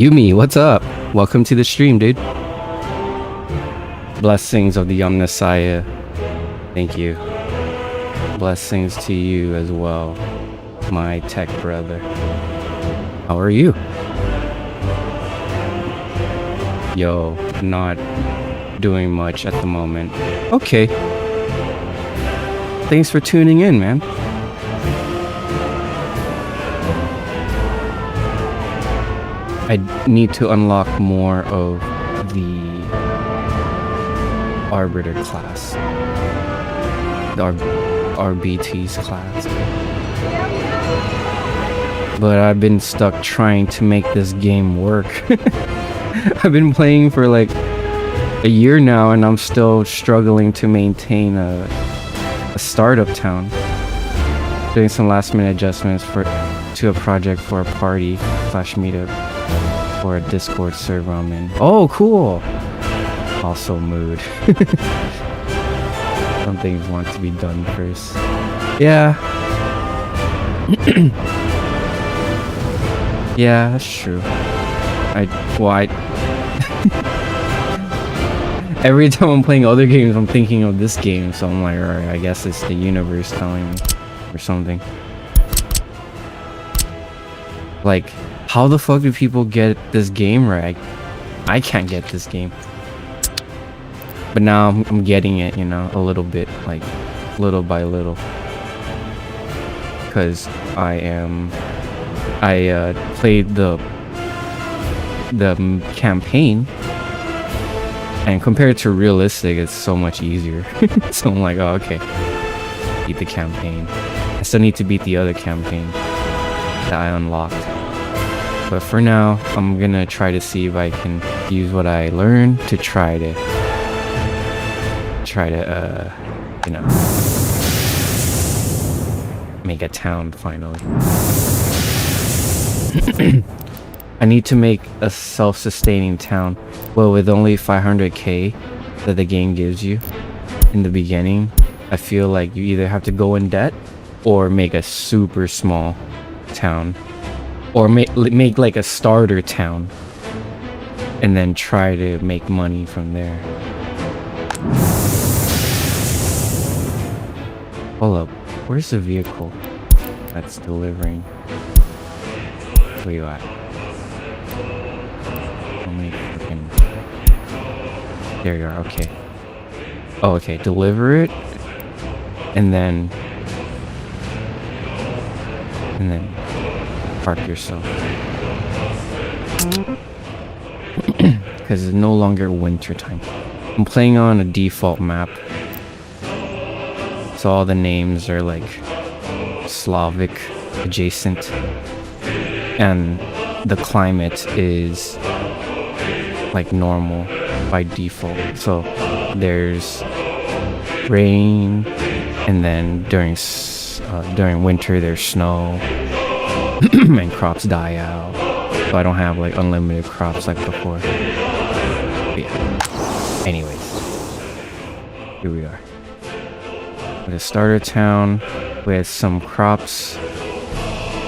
Yumi, what's up? Welcome to the stream, dude. Blessings of the Omnissiah. Thank you. Blessings to you as well, my tech brother. How are you? Yo, not doing much at the moment. Okay. Thanks for tuning in, man. I need to unlock more of the Arbiter class. The RBT's class. But I've been stuck trying to make this game work. I've been playing for like a year now and I'm still struggling to maintain a startup town. Doing some last minute adjustments to a project for a party / meetup for a Discord server I'm in. Oh, cool! Also mood. Some things want to be done first. Yeah. Yeah, that's true. Every time I'm playing other games, I'm thinking of this game, so I'm like, alright, I guess it's the universe telling me, or something. Like, how the fuck do people get this game right? I can't get this game. But now I'm getting it, you know, a little bit, like, little by little. Because I played the campaign, and compared to realistic, it's so much easier. So I'm like, oh, okay, beat the campaign. I still need to beat the other campaign that I unlocked. But for now, I'm gonna try to see if I can use what I learned to try to, you know, make a town finally. I need to make a self-sustaining town. Well, with only 500k that the game gives you in the beginning, I feel like you either have to go in debt or make a super small town, or make like a starter town and then try to make money from there. Hold up, where's the vehicle that's delivering? Where you at? How many freaking... There you are, okay. Oh, okay, deliver it, and then park yourself. Because it's no longer winter time. I'm playing on a default map, so all the names are like Slavic adjacent, and the climate is like normal by default. So there's rain, and then during winter there's snow, and crops die out. So I don't have like unlimited crops like before. But yeah. Anyways, here we are with a starter town with some crops,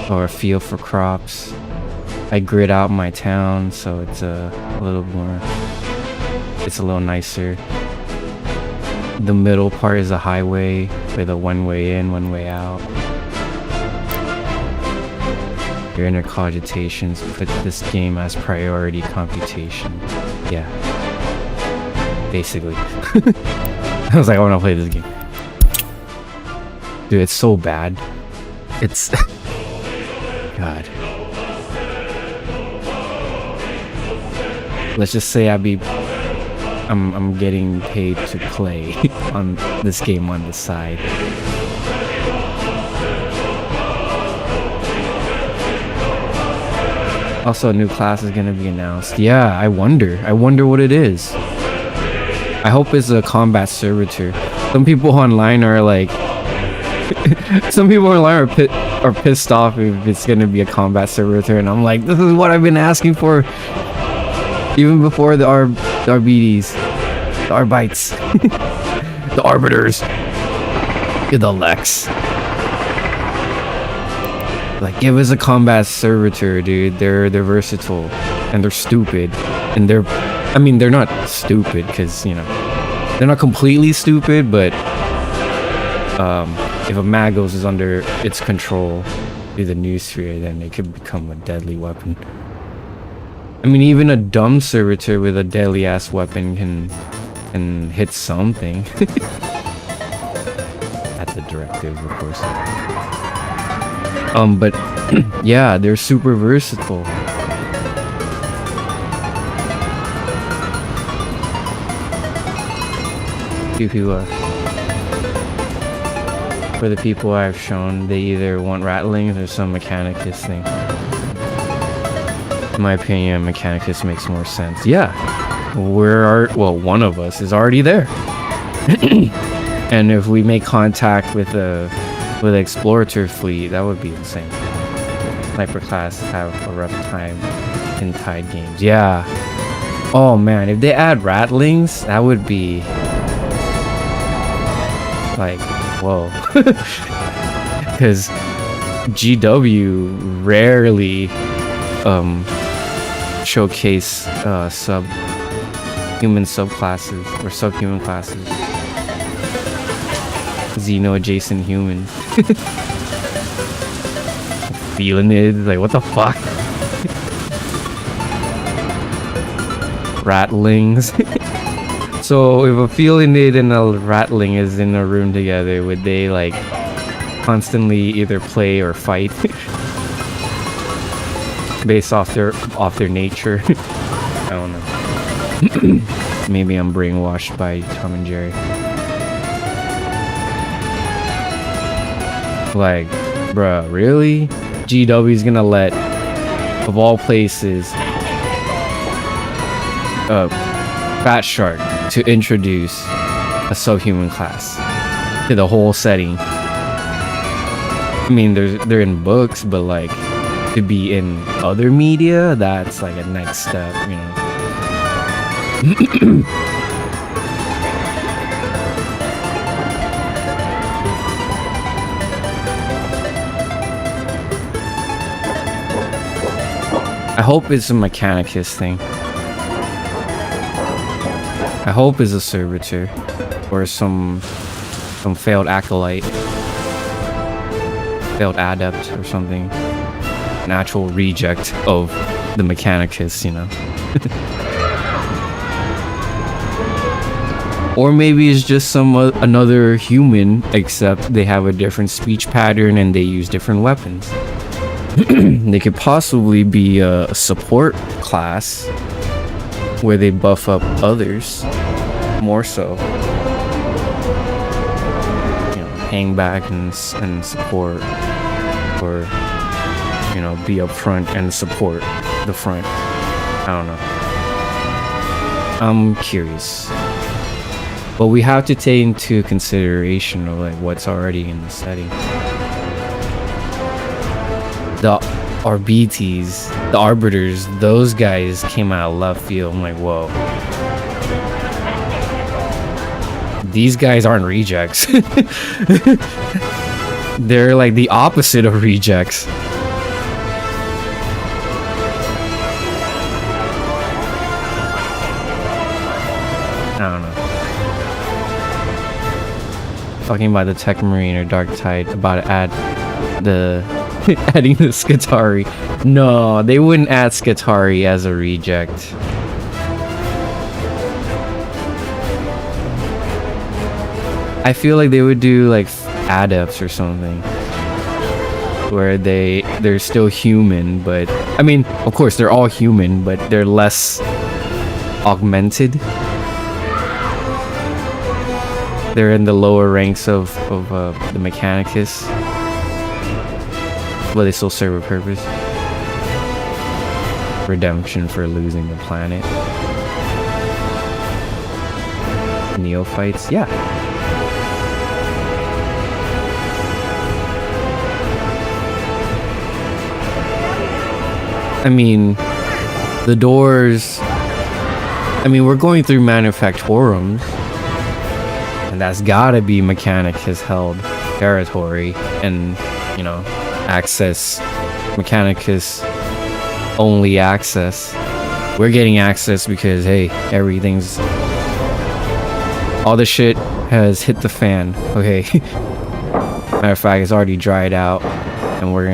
or a field for crops. I grid out my town so it's a little more, it's a little nicer. The middle part is a highway with a one way in, one way out. Your inner cogitations put this game as priority computation. Yeah. Basically. I was like, I wanna play this game. Dude, it's so bad. It's... God. Let's just say I'm getting paid to play on this game on the side. Also, a new class is gonna be announced. Yeah, I wonder what it is. I hope it's a combat servitor. Some people online are like, some people online are pissed off if it's gonna be a combat servitor, and I'm like, this is what I've been asking for, even before the RBDs, the Arbites, the Arbiters, the Lex. Like, give us a combat servitor, dude. They're versatile. and they're stupid, and I mean, they're not stupid because, you know, they're not completely stupid, but if a Magos is under its control through the noosphere, then it could become a deadly weapon. I mean, even a dumb servitor with a deadly ass weapon can hit something. At the directive, of course. But yeah, they're super versatile. For the people I've shown, they either want rattlings or some Mechanicus thing. In my opinion, Mechanicus makes more sense. Yeah, one of us is already there. And if we make contact with the explorator fleet, that would be insane. Sniper class have a rough time in Tide games. Yeah. Oh man, if they add rattlings, that would be like, whoa. Because GW rarely showcase human subclasses or subhuman classes. Xeno adjacent humans. Feeling it, like what the fuck? Rattlings. So if a Feelinid and a Rattling is in a room together, would they like constantly either play or fight? Based off their nature? I don't know. Maybe I'm brainwashed by Tom and Jerry. Like, bruh, really? GW's gonna let, of all places, Fat Shark to introduce a subhuman class to the whole setting. I mean, they're in books, but like to be in other media, that's like a next step, you know. I hope it's a Mechanicus thing. I hope it's a servitor or some failed acolyte, failed adept or something. An actual reject of the Mechanicus, you know. Or maybe it's just another human, except they have a different speech pattern and they use different weapons. They could possibly be a support class where they buff up others more so. You know, hang back and support, or you know, be up front and support the front. I don't know. I'm curious. But we have to take into consideration of like what's already in the setting. The RBTs, the Arbiters, those guys came out of left field. I'm like, whoa. These guys aren't rejects. They're like the opposite of rejects. I don't know. Talking about the Tech Marine or Dark Tide, about to add the adding the Skitarii. No, they wouldn't add Skitarii as a reject. I feel like they would do like adepts or something, where they're still human, but I mean, of course they're all human, but they're less augmented. They're in the lower ranks of the Mechanicus, but they still serve a purpose. Redemption for losing the planet. Neophytes, yeah. I mean, the doors. I mean, we're going through Manufactorums, and that's gotta be Mechanicus held territory, and you know, access, Mechanicus only access. we're getting access because hey, everything's, all the shit has hit the fan. Okay. Matter of fact, it's already dried out, and we're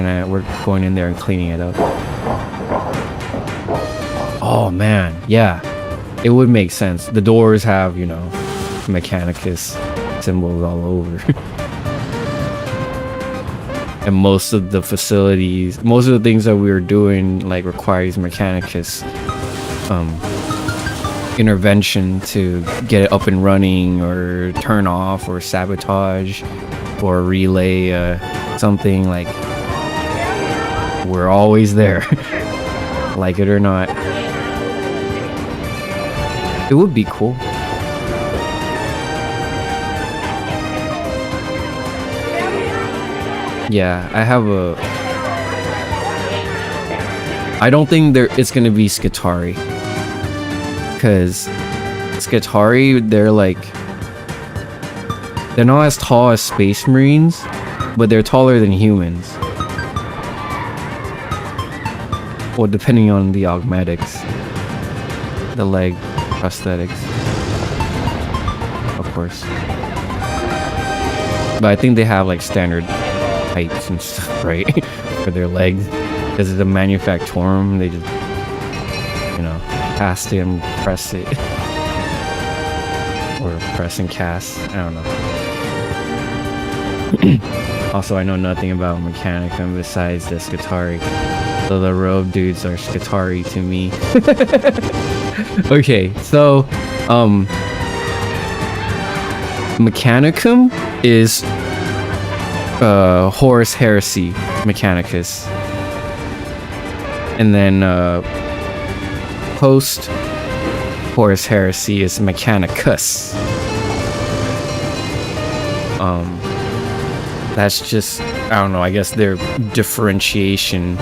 going in there and cleaning it up. Oh man, yeah, it would make sense. The doors have, you know, Mechanicus symbols all over. And most of the facilities, most of the things that we were doing, like, requires Mechanicus intervention to get it up and running, or turn off, or sabotage, or relay something. Like, we're always there. Like it or not. It would be cool. Yeah, I don't think it's gonna be Skitarii, because Skitarii, they're not as tall as Space Marines, but they're taller than humans. Well, depending on the augmetics, the leg prosthetics, of course. But I think they have like standard heights and stuff, right? For their legs. Because it's a manufactorum, they just, you know, cast it and press it. Or press and cast, I don't know. Also, I know nothing about Mechanicum besides the Skitarii. So the robe dudes are Skitarii to me. Okay, so Mechanicum is Horus Heresy Mechanicus. And then post Horus Heresy is Mechanicus. That's just, I don't know, I guess their differentiation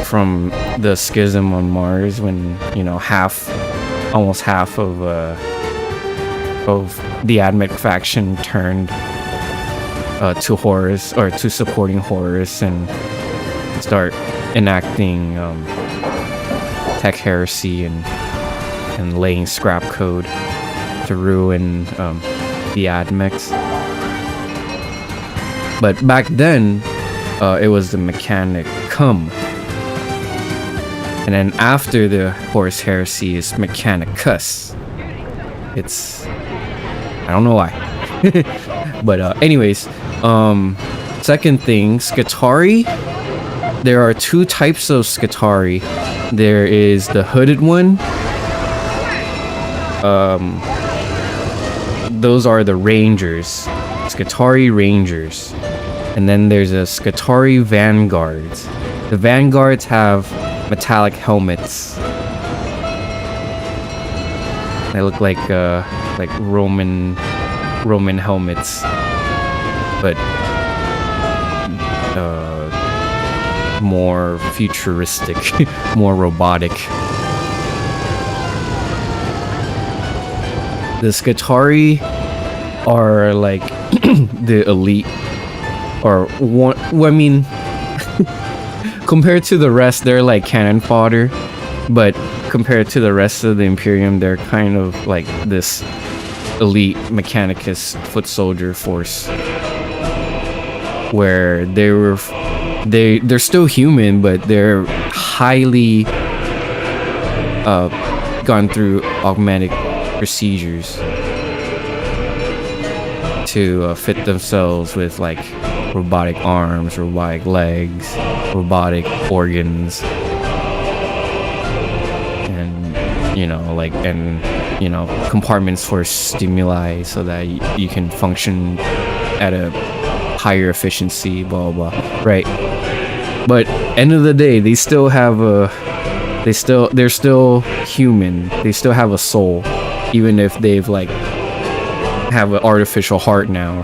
from the schism on Mars, when, you know, almost half of the Admech faction turned to Horus, or to supporting Horus, and start enacting tech heresy and laying scrap code to ruin the Admechs. But back then, it was the Mechanicum. And then after the Horus Heresy is Mechanicus. It's, I don't know why. But anyways, second thing, Skitarii. There are two types of Skitarii. There is the hooded one. Those are the Rangers. Skitarii Rangers. And then there's a Skitarii Vanguards. The Vanguards have metallic helmets. They look like Roman helmets, but more futuristic, more robotic. The Skitarii are like the elite, or one. Well, I mean, compared to the rest, they're like cannon fodder, but compared to the rest of the Imperium, they're kind of like this elite Mechanicus foot soldier force, where they're still human, but they're highly gone through augmetic procedures to fit themselves with like robotic arms, robotic legs, robotic organs, and compartments for stimuli, so that you can function at a higher efficiency, blah blah blah. Right. But end of the day, they still have they're still human. They still have a soul, even if they've like have an artificial heart now.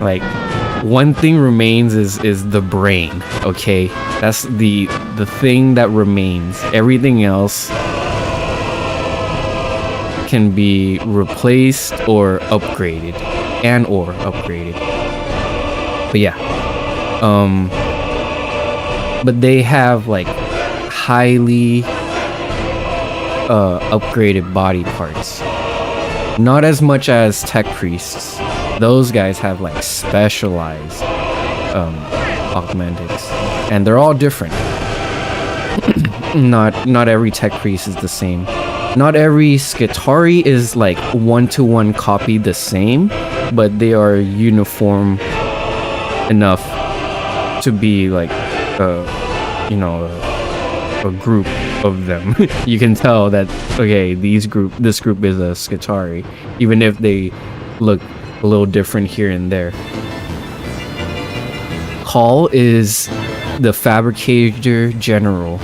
Like, one thing remains is the brain. Okay, that's the thing that remains. Everything else can be replaced or upgraded, But yeah, but they have like highly upgraded body parts. Not as much as tech priests. Those guys have like specialized augmentics, and they're all different. Not every tech priest is the same. Not every Skitarii is like one-to-one copy the same, but they are uniform enough to be like a group of them. You can tell that, okay, this group is a Skitarii, even if they look a little different here and there. Call is the fabricator general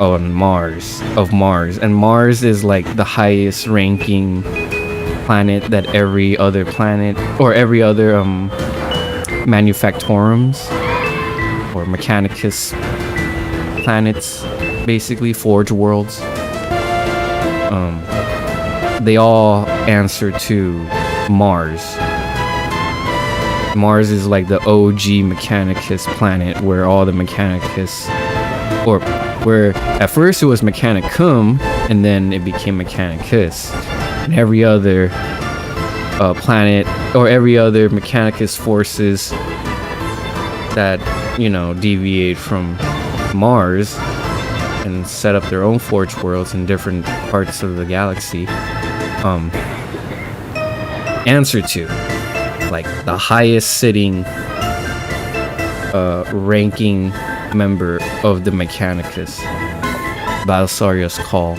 on Mars, and Mars is like the highest ranking planet that every other planet or every other manufactorums or mechanicus planets, basically forge worlds, they all answer to Mars. Mars is like the OG mechanicus planet where all the mechanicus, or where at first it was mechanicum and then it became mechanicus, and every other planet or every other mechanicus forces that deviate from Mars and set up their own forge worlds in different parts of the galaxy answer to like the highest sitting ranking member of the Mechanicus, Balisarius Call.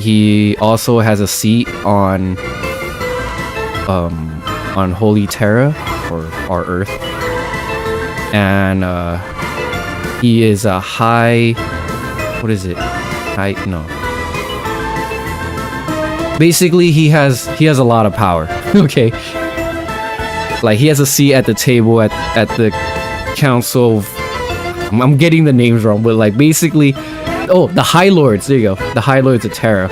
He also has a seat on Holy Terra, or our Earth, and he is a high, what is it? High, no. Basically, he has a lot of power. Okay, like he has a seat at the table at the council of, I'm getting the names wrong, but like basically, oh, the High Lords. There you go, the High Lords of Terra.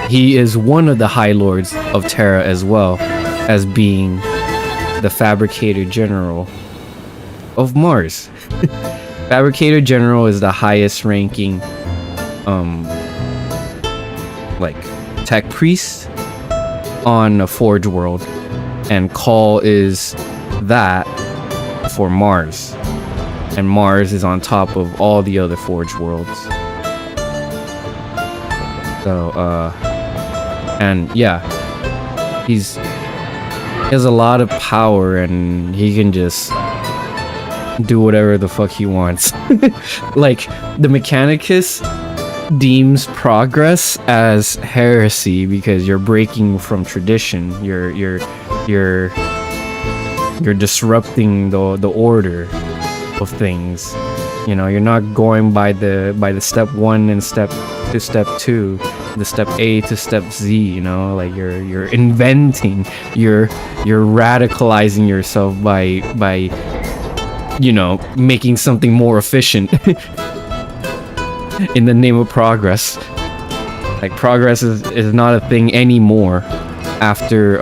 He is one of the High Lords of Terra as well as being the Fabricator General of Mars. Fabricator General is the highest ranking like tech priest on a forge world, and Call is that for Mars, and Mars is on top of all the other forge worlds. So and yeah, he has a lot of power, and he can just do whatever the fuck he wants. Like the Mechanicus deems progress as heresy because you're breaking from tradition. You're disrupting the order of things. You're not going by the step 1 and step to step 2, the step A to step Z. Like you're inventing, you're radicalizing yourself by making something more efficient. In the name of progress. Like progress is not a thing anymore after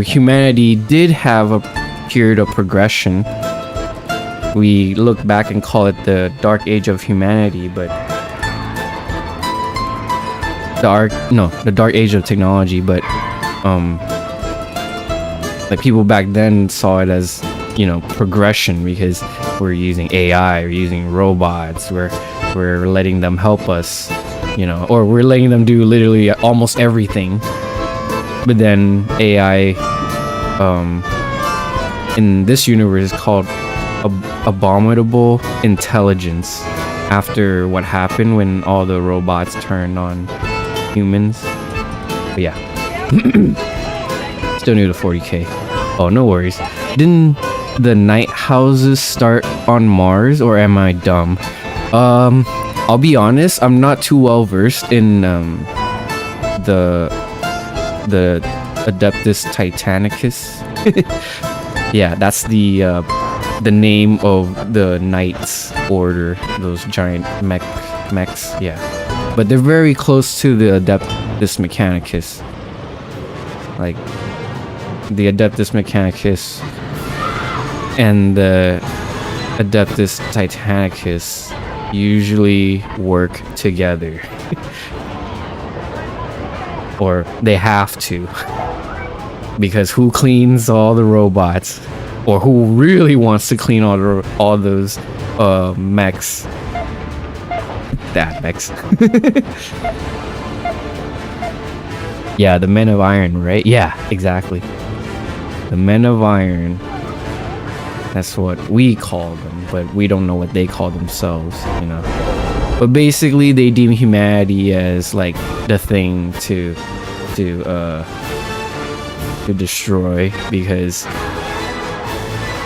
humanity did have a period of progression. We look back and call it the Dark Age of Humanity, but the Dark Age of Technology, but like people back then saw it as progression, because we're using AI, we're using robots, we're letting them help us, or we're letting them do literally almost everything. But then AI in this universe is called abominable intelligence, after what happened when all the robots turned on humans. But yeah. Still new to 40k. Oh, no worries. Didn't the night houses start on Mars, or am I dumb? I'll be honest, I'm not too well versed in the Adeptus Titanicus. Yeah, that's the name of the Knights Order, those giant mechs. Yeah, but they're very close to the Adeptus Mechanicus. Like the Adeptus Mechanicus and the Adeptus Titanicus usually work together. Or they have to. Because who cleans all the robots? Or who really wants to clean all those mechs? That mechs. Yeah, the Men of Iron, right? Yeah, exactly. The Men of Iron. That's what we call them, but we don't know what they call themselves, you know. But basically, they deem humanity as like the thing to destroy, because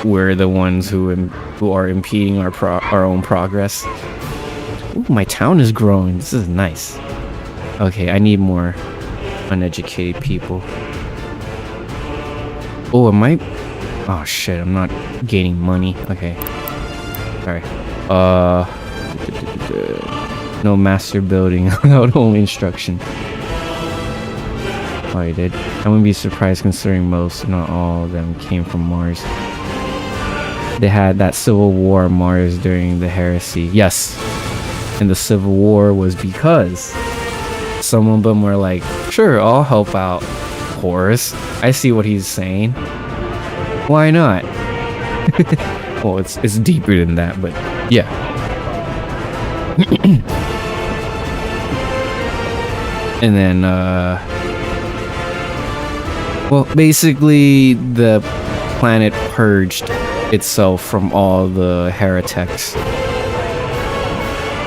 we're the ones who are impeding our own progress. Ooh, my town is growing. This is nice. Okay, I need more uneducated people. Oh, am I? Oh shit! I'm not gaining money. Okay. Sorry. No master building without only instruction. Oh, you did. I wouldn't be surprised considering most, if not all of them, came from Mars. They had that civil war on Mars during the heresy. Yes. And the civil war was because some of them were like, sure, I'll help out Horus. I see what he's saying. Why not? Well, it's deeper than that, but yeah. And then, well, basically, the planet purged itself from all the heretics.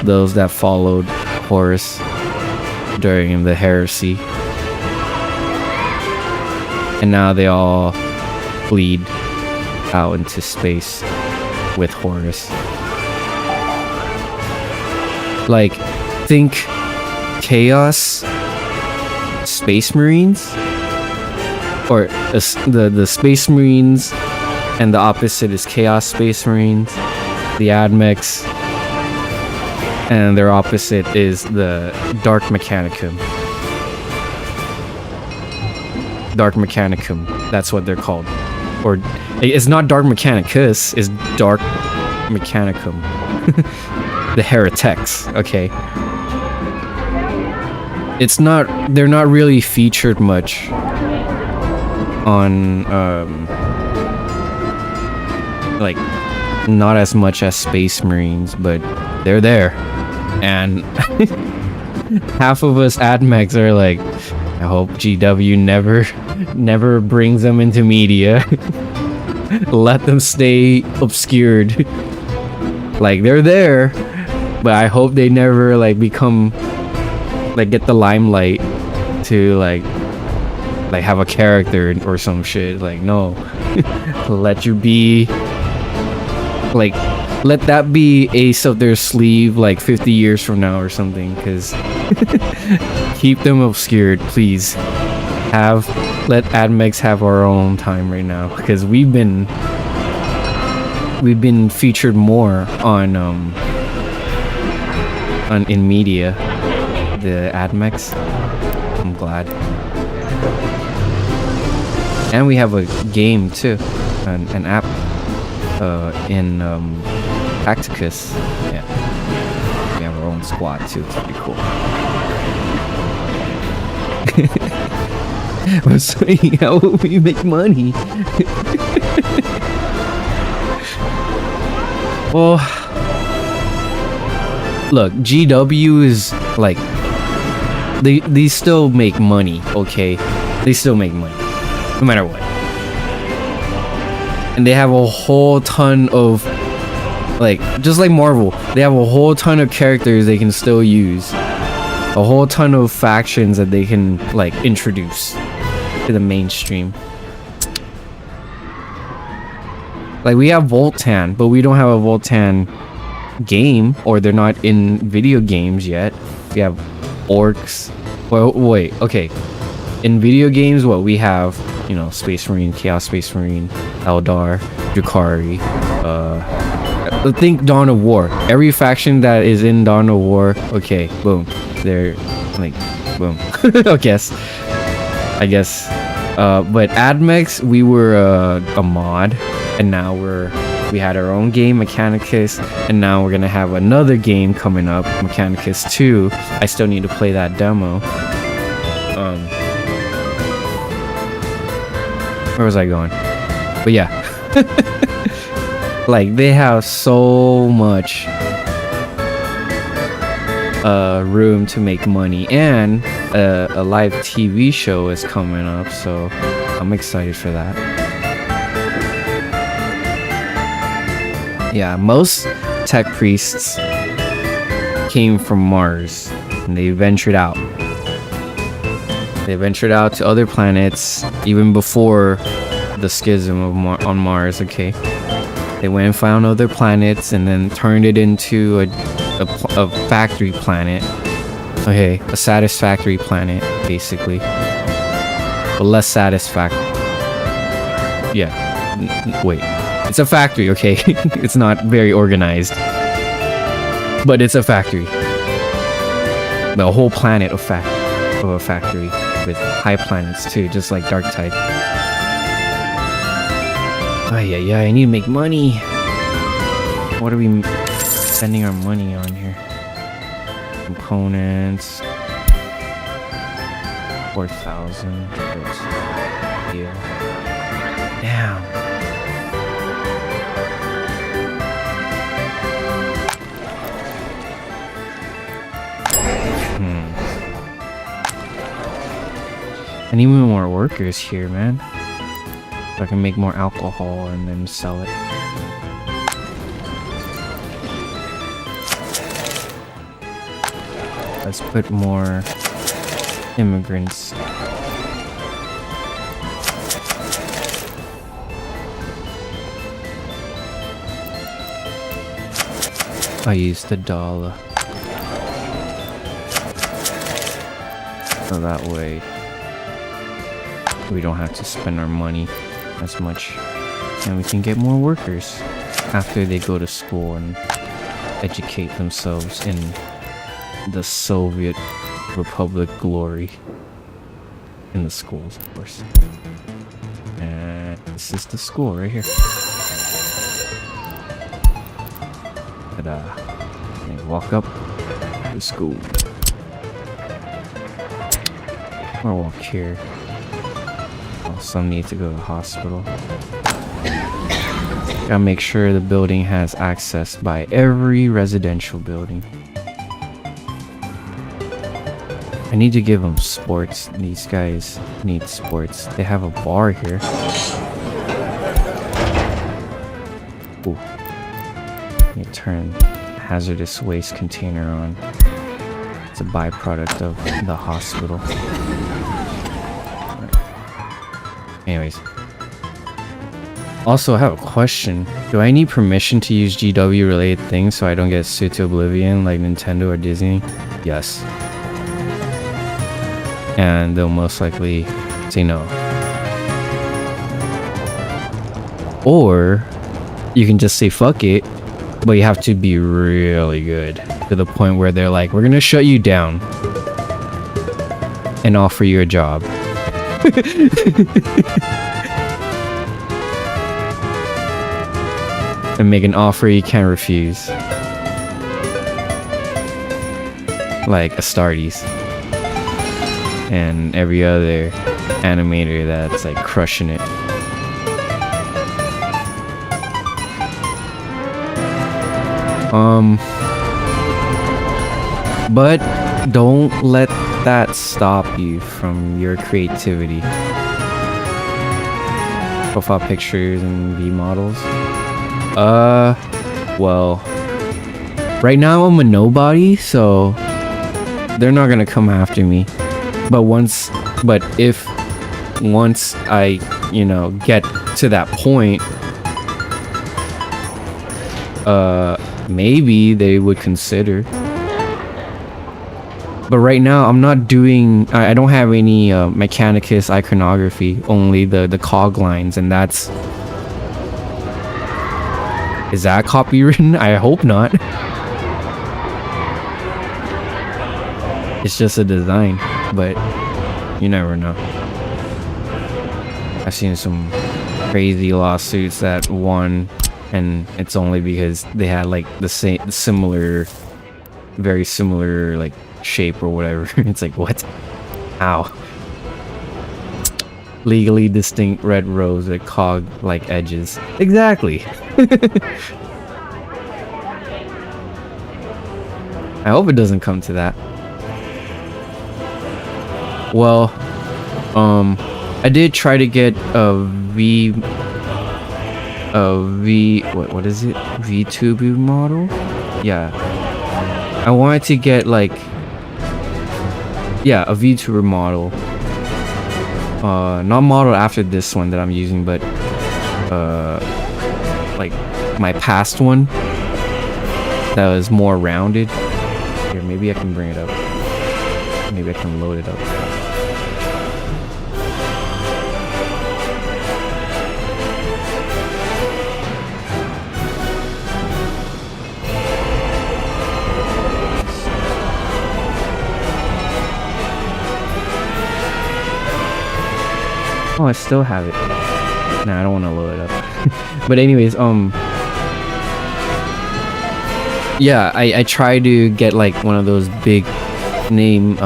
Those that followed Horus during the heresy. And now they all bleed out into space with Horus. Like, think Chaos Space Marines, or the Space Marines, and the opposite is Chaos Space Marines, the Admechs, and their opposite is the Dark Mechanicum. Dark Mechanicum, that's what they're called. Or it's not Dark Mechanicus, it's Dark Mechanicum. The heretics, okay. They're not really featured much on like, not as much as Space Marines, but they're there. And half of us Admechs are like, I hope GW never brings them into media. Let them stay obscured. Like, they're there, but I hope they never like become like get the limelight to like have a character or some shit. Like, no. Let you be like, let that be ace up their sleeve like 50 years from now or something, because keep them obscured, please. Let Admechs have our own time right now, because we've been featured more on in media, the Admechs. I'm glad. And we have a game too, an app in Tacticus. Yeah, we have our own squad too. It's pretty cool. So, how will we make money? Well, look, GW is like, they still make money, okay? They still make money, no matter what. And they have a whole ton of, like, just like Marvel, they have a whole ton of characters they can still use. A whole ton of factions that they can, like, introduce to the mainstream. Like, we have Voltan, but we don't have a Voltan game, or they're not in video games yet. We have Orcs. Well, wait, okay. In video games, what we have, you know, Space Marine, Chaos Space Marine, Eldar, Drukhari, think Dawn of War. Every faction that is in Dawn of War, okay, boom. They're, like, boom. I guess. But Admechs, we were a mod. and now we had our own game, Mechanicus, and now we're gonna have another game coming up, Mechanicus 2. I still need to play that demo. Where was I going? But yeah. Like, they have so much room to make money, and a live TV show is coming up, so I'm excited for that. Yeah, most tech priests came from Mars, and they ventured out. They ventured out to other planets even before the schism of on Mars. Okay, they went and found other planets and then turned it into a factory planet. Okay, a satisfactory planet, basically, but less satisfactory. Yeah, wait, it's a factory. Okay, it's not very organized, but it's a factory. The whole planet of a factory with high planets too, just like Dark Tide. Oh yeah, I need to make money. What are we spending our money on here? Components. 4,000. Deal. Damn. I need more workers here, man. So I can make more alcohol and then sell it. Let's put more immigrants. I use the dollar. So that way we don't have to spend our money as much, and we can get more workers after they go to school and educate themselves in the Soviet Republic glory in the schools, of course. And this is the school right here. Ta-da. And walk up to school. Or walk here. Some need to go to the hospital. Gotta make sure the building has access by every residential building. I need to give them sports. These guys need sports. They have a bar here. Ooh. You turn hazardous waste container on. It's a byproduct of the hospital. Anyways. Also, I have a question. Do I need permission to use GW related things so I don't get sued to oblivion like Nintendo or Disney? Yes. And they'll most likely say no. Or you can just say fuck it, but you have to be really good to the point where they're like, we're gonna shut you down and offer you a job. And make an offer you can't refuse. Like Astartes and every other animator that's like crushing it. But don't let that stop you from your creativity. Profile pictures and V models. Well, right now I'm a nobody, so they're not gonna come after me. But if once I, get to that point, maybe they would consider. But right now I'm not doing, I don't have any Mechanicus iconography, only the cog lines, and that's... Is that copywritten? I hope not. It's just a design, but you never know. I've seen some crazy lawsuits that won, and it's only because they had like the similar, very similar like shape or whatever. It's like, what? How? Legally distinct red rose with cog like edges. Exactly. I hope it doesn't come to that. Well, I did try to get what is it? VTuber model? Yeah. I wanted to get like, yeah, a VTuber model. Not model after this one that I'm using, but like my past one that was more rounded. Here, maybe I can bring it up. Maybe I can load it up. Oh, I still have it. Nah, I don't want to load it up. But anyways, yeah, I tried to get like one of those big name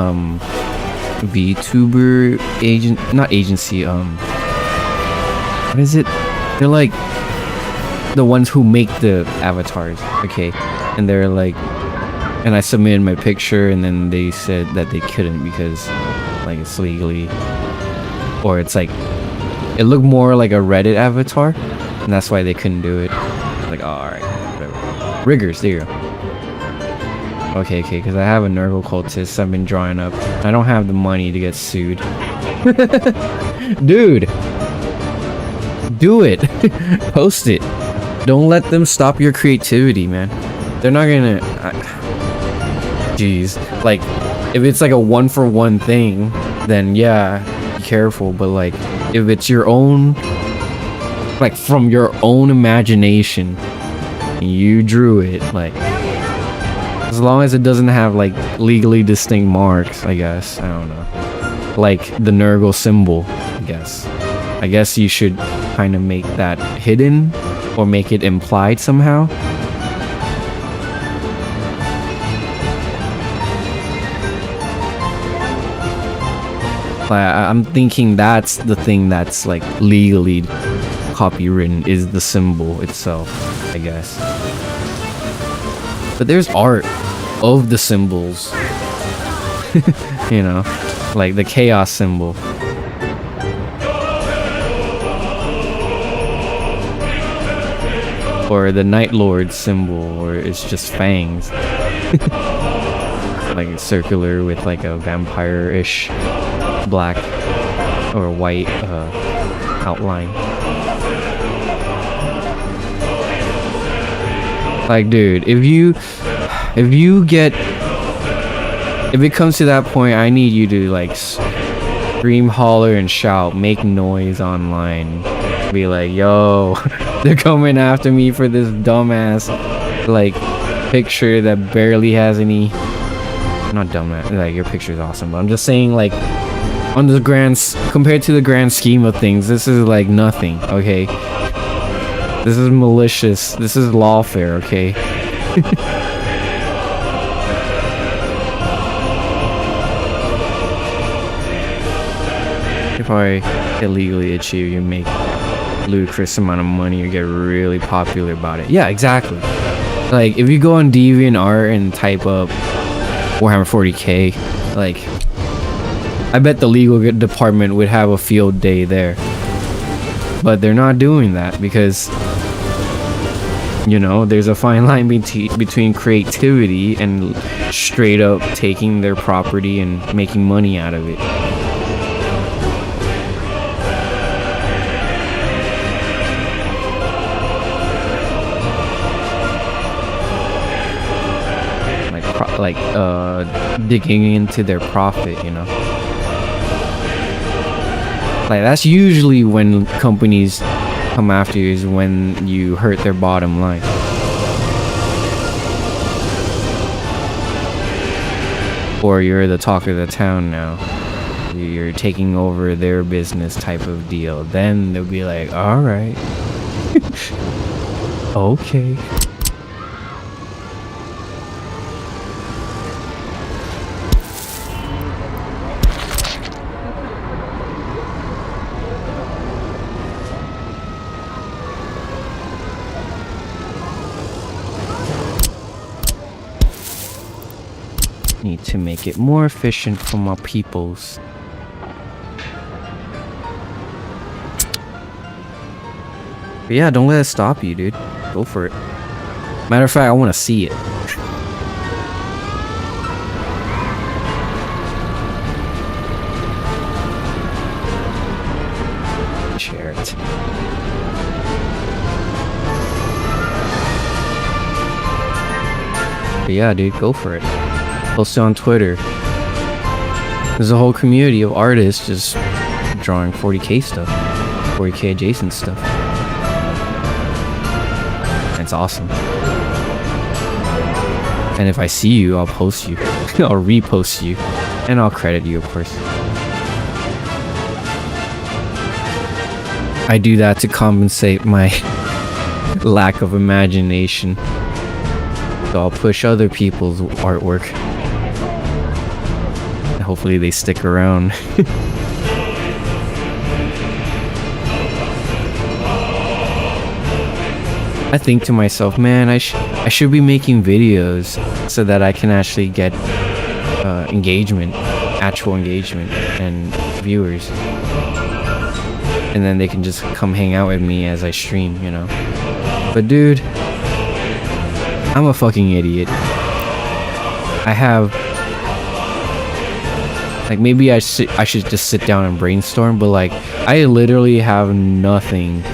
VTuber not agency, what is it? They're like the ones who make the avatars, okay? And they're like, and I submitted my picture, and then they said that they couldn't because like it's legally, or it's like it looked more like a Reddit avatar, and that's why they couldn't do it. Like, oh, alright, whatever. Riggers, there you go. Okay, because I have a Nurgle cultist I've been drawing up. I don't have the money to get sued. Dude! Do it! Post it! Don't let them stop your creativity, man. They're not gonna... Jeez. Like, if it's like a one-for-one thing, then yeah, be careful. But like, if it's your own... Like, from your own imagination, you drew it, like... As long as it doesn't have like legally distinct marks, I guess. I don't know. Like the Nurgle symbol, I guess. I guess you should kind of make that hidden or make it implied somehow. I'm thinking that's the thing that's like legally copywritten, is the symbol itself, I guess. But there's art of the symbols. You know, like the chaos symbol. Or the Night Lord symbol, or it's just fangs. Like it's circular with like a vampire-ish black or white outline. Like, dude, if it comes to that point, I need you to like scream, holler, and shout, make noise online. Be like, yo, they're coming after me for this dumbass like picture that barely has any. Not dumbass, like your picture is awesome, but I'm just saying, like, on the compared to the grand scheme of things, this is like nothing, okay? This is malicious. This is lawfare, okay? If I illegally achieve, you make ludicrous amount of money or get really popular about it. Yeah, exactly. Like, if you go on DeviantArt and type up Warhammer 40k, like, I bet the legal department would have a field day there. But they're not doing that because, you know, there's a fine line between creativity and straight up taking their property and making money out of it. Like digging into their profit, you know. Like, that's usually when companies come after you, is when you hurt their bottom line. Or you're the talk of the town now. you're taking over their business type of deal, then they'll be like, all right. Okay. Need to make it more efficient for my peoples. But yeah, don't let it stop you, dude. Go for it. Matter of fact, I want to see it. Share it. But yeah, dude, go for it. Post it on Twitter. There's a whole community of artists just drawing 40k stuff, 40k adjacent stuff. It's awesome. And if I see you, I'll post you. I'll repost you. And I'll credit you, of course. I do that to compensate my lack of imagination. So I'll push other people's artwork. Hopefully they stick around. I think to myself, man, I should be making videos so that I can actually get engagement, actual engagement, and viewers. And then they can just come hang out with me as I stream, you know. But dude, I'm a fucking idiot. I have... Like, maybe I should just sit down and brainstorm, but like, I literally have nothing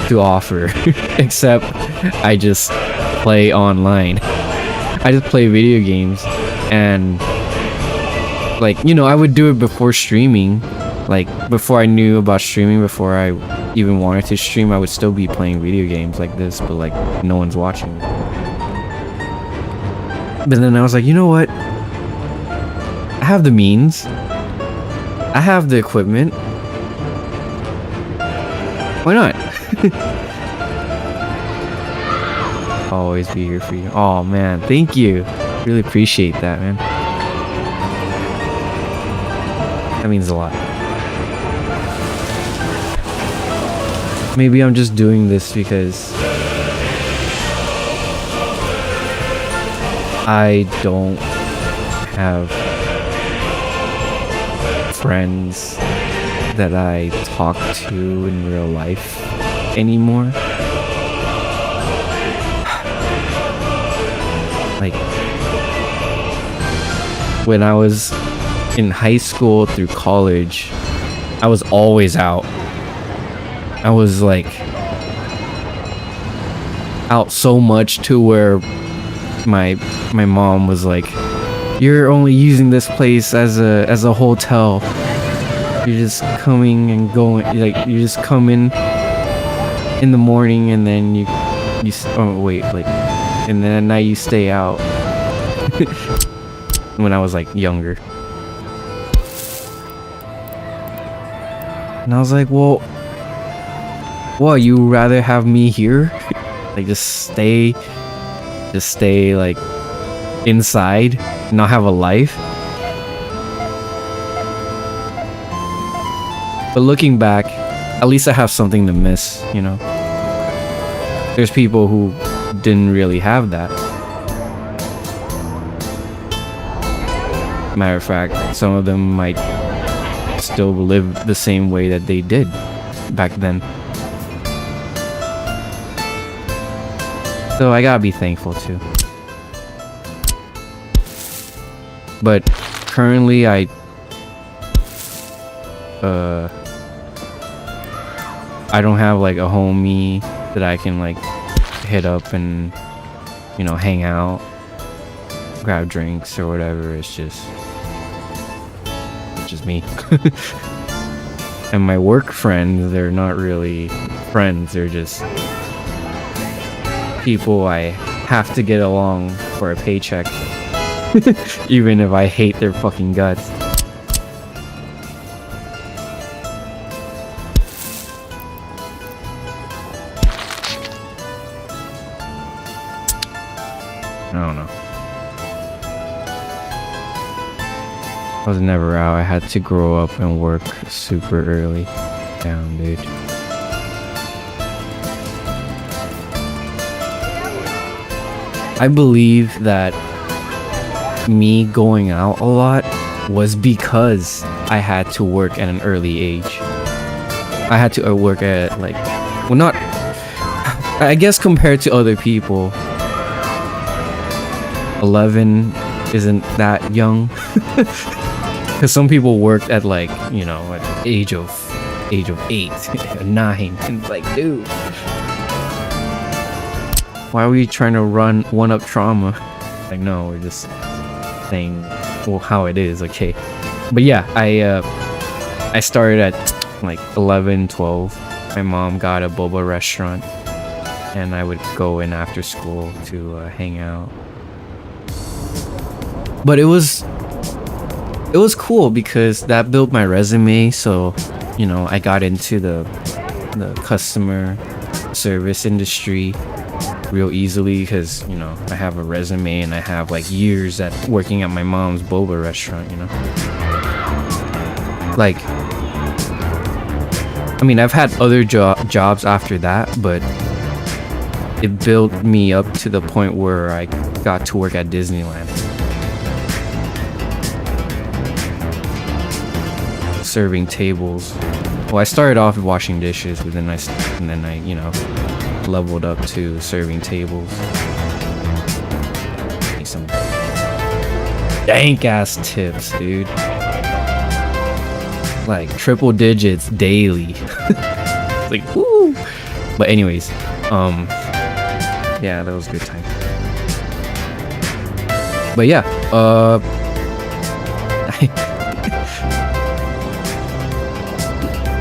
to offer except I just play online. I just play video games, and like, you know, I would do it before streaming. Like, before I knew about streaming, before I even wanted to stream, I would still be playing video games like this, but like, no one's watching. But then I was like, you know what? I have the means. I have the equipment. Why not? I'll always be here for you. Oh man, thank you. Really appreciate that, man. That means a lot. Maybe I'm just doing this because I don't have friends that I talk to in real life anymore. Like, when I was in high school through college, I was always out. I was like out so much to where my mom was like, you're only using this place as a hotel. You're just coming and going, like, you just come in the morning and then you oh wait, like, and then at night you stay out. When I was like younger. And I was like, well, what, you rather have me here? Like, just stay like inside, not have a life? But looking back, at least I have something to miss, you know? There's people who didn't really have that. Matter of fact, some of them might still live the same way that they did back then. So I gotta be thankful too. But currently I don't have like a homie that I can like hit up and, you know, hang out, grab drinks or whatever. It's just me. And my work friends, they're not really friends, they're just people I have to get along for a paycheck. Even if I hate their fucking guts. I was never out. I had to grow up and work super early. Damn, dude. I believe that me going out a lot was because I had to work at an early age. I had to work at like, well, not, I guess compared to other people, 11 isn't that young. Because some people worked at like, you know, at age of 8, 9, and like, dude, why are we trying to one up trauma? Like, no, we're just saying, well, how it is, okay. But yeah, I started at like 11, 12. My mom got a boba restaurant, and I would go in after school to hang out. But it was cool because that built my resume. So, you know, I got into the customer service industry real easily because, you know, I have a resume and I have like years at working at my mom's boba restaurant, you know. Like, I mean, I've had other jobs after that, but it built me up to the point where I got to work at Disneyland. Serving tables. Well, I started off washing dishes, but then I, you know, leveled up to serving tables. Some dank ass tips, dude. Like triple digits daily. Like, woo. But anyways, yeah, that was a good time. But yeah,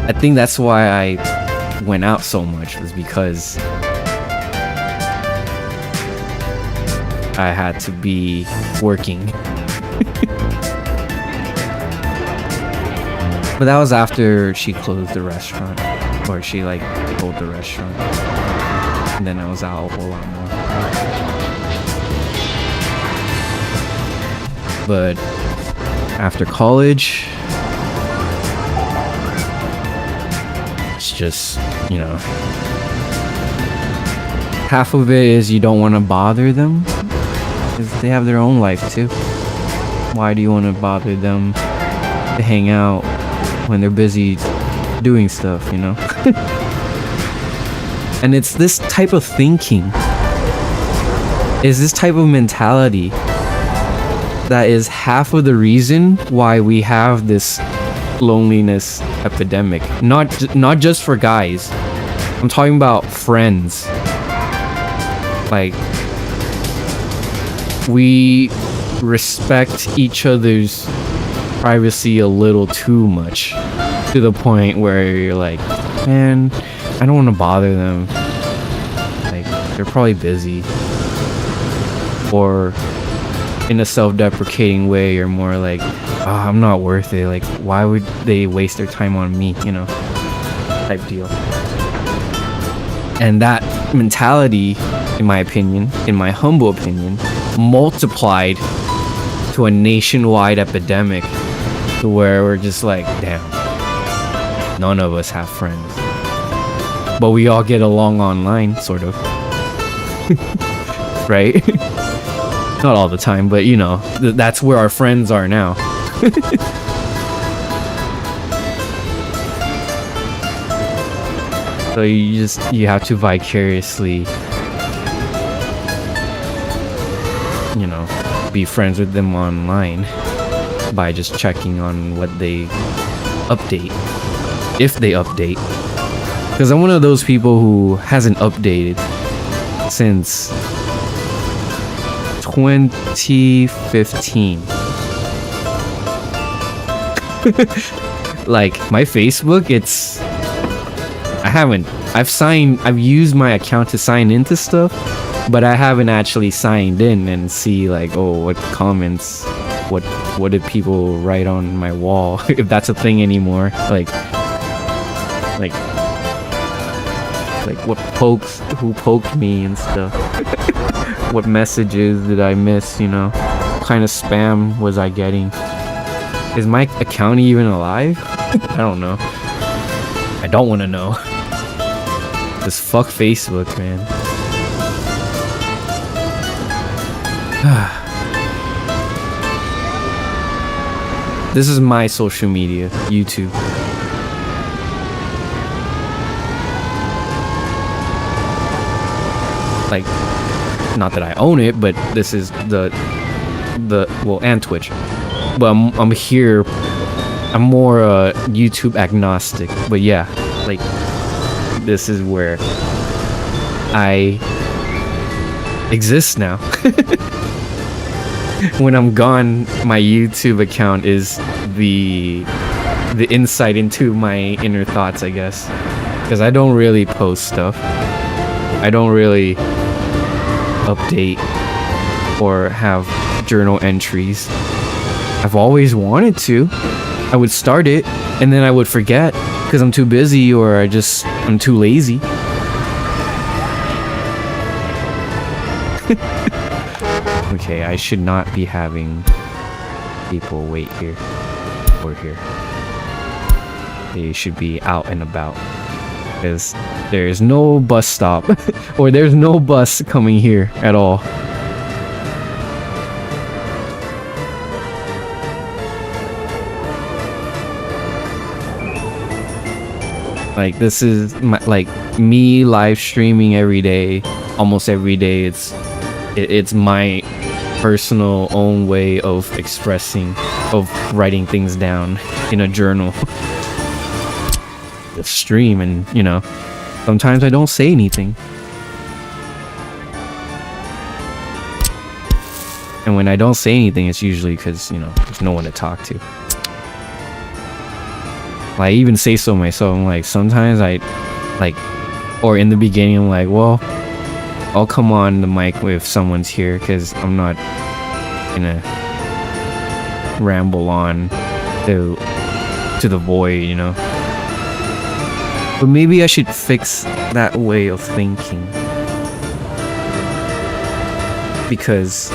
I think that's why I went out so much, was because I had to be working. But that was after she closed the restaurant, or she like sold the restaurant, and then I was out a whole lot more. But after college, it's just, you know, half of it is you don't want to bother them because they have their own life too. Why do you want to bother them to hang out when they're busy doing stuff, you know? And it's this type of thinking, is this type of mentality that is half of the reason why we have this loneliness epidemic. Not just for guys. I'm talking about friends. Like, we respect each other's privacy a little too much, to the point where you're like, man, I don't want to bother them. Like, they're probably busy. Or in a self-deprecating way, you're more like, oh, I'm not worth it. Like, why would they waste their time on me, you know, type deal. And that mentality, in my opinion, in my humble opinion, multiplied to a nationwide epidemic, to where we're just like, damn, none of us have friends, but we all get along online, sort of. Right? Not all the time, but you know, that's where our friends are now. So you have to vicariously, you know, be friends with them online by just checking on what they update, if they update. Because I'm one of those people who hasn't updated since 2015. Like, my Facebook, I've used my account to sign into stuff, but I haven't actually signed in and see like, oh, what comments, what did people write on my wall, if that's a thing anymore. Like who poked me and stuff. What messages did I miss, you know? What kind of spam was I getting? Is my account even alive? I don't know. I don't want to know. Just fuck Facebook, man. This is my social media, YouTube. Like, not that I own it, but this is the well, and Twitch. But I'm here. I'm more YouTube agnostic. But yeah, like this is where I exist now. When I'm gone, my YouTube account is the insight into my inner thoughts, I guess. Because I don't really post stuff. I don't really update or have journal entries. I've always wanted to. I would start it and then I would forget because I'm too busy or I'm too lazy. Okay, I should not be having people wait here or here. They should be out and about because there's no bus stop or there's no bus coming here at all. Like this is me live streaming every day, almost every day. It's my personal own way of expressing, of writing things down in a journal. The stream, and you know, sometimes I don't say anything. And when I don't say anything, it's usually because, you know, there's no one to talk to. I even say so myself. I'm like, sometimes or in the beginning, I'm like, well, I'll come on the mic if someone's here because I'm not gonna ramble on to the void, you know. But maybe I should fix that way of thinking, because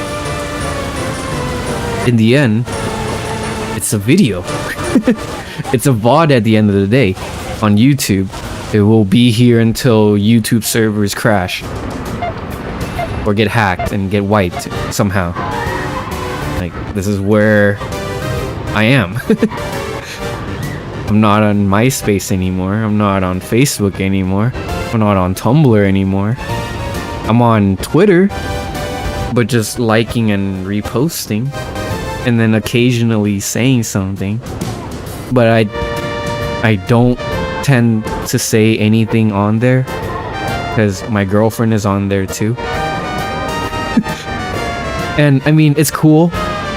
in the end, it's a video. It's a VOD at the end of the day on YouTube. It will be here until YouTube servers crash or get hacked and get wiped somehow. Like, this is where I am. I'm not on MySpace anymore. I'm not on Facebook anymore. I'm not on Tumblr anymore. I'm on Twitter, but just liking and reposting, and then occasionally saying something. But I don't tend to say anything on there because my girlfriend is on there too. And I mean, it's cool.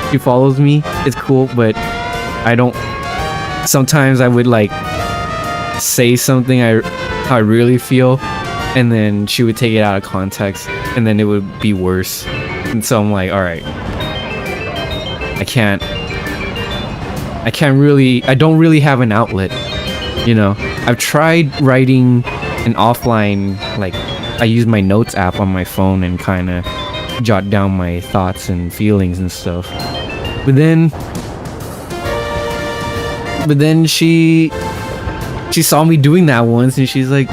She follows me. It's cool, but I don't. Sometimes I would like say something how I really feel, and then she would take it out of context, and then it would be worse. And so I'm like, all right, I don't really have an outlet, you know. I've tried writing an offline, like I use my notes app on my phone and kind of jot down my thoughts and feelings and stuff. But then she saw me doing that once and she's like,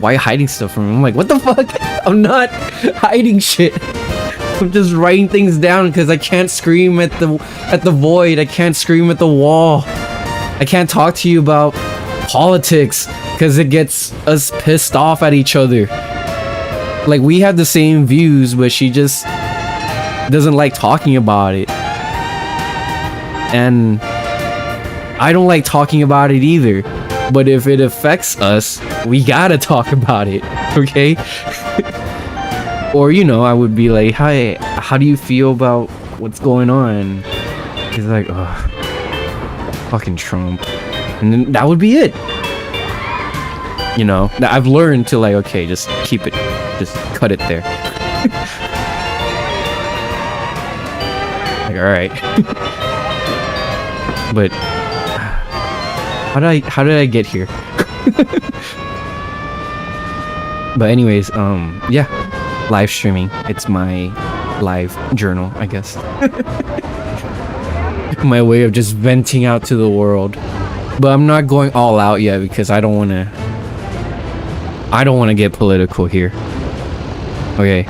why are you hiding stuff from me? I'm like, what the fuck? I'm not hiding shit. I'm just writing things down because I can't scream at the void. I can't scream at the wall. I can't talk to you about politics because it gets us pissed off at each other. Like, we have the same views, but she just doesn't like talking about it. And I don't like talking about it either. But if it affects us, we gotta talk about it, okay? Or, you know, I would be like, hi, how do you feel about what's going on? He's like, oh, fucking Trump. And then that would be it. You know, I've learned to like, okay, just keep it, just cut it there. Like, all right. But how did I get here? But anyways, yeah, live streaming. It's my live journal, I guess. my way of just venting out to the world. But I'm not going all out yet because I don't want to get political here. Okay.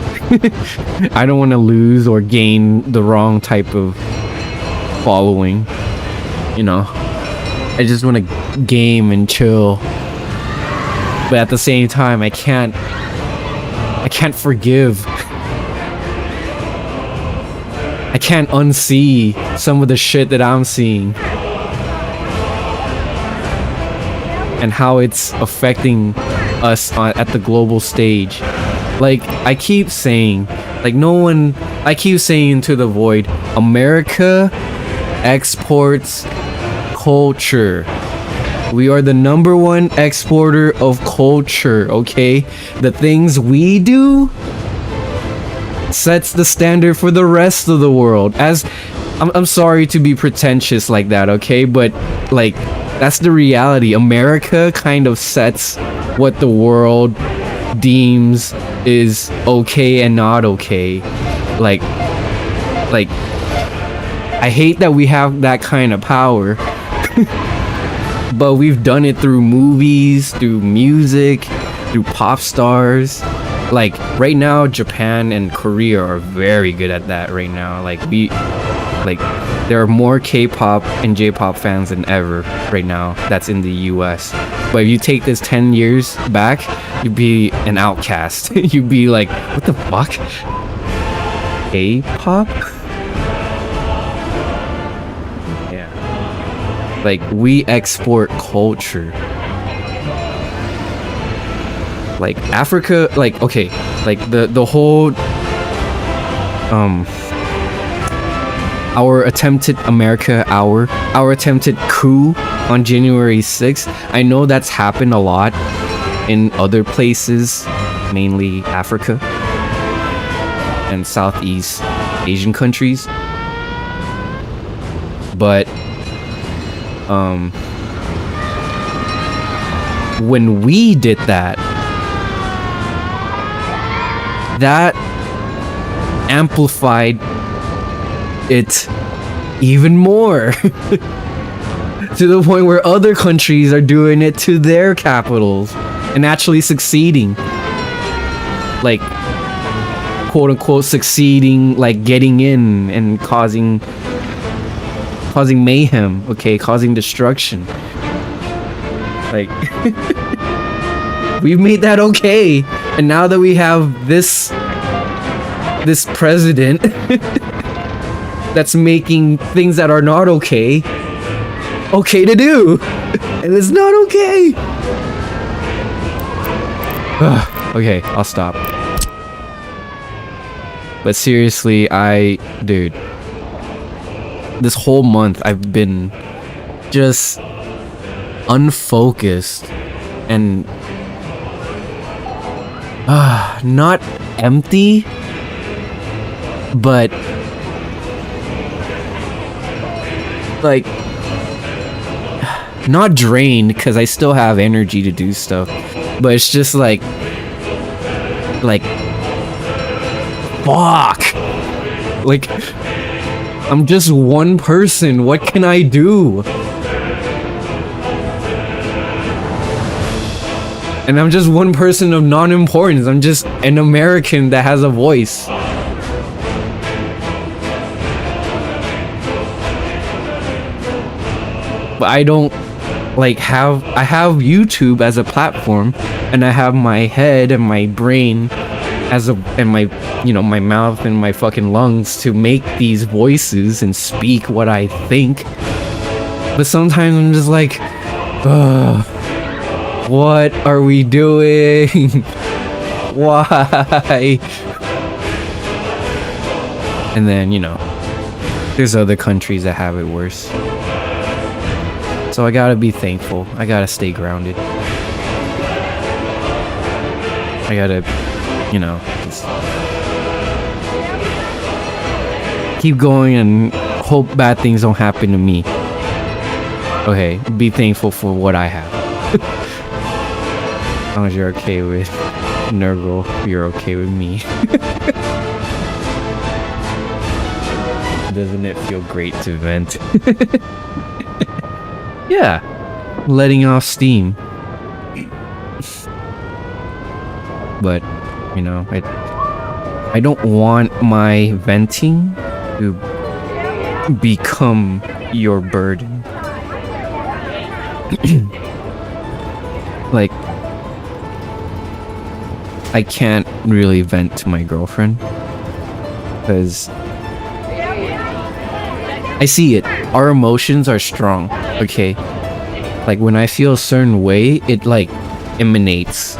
I don't want to lose or gain the wrong type of following. You know, I just want to game and chill. But at the same time, I can't forgive. I can't unsee some of the shit that I'm seeing. And how it's affecting us at the global stage. Like, I keep saying, I keep saying into the void, America exports culture. We are the #1 exporter of culture, okay? The things we do sets the standard for the rest of the world. I'm sorry to be pretentious like that, okay? But like, that's the reality. America kind of sets what the world deems is okay and not okay. Like I hate that we have that kind of power. But we've done it through movies, through music, through pop stars. Like right now, Japan and Korea are very good at that right now. There are more K-pop and J-pop fans than ever right now that's in the US. But if you take this 10 years back, you'd be an outcast. You'd be like, what the fuck? K-pop? Like, we export culture. Like, Africa, like, okay, like, the whole, our attempted our attempted coup on January 6th, I know that's happened a lot in other places, mainly Africa and Southeast Asian countries. But when we did that, that amplified it even more to the point where other countries are doing it to their capitals and actually succeeding, like, quote unquote succeeding, like getting in and causing mayhem, okay, causing destruction. Like, we've made that okay, and now that we have this president that's making things that are not okay to do, and it's not okay. Okay, I'll stop. But seriously, dude, this whole month I've been just unfocused and not empty, but like not drained, because I still have energy to do stuff, but it's just like fuck, like I'm just one person. What can I do? And I'm just one person of non-importance. I'm just an American that has a voice. But I don't I have YouTube as a platform, and I have my head and my brain and my, you know, my mouth and my fucking lungs to make these voices and speak what I think. But sometimes I'm just like, what are we doing? Why? And then, you know, there's other countries that have it worse. So I gotta be thankful. I gotta stay grounded. I gotta, you know, just keep going and hope bad things don't happen to me. Okay, be thankful for what I have. As long as you're okay with Nurgle, you're okay with me. doesn't it feel great to vent? Yeah, letting off steam. But, you know, I don't want my venting to become your burden. Like, I can't really vent to my girlfriend because I see it. Our emotions are strong, okay? Like, when I feel a certain way, it like emanates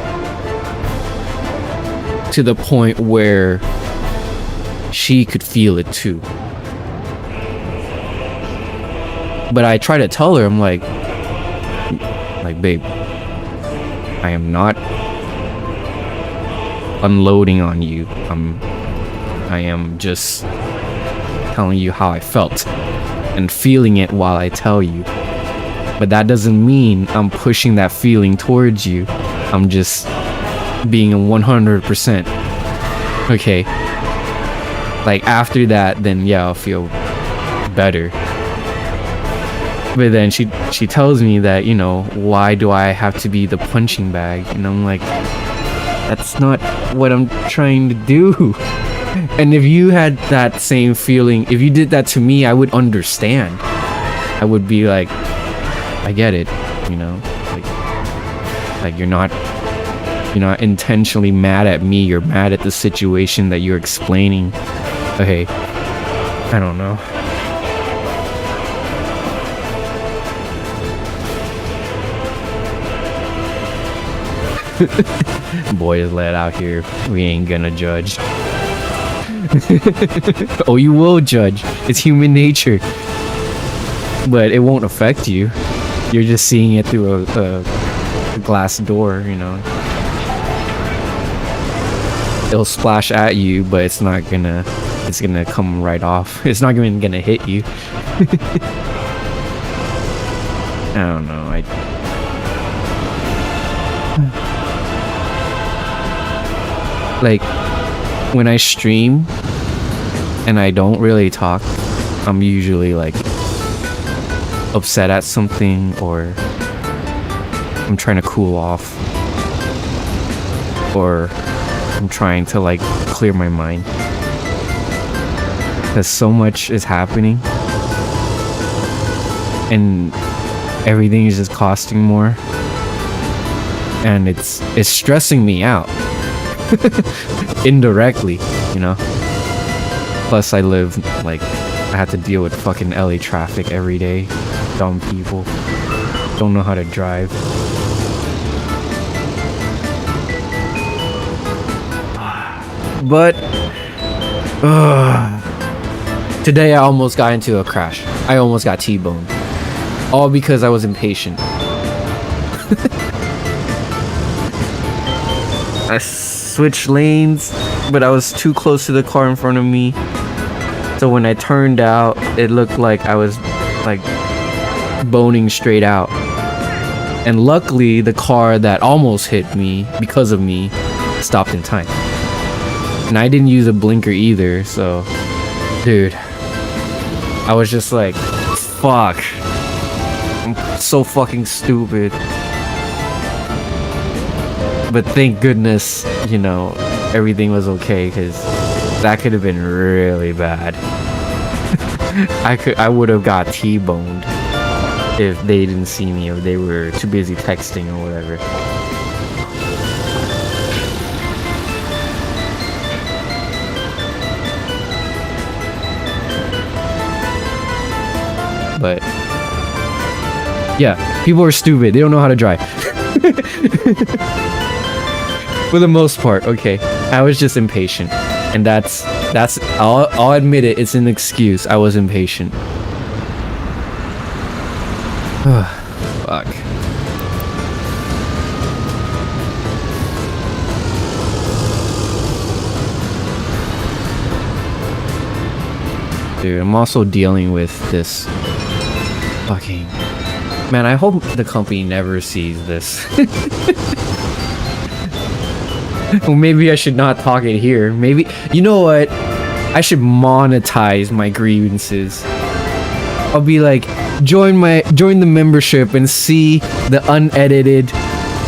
to the point where she could feel it too. But I try to tell her, I'm like, babe, I am not unloading on you. I am just telling you how I felt and feeling it while I tell you. But that doesn't mean I'm pushing that feeling towards you. I'm just being a 100%. Okay. Like after that, then yeah, I'll feel better. But then she tells me that, you know, why do I have to be the punching bag? And I'm like, that's not what I'm trying to do. And if you had that same feeling, if you did that to me, I would understand. I would be like, I get it, you know, like you're not intentionally mad at me. You're mad at the situation that you're explaining. Okay, I don't know. Boys let out here, we ain't gonna judge. Oh, you will judge. It's human nature. But it won't affect you. You're just seeing it through a glass door, you know. It'll splash at you, but it's gonna come right off. It's not even gonna hit you. I don't know. Like, when I stream and I don't really talk, I'm usually like upset at something, or I'm trying to cool off, or I'm trying to like clear my mind, because so much is happening and everything is just costing more, and it's stressing me out. Indirectly, you know. Plus I live, like, I have to deal with fucking LA traffic every day. Dumb people don't know how to drive. But today I almost got into a crash. I almost got T-boned, all because I was impatient. I switched lanes, but I was too close to the car in front of me. So when I turned out, it looked like I was like boning straight out. And luckily, the car that almost hit me, because of me, stopped in time. And I didn't use a blinker either, so... Dude. I was just like, fuck. I'm so fucking stupid. But thank goodness, you know, everything was okay, because that could have been really bad. I would have got T-boned if they didn't see me, or they were too busy texting or whatever. But yeah, people are stupid. They don't know how to drive. For the most part, okay. I was just impatient, and that's I'll admit it. It's an excuse. I was impatient. Fuck. Dude, I'm also dealing with this fucking... Man, I hope the company never sees this. Well, maybe I should not talk it here. Maybe... You know what? I should monetize my grievances. I'll be like, join the membership and see the unedited,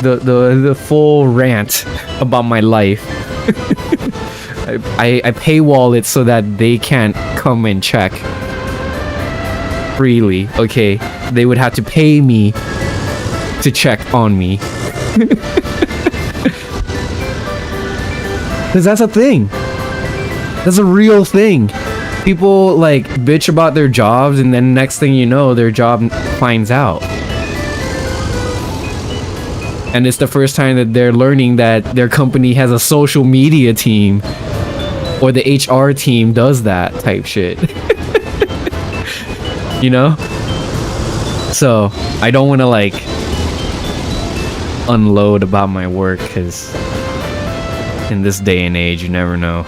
the full rant about my life. I paywall it so that they can't come and check freely. Okay, they would have to pay me to check on me. Cause that's a thing. That's a real thing. People like bitch about their jobs, and then next thing you know, their job finds out. And it's the first time that they're learning that their company has a social media team, or the HR team does that type shit. You know? So I don't want to like unload about my work, because in this day and age, you never know.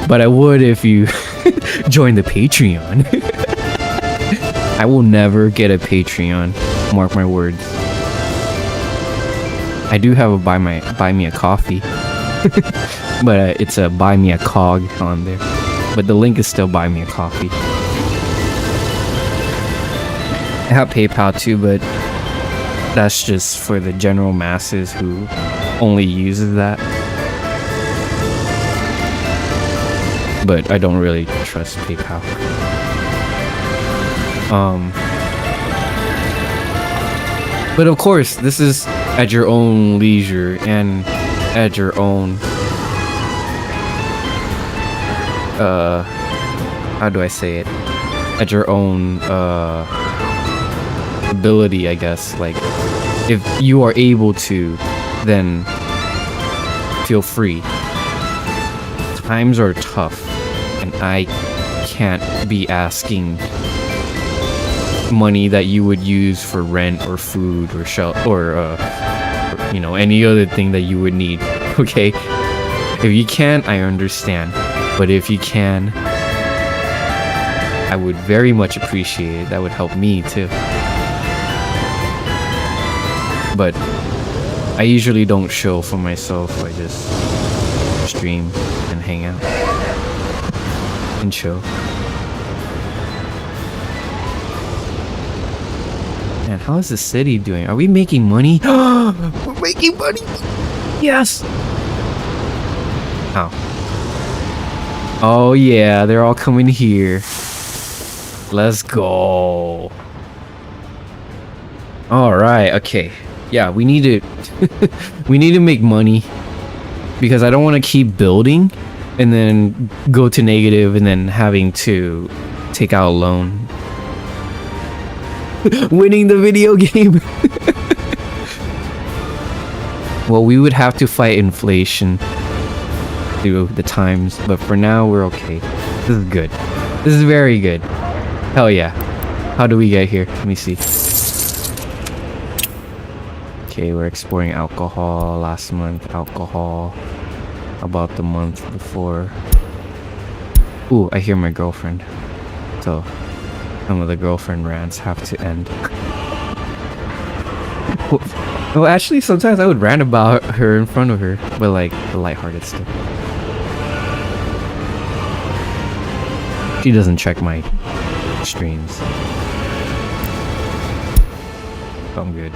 But I would if you join the Patreon. I will never get a Patreon. Mark my words. I do have a buy me a coffee. But it's a buy me a cog on there. But the link is still buy me a coffee. I have PayPal too, but that's just for the general masses who only uses that. But I don't really trust PayPal. But of course, this is at your own leisure and at your own how do I say it? At your own ability, I guess. Like, if you are able to, then feel free. Times are tough, and I can't be asking money that you would use for rent or food or shelter or you know, any other thing that you would need. Okay, if you can't, I understand, but if you can, I would very much appreciate it. That would help me too. But I usually don't show for myself. I just stream and hang out and chill. Man, how is the city doing? Are we making money? We're making money! Yes! Oh. Oh yeah, they're all coming here. Let's go. Alright, okay. Yeah, we need to we need to make money, because I don't want to keep building and then go to negative and then having to take out a loan. Winning the video game. Well, we would have to fight inflation through the times, but for now we're okay. This is good. This is very good. Hell yeah. How do we get here? Let me see. Okay, we're exporting alcohol last month. Alcohol about the month before. Ooh, I hear my girlfriend. So some of the girlfriend rants have to end. Well, actually, sometimes I would rant about her in front of her, but like the lighthearted stuff. She doesn't check my streams. I'm good.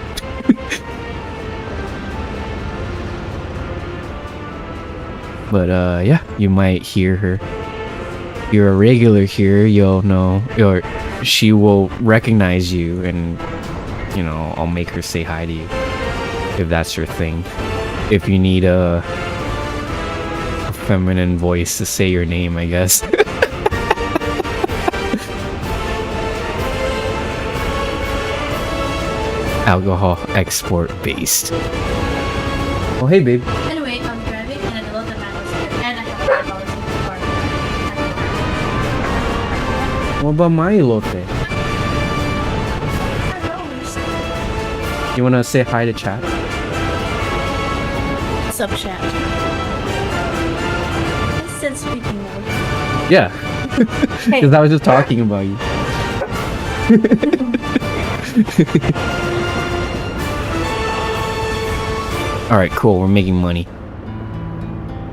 But yeah, you might hear her. You're a regular here, you'll know, or she will recognize you, and you know, I'll make her say hi to you if that's your thing. If you need a feminine voice to say your name, I guess. Alcohol export based. Oh hey babe. Anyway, I'm driving and I load the manual and I have $5 in the car. What about my elote? You wanna say hi to chat? What's up, chat? I said speaking of. Yeah. Hey. Because I was just talking about you. Alright, cool. We're making money.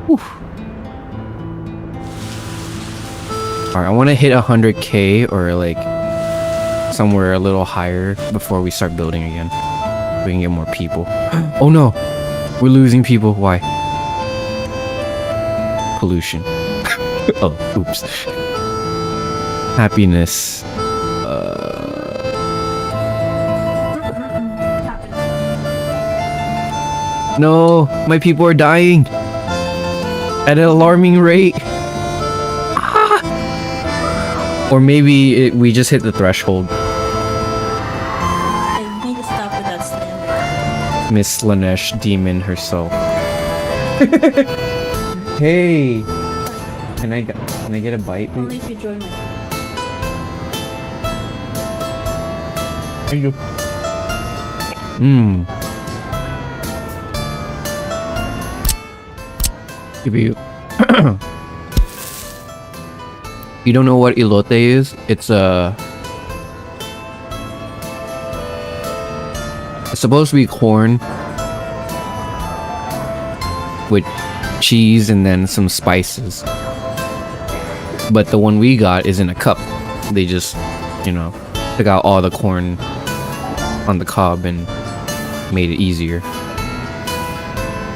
Whew. Alright, I want to hit 100k or like somewhere a little higher before we start building again. We can get more people. Oh no! We're losing people. Why? Pollution. Oh, oops. Happiness. No, my people are dying at an alarming rate. Ah! Or maybe we just hit the threshold. I need to stop with that stand. Miss Lanesh demon herself. Hey, can I get a bite, Only please? if you join me. Thank you. Mmm. If you you don't know what elote is, it's supposed to be corn with cheese and then some spices. But the one we got is in a cup. They just, you know, took out all the corn on the cob and made it easier.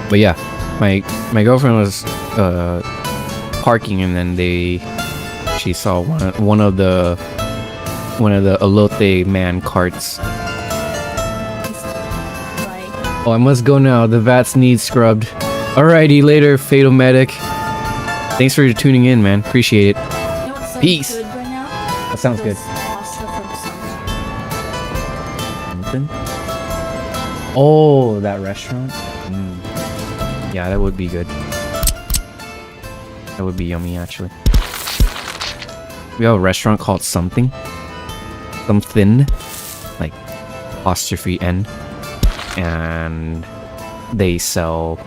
But yeah, my girlfriend was parking and then she saw one of the elote man carts. Oh, I must go now. The vats need scrubbed. Alrighty, later, Fatal Medic. Thanks for tuning in, man. Appreciate it. You know what's so Peace. good right now? That sounds good. This pasta from Something? Oh, that restaurant? Yeah, that would be good. That would be yummy, actually. We have a restaurant called Something. Something. Like, apostrophe N. And they sell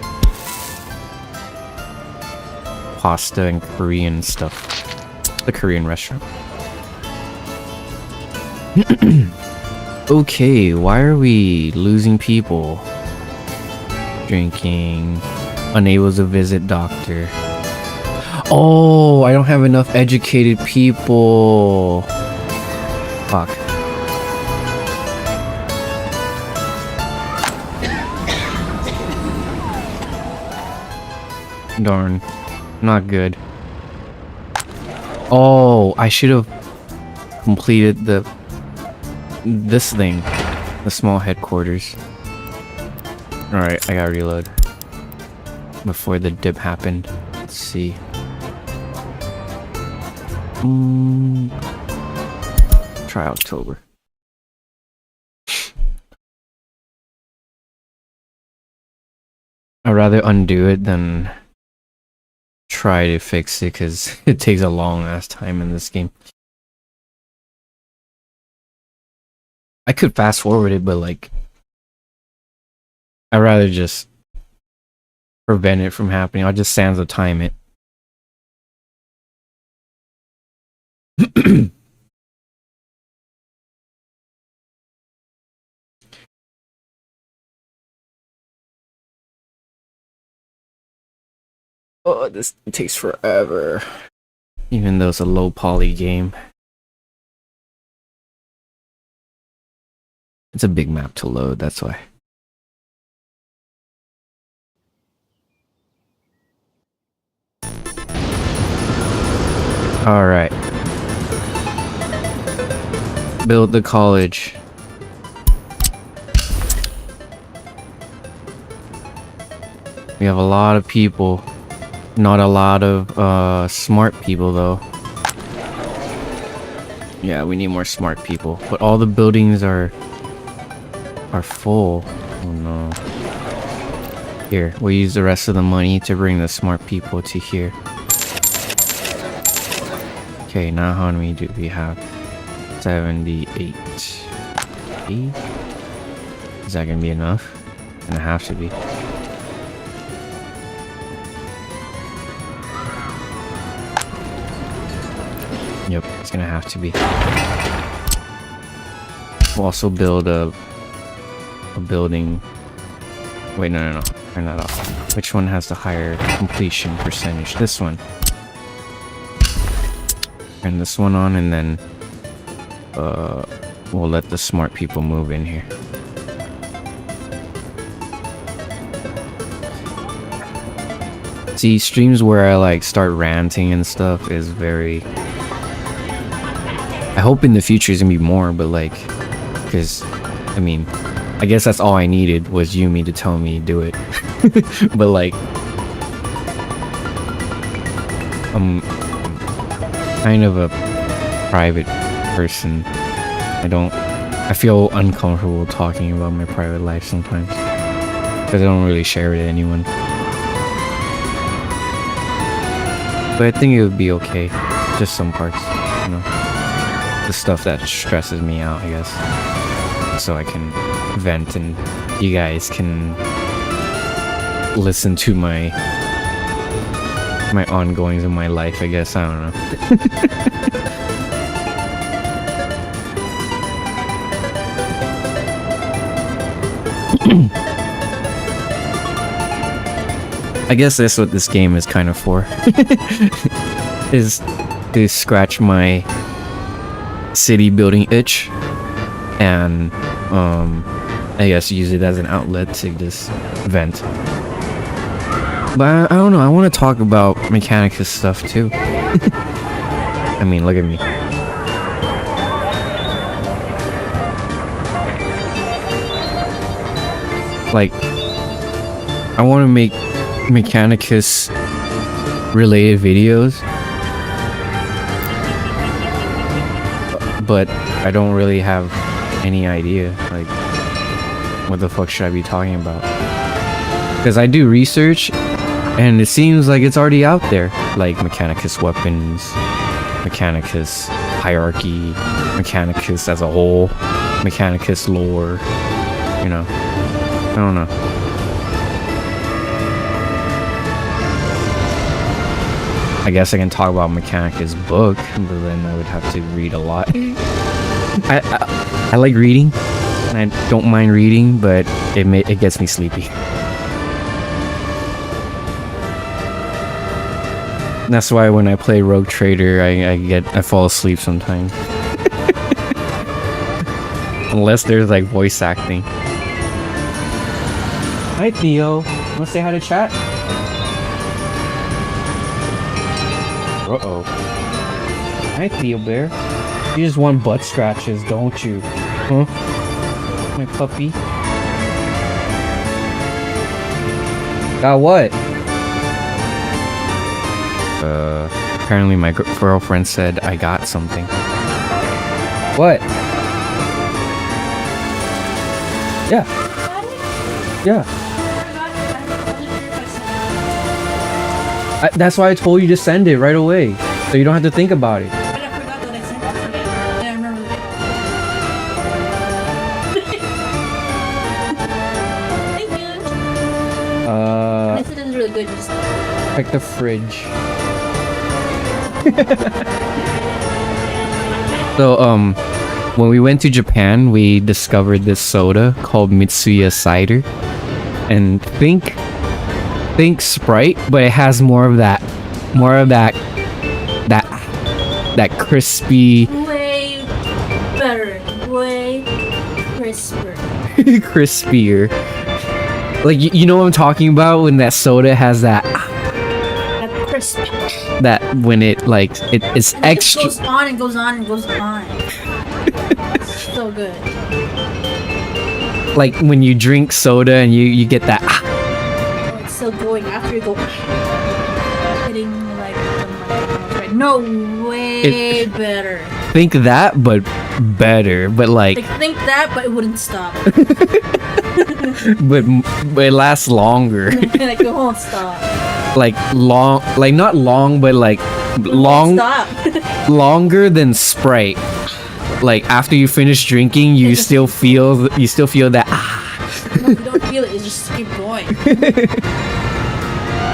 pasta and Korean stuff. The Korean restaurant. Okay, why are we losing people? Drinking. Unable to visit doctor. Oh, I don't have enough educated people. Fuck. Darn. Not good. Oh, I should have completed this thing. The small headquarters. Alright, I gotta reload. Before the dip happened. Let's see. Try October. I'd rather undo it than try to fix it because it takes a long ass time in this game. I could fast forward it, but like, I'd rather just prevent it from happening. I'll just Sansa time it. Oh, this takes forever. Even though it's a low poly game. It's a big map to load, that's why. Alright. Build the college. We have a lot of people. Not a lot of smart people though. Yeah, we need more smart people. But all the buildings are full. Oh no. Here, we'll use the rest of the money to bring the smart people to here. Okay, now how many do we have? 78. Is that gonna be enough? Gonna have to be. Yep, it's gonna have to be. We'll also build a building. Wait, no. Turn that off. Which one has the higher completion percentage? This one. turn this one on, and then we'll let the smart people move in here. See, streams where I like start ranting and stuff is very... I hope in the future is gonna be more, but like, because I mean, I guess that's all I needed was Yumi to tell me do it. But like, I'm kind of a private person. I feel uncomfortable talking about my private life sometimes because I don't really share it with anyone. But I think it would be okay, just some parts, you know, the stuff that stresses me out, I guess, so I can vent and you guys can listen to my ongoings in my life, I guess. I don't know. I guess that's what this game is kind of for. Is to scratch my city building itch and I guess use it as an outlet to just vent. But I don't know, I want to talk about Mechanicus stuff too. I mean, look at me. Like, I want to make Mechanicus related videos, but I don't really have any idea, like, what the fuck should I be talking about? Because I do research, and it seems like it's already out there, like Mechanicus weapons, Mechanicus hierarchy, Mechanicus as a whole, Mechanicus lore, you know, I don't know. I guess I can talk about Mechanicus book, but then I would have to read a lot. I like reading, and I don't mind reading, but it gets me sleepy. That's why when I play Rogue Trader, I fall asleep sometimes. Unless there's like voice acting. Hi Theo, wanna say hi to chat? Uh-oh. Hi Theo Bear. You just want butt scratches, don't you? Huh? My puppy. Got what? Apparently my girlfriend said I got something. What? Yeah. Yeah. That's why I told you to send it right away, so you don't have to think about it. But I forgot that I sent it to you. And I remember it. Thank you. This is really good. Just Check the fridge. So, when we went to Japan, we discovered this soda called Mitsuya Cider, and think Sprite, but it has more of that crispy. way better, way crisper. Crispier. Like you know what I'm talking about when that soda has that Crisp. that when it like it's And extra. It goes on and goes on and goes on. So good. Like when you drink soda and you get that. Oh, it's still going after you go. Hitting like the right. No way better. Think that, but better. But like Think that, but it wouldn't stop. but it lasts longer. Like it won't stop. Like long, like not long, but like long, Stop. longer than Sprite. Like after you finish drinking, you still feel that. No, you don't feel it. You just keep going.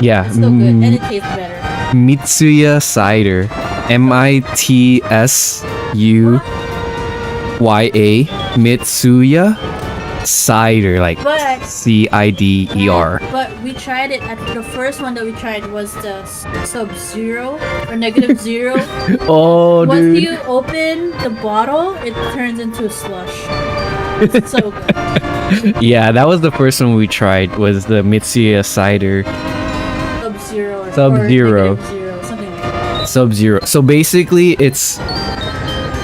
Yeah. It's still good, and it tastes better. Mitsuya Cider, Mitsuya, Cider, like But CIDER. But we tried it at the first one that we tried was the Sub-Zero or negative zero. Oh, Once dude. you open the bottle, it turns into a slush. It's so good. Yeah, that was the first one we tried. Was the Mitsuya cider Sub-Zero or Sub-Zero. negative zero, something like that. Sub-Zero. So basically, it's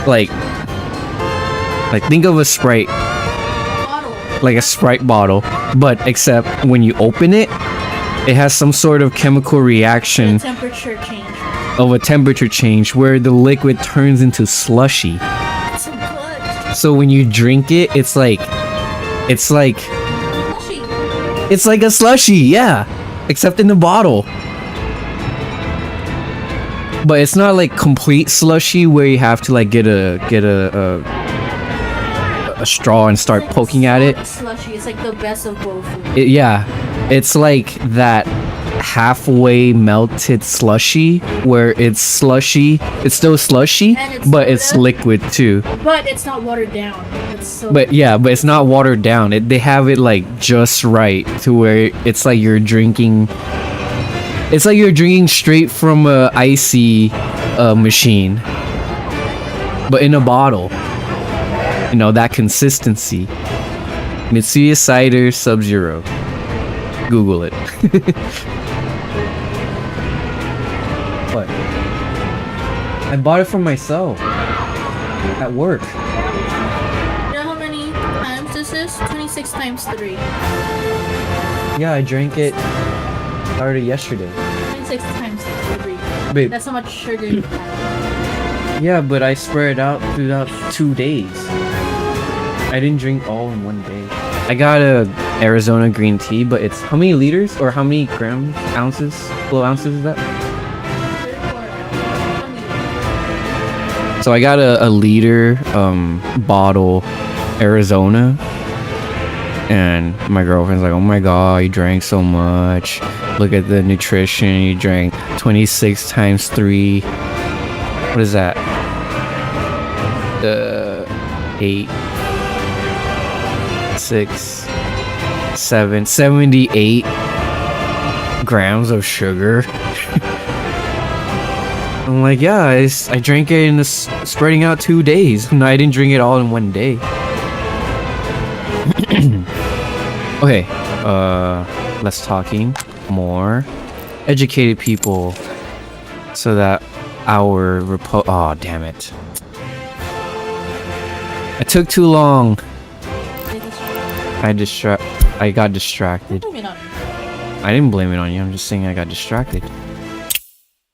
like think of a Sprite, Bottle. like a Sprite bottle, but except when you open it, it has some sort of chemical reaction Temperature change. of a temperature change where the liquid turns into slushy. It's so good. So when you drink it, it's like Slushy. it's like a slushy, yeah, except in the bottle. But it's not like complete slushy where you have to like get a straw and start It's poking at it. Slushy. It's like the best of both. Yeah, it's like that halfway melted slushy where it's slushy, it's still slushy, And it's but it's soda. liquid too. But it's not watered down. It's so But yeah, but it's not watered down. They have it like just right to where it's like you're drinking. It's like you're drinking straight from a icy machine, but in a bottle. You know, that consistency. Mitsuya cider Sub-Zero. Google it. What? I bought it for myself at work. You know how many times this is? 26 times 3. Yeah, I drank it. Started yesterday. 26 times 3. Babe. That's how much sugar you have. Yeah, but I spread it out throughout 2 days. I didn't drink all in one day. I got a Arizona green tea, but it's how many liters or how many ounces? Well, ounces is that? So I got a liter bottle Arizona, and my girlfriend's like, "Oh my god, you drank so much. Look at the nutrition. You drank 26 times 3. What is that? 8, 6, 7, 78 grams of sugar." I'm like, yeah, I drank it in this spreading out 2 days. No, I didn't drink it all in one day. Okay, less talking, more educated people, so that our oh, damn it. I took too long. I got distracted. Moving on. I didn't blame it on you. I'm just saying I got distracted.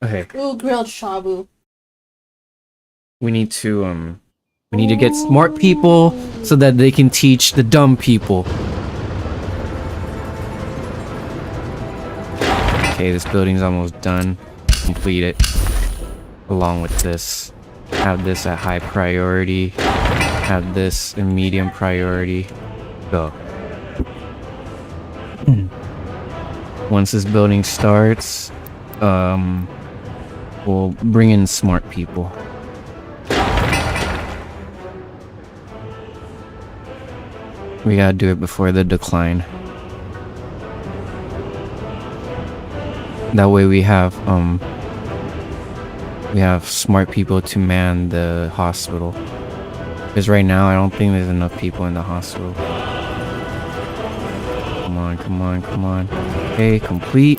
Okay, Ooh, grilled shabu. we need to get smart people so that they can teach the dumb people. Okay, this building's almost done. Complete it. Along with this. Have this at high priority. Have this in medium priority. Go. Once this building starts, we'll bring in smart people. We gotta do it before the decline. That way we have smart people to man the hospital. Because right now I don't think there's enough people in the hospital. Come on, come on, come on. Okay, complete.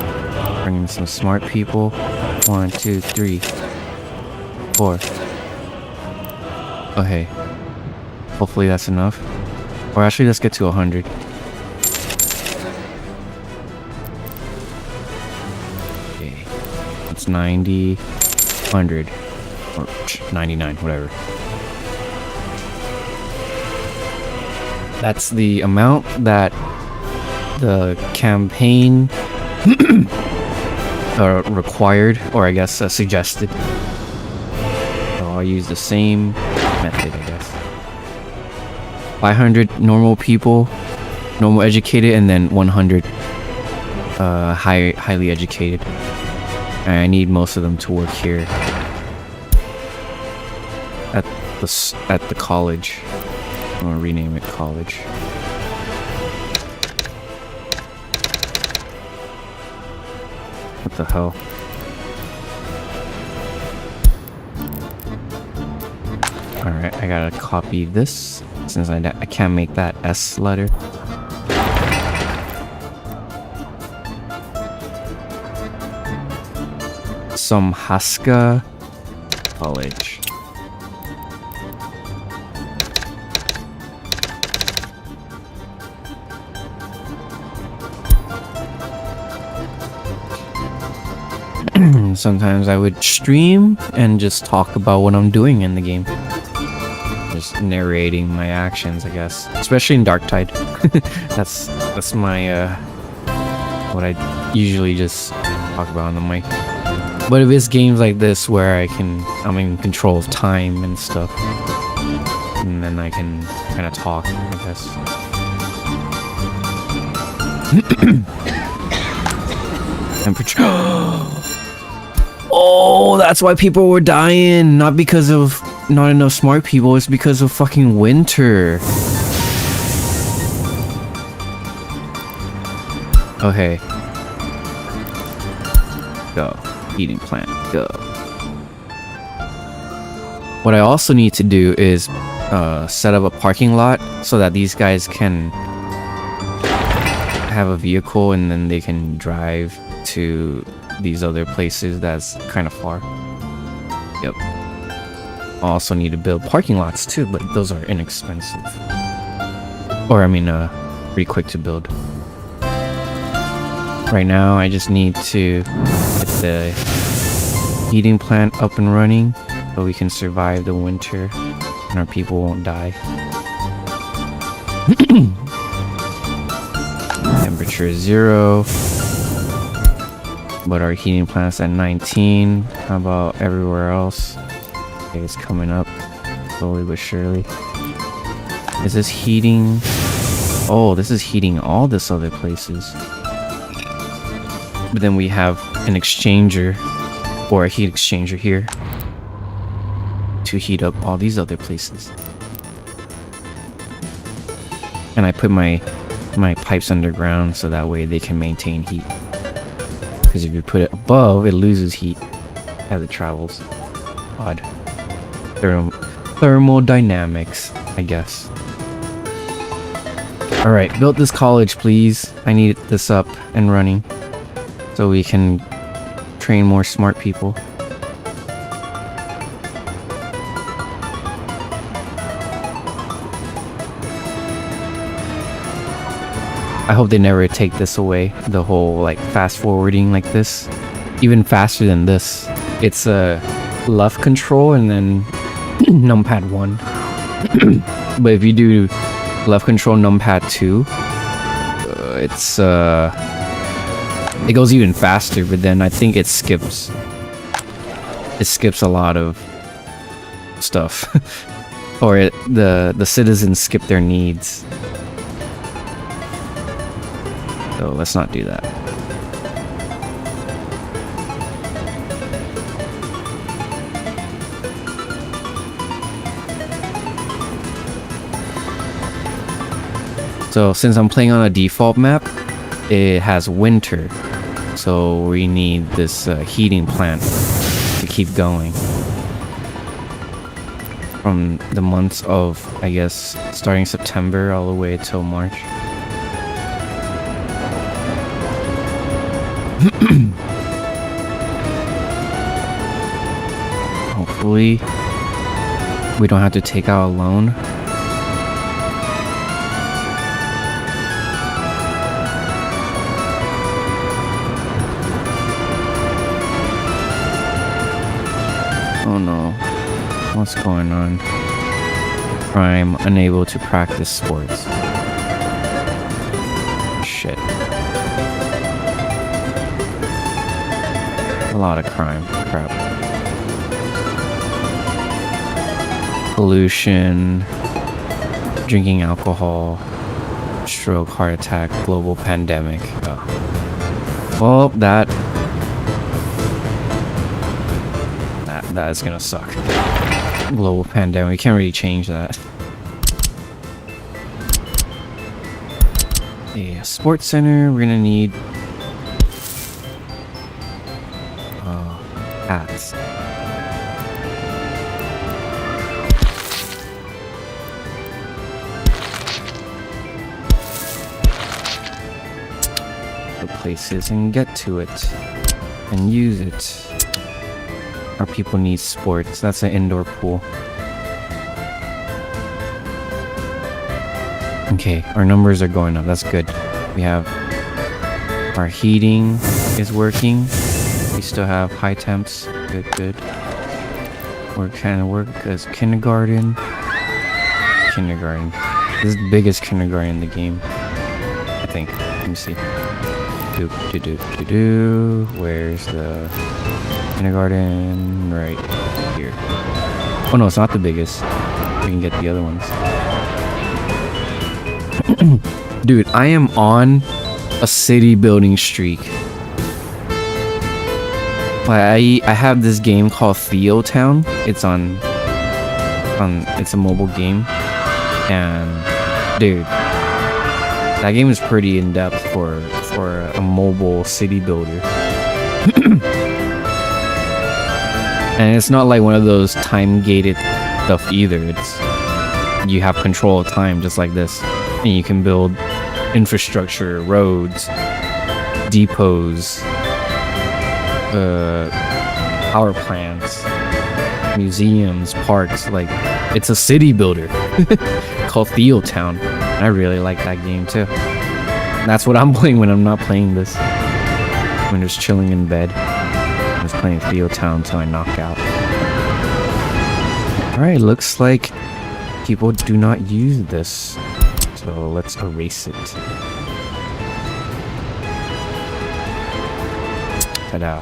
Bring in some smart people. 1, 2, 3, 4. Okay. Hopefully that's enough. Or actually, let's get to 100. Okay. That's 90, 100, or 99, whatever. That's the amount that the campaign required, or I guess suggested. So I'll use the same method, I guess. 500 normal people, normal educated, and then 100 highly educated. And I need most of them to work here at the college. I'm gonna rename it college. What the hell? Alright, I gotta copy this since I can't make that S letter. Somhaska College. Sometimes I would stream and just talk about what I'm doing in the game. Just narrating my actions, I guess. Especially in Darktide. that's my what I usually just talk about on the mic. But if it's games like this where I'm in control of time and stuff, and then I can kind of talk, I guess. Temperature. Oh, that's why people were dying. Not because of not enough smart people. It's because of fucking winter. Okay. Go. Heating plant. Go. What I also need to do is set up a parking lot so that these guys can have a vehicle and then they can drive to these other places that's kind of far. Yep. I also need to build parking lots too, but those are inexpensive. Or I mean, pretty quick to build. Right now, I just need to get the heating plant up and running so we can survive the winter and our people won't die. Temperature is 0. But our heating plant's at 19. How about everywhere else? Okay, it's coming up slowly but surely. Is this heating? Oh, this is heating all this other places. But then we have an exchanger or a heat exchanger here to heat up all these other places. And I put my pipes underground so that way they can maintain heat. Because if you put it above, it loses heat as it travels. Odd. Thermodynamics, I guess. Alright, build this college, please. I need this up and running so we can train more smart people. I hope they never take this away, the whole like fast forwarding like this. Even faster than this. It's a left control and then numpad 1. But if you do left control numpad 2, it goes even faster, but then I think it skips a lot of stuff. Or the citizens skip their needs. So let's not do that. So since I'm playing on a default map, it has winter. So we need this heating plant to keep going. From the months of, I guess, starting September all the way till March. Hopefully we don't have to take out a loan. Oh no, what's going on? Crime, unable to practice sports. Shit. A lot of crime. Crap. Pollution, drinking alcohol, stroke, heart attack, global pandemic. Oh. Well, that is gonna suck. Global pandemic. We can't really change that. A sports center. We're gonna need paths. Go places and get to it and use it. Our people need sports. That's an indoor pool. Okay, our numbers are going up. That's good. We have our heating is working. We still have high temps. Good. We're kind of work as kindergarten. Kindergarten. This is the biggest kindergarten in the game, I think. Let me see. Where's the kindergarten? Right here. Oh no, it's not the biggest. We can get the other ones. Dude, I am on a city building streak. I have this game called Theo Town. It's it's a mobile game, and dude, that game is pretty in depth for a mobile city builder. And it's not like one of those time gated stuff either. It's you have control of time just like this, and you can build infrastructure, roads, depots, power plants, museums, parks. Like, it's a city builder called Theo Town. And I really like that game too. That's what I'm playing when I'm not playing this. When just chilling in bed. I'm just playing Theo Town until I knock out. Alright, looks like people do not use this. So let's erase it. Ta-da.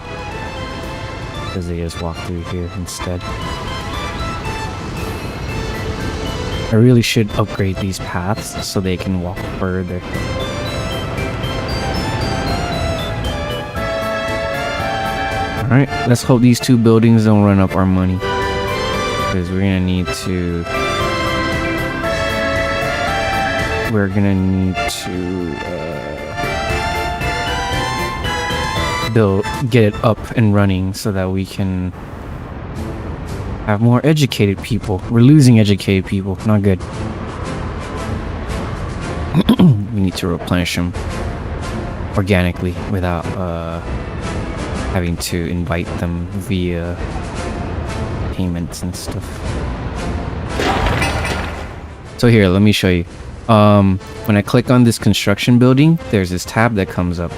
Because they just walk through here instead. I really should upgrade these paths so they can walk further. Alright, let's hope these two buildings don't run up our money. Because we're gonna need to... get it up and running so that we can have more educated people. We're losing educated people. Not good. We need to replenish them organically without having to invite them via payments and stuff. So here, let me show you. When I click on this construction building, there's this tab that comes up.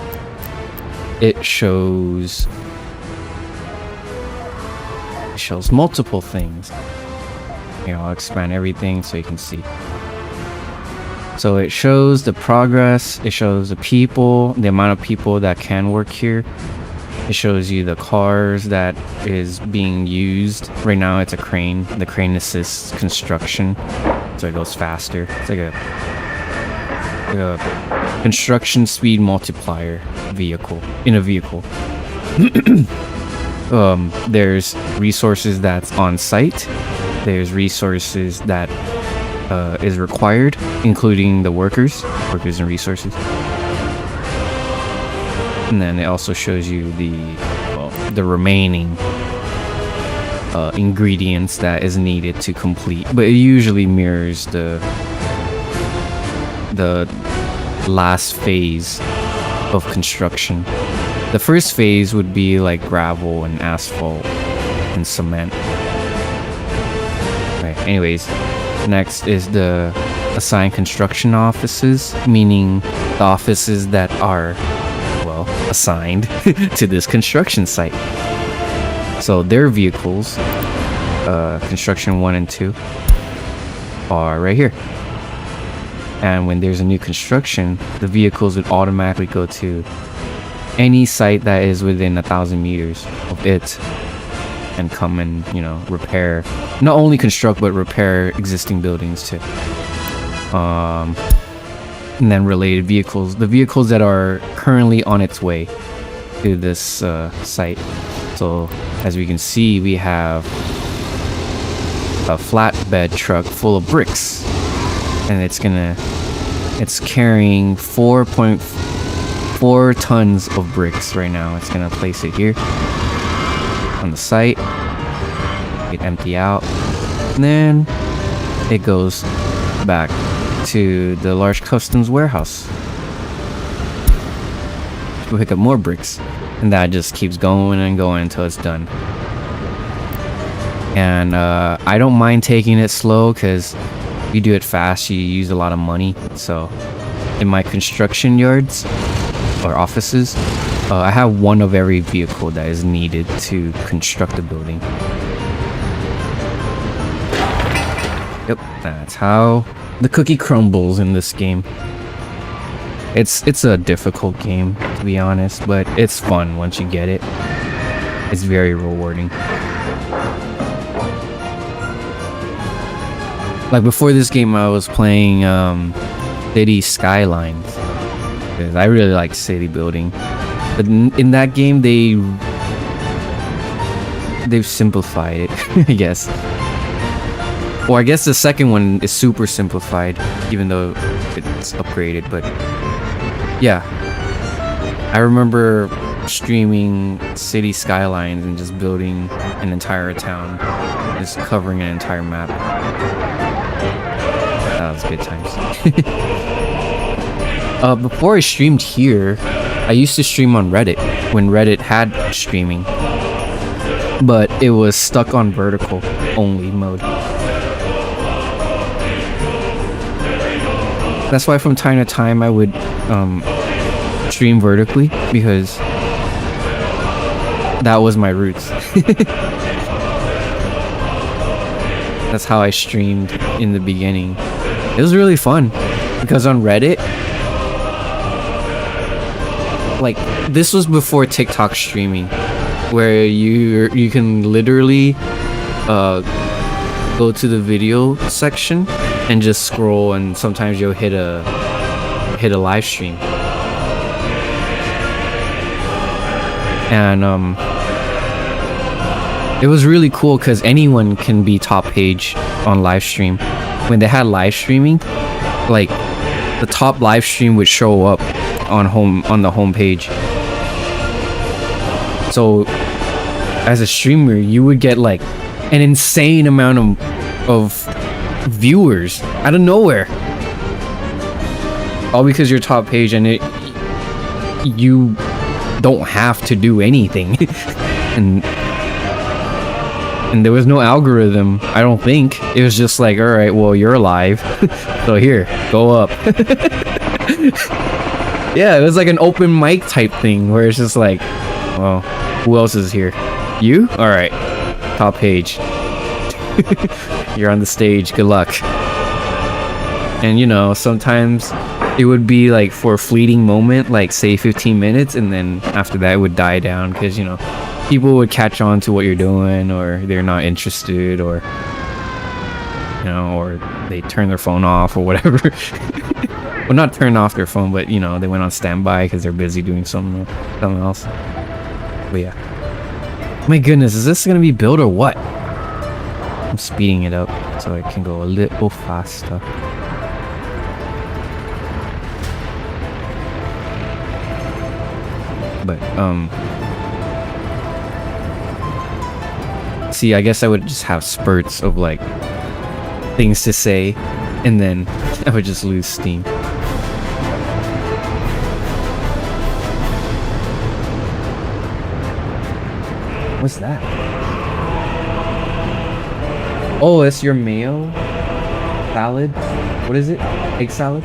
It shows multiple things. Here, I'll expand everything so you can see. So it shows the progress, it shows the people, the amount of people that can work here. It shows you the cars that is being used. Right now it's a crane. The crane assists construction, so it goes faster. It's like a construction speed multiplier vehicle in a vehicle. There's resources that's on site. There's resources that is required, including the workers and resources. And then it also shows you the remaining ingredients that is needed to complete. But it usually mirrors the last phase of construction. The first phase would be like gravel and asphalt and cement. Right, anyways, next is the assigned construction offices, meaning the offices that are, well, assigned to this construction site. So their vehicles, construction 1 and 2, are right here. And when there's a new construction, the vehicles would automatically go to any site that is within 1,000 meters of it and come and, repair, not only construct but repair existing buildings too. And then related vehicles, the vehicles that are currently on its way to this site. So as we can see, we have a flatbed truck full of bricks, and it's carrying 4.4 tons of bricks right now. It's gonna place it here. on the site. It empty out. And then it goes back to the large customs warehouse. We'll pick up more bricks. And that just keeps going and going until it's done. And I don't mind taking it slow because if you do it fast, you use a lot of money. So in my construction yards or offices, I have one of every vehicle that is needed to construct a building. Yep, that's how the cookie crumbles in this game. It's a difficult game, to be honest, but it's fun once you get it. It's very rewarding. Like before this game, I was playing City Skylines because I really like city building. But in that game, they've simplified it, I guess. Well, I guess the second one is super simplified, even though it's upgraded. But yeah, I remember streaming City Skylines and just building an entire town, just covering an entire map. That was good times. Before I streamed here, I used to stream on Reddit when Reddit had streaming, but it was stuck on vertical only mode. That's why from time to time I would stream vertically, because that was my roots. That's how I streamed in the beginning. It was really fun because on Reddit, like, this was before TikTok streaming, where you can literally go to the video section and just scroll, and sometimes you'll hit a live stream. And it was really cool because anyone can be top page on live stream. When they had live streaming, like the top live stream would show up on the home page. So as a streamer, you would get like an insane amount of viewers out of nowhere, all because you're top page, and you don't have to do anything. and there was no algorithm, I don't think. It was just like, all right, well, you're live, so here, go up. Yeah, it was like an open mic type thing where it's just like, well, who else is here? You? All right, top page. You're on the stage, good luck. And you know, sometimes it would be like for a fleeting moment, like say 15 minutes, and then after that it would die down because, you know, people would catch on to what you're doing, or they're not interested, or, you know, or they turn their phone off or whatever. Well, not turn off their phone, but, you know, they went on standby because they're busy doing something else. But yeah. My goodness, is this gonna be built or what? I'm speeding it up so I can go a little faster. But see, I guess I would just have spurts of like things to say, and then I would just lose steam. What's that? Oh, that's your mayo salad. What is it? Egg salad?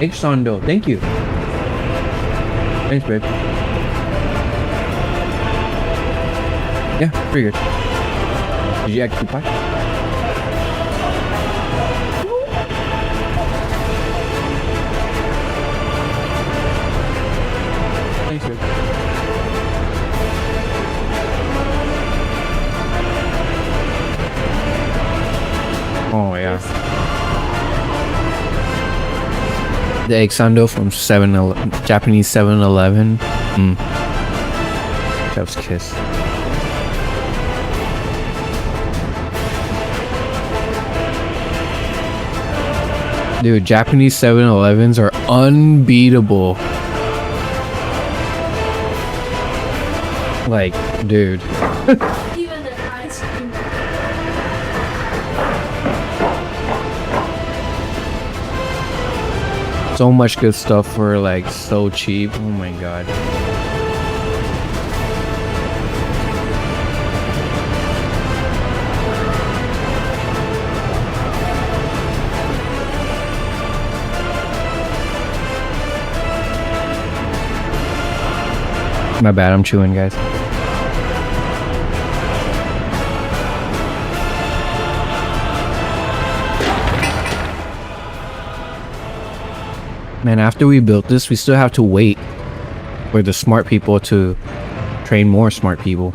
Egg sando. Thank you. Thanks, babe. Yeah, pretty good. Did you add key pie? Thanks, babe. Oh, yeah. The egg sando from Japanese 7-Eleven. Chef's kiss. Dude, Japanese 7-Elevens are unbeatable. Like, dude. Even the ice cream. So much good stuff for like so cheap. Oh my god. My bad, I'm chewing, guys. Man, after we built this, we still have to wait for the smart people to train more smart people.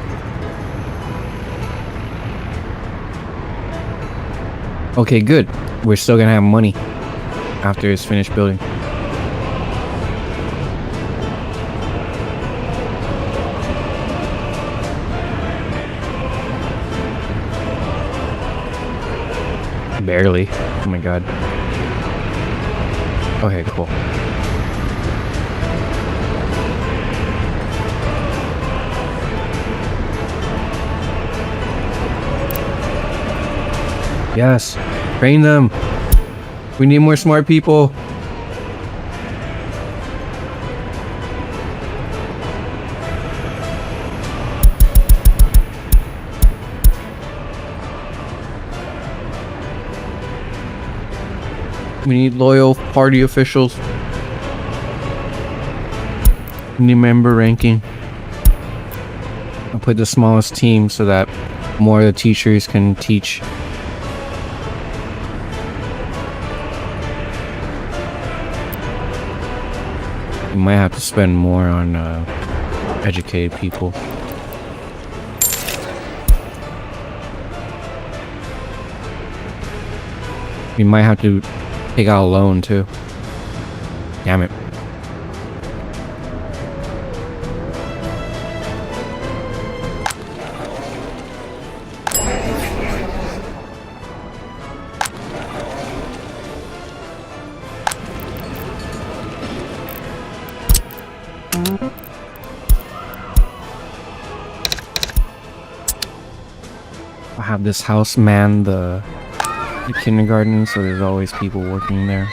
Okay, good. We're still gonna have money after it's finished building. Barely. Oh my god. Okay, cool. Yes. Train them. We need more smart people. We need loyal party officials. We need member ranking. I'll put the smallest team so that more of the teachers can teach. We might have to spend more on educated people. We might have to take out a loan too. Damn it. I have this house man the kindergarten, so there's always people working there.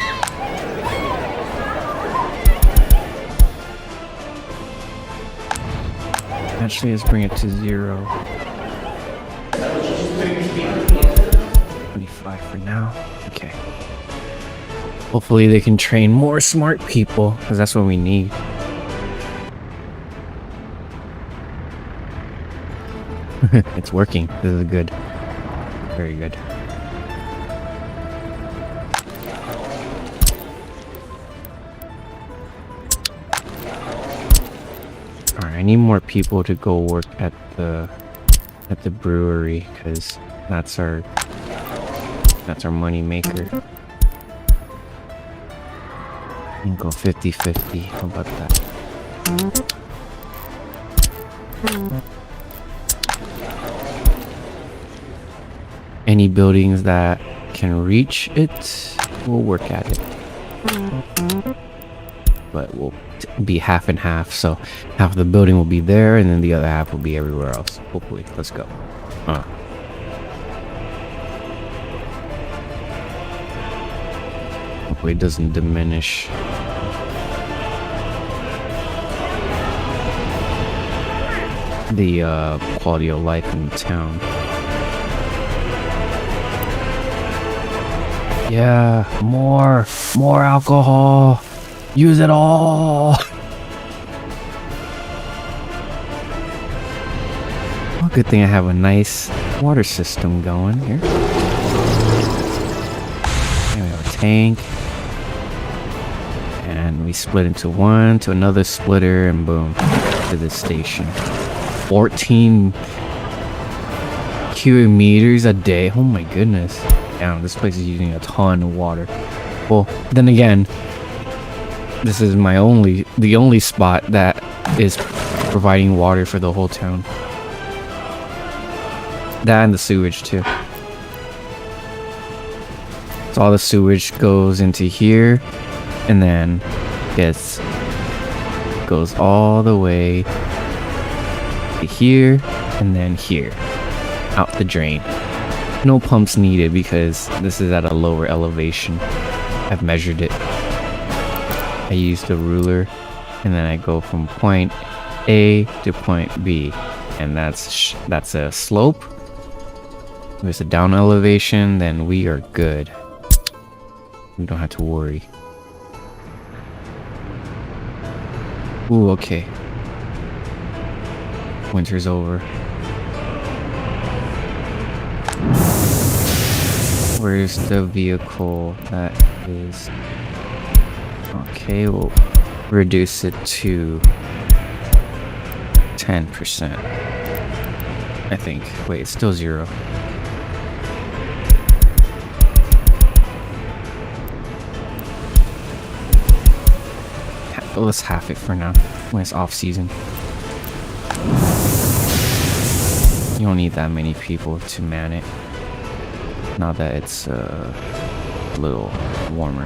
Actually, let's bring it to 0. 25 for now. Okay. Hopefully they can train more smart people, because that's what we need. It's working. This is good. Very good. Alright, I need more people to go work at the brewery, because that's our money maker. You can go 50-50. How about that? Any buildings that can reach it, we'll work at it. But we'll be half and half, so half of the building will be there and then the other half will be everywhere else. Hopefully. Let's go. Hopefully it doesn't diminish. The quality of life in the town. Yeah, more alcohol. Use it all. Well, good thing I have a nice water system going here. And we have a tank. And we split into one to another splitter and boom, to the station. 14 cubic meters a day. Oh my goodness. Damn, this place is using a ton of water. Well, then again, this is the only spot that is providing water for the whole town. That and the sewage too. So all the sewage goes into here and then goes all the way here and then here, out the drain. No pumps needed because this is at a lower elevation. I've measured it. I used a ruler and then I go from point A to point B, and that's a slope. If it's a down elevation, then we are good. We don't have to worry. Ooh, okay. Winter's over. Where's the vehicle that is... Okay, we'll reduce it to 10%. I think. Wait, it's still 0. Let's half it for now when it's off season. You don't need that many people to man it. Now that it's a little warmer.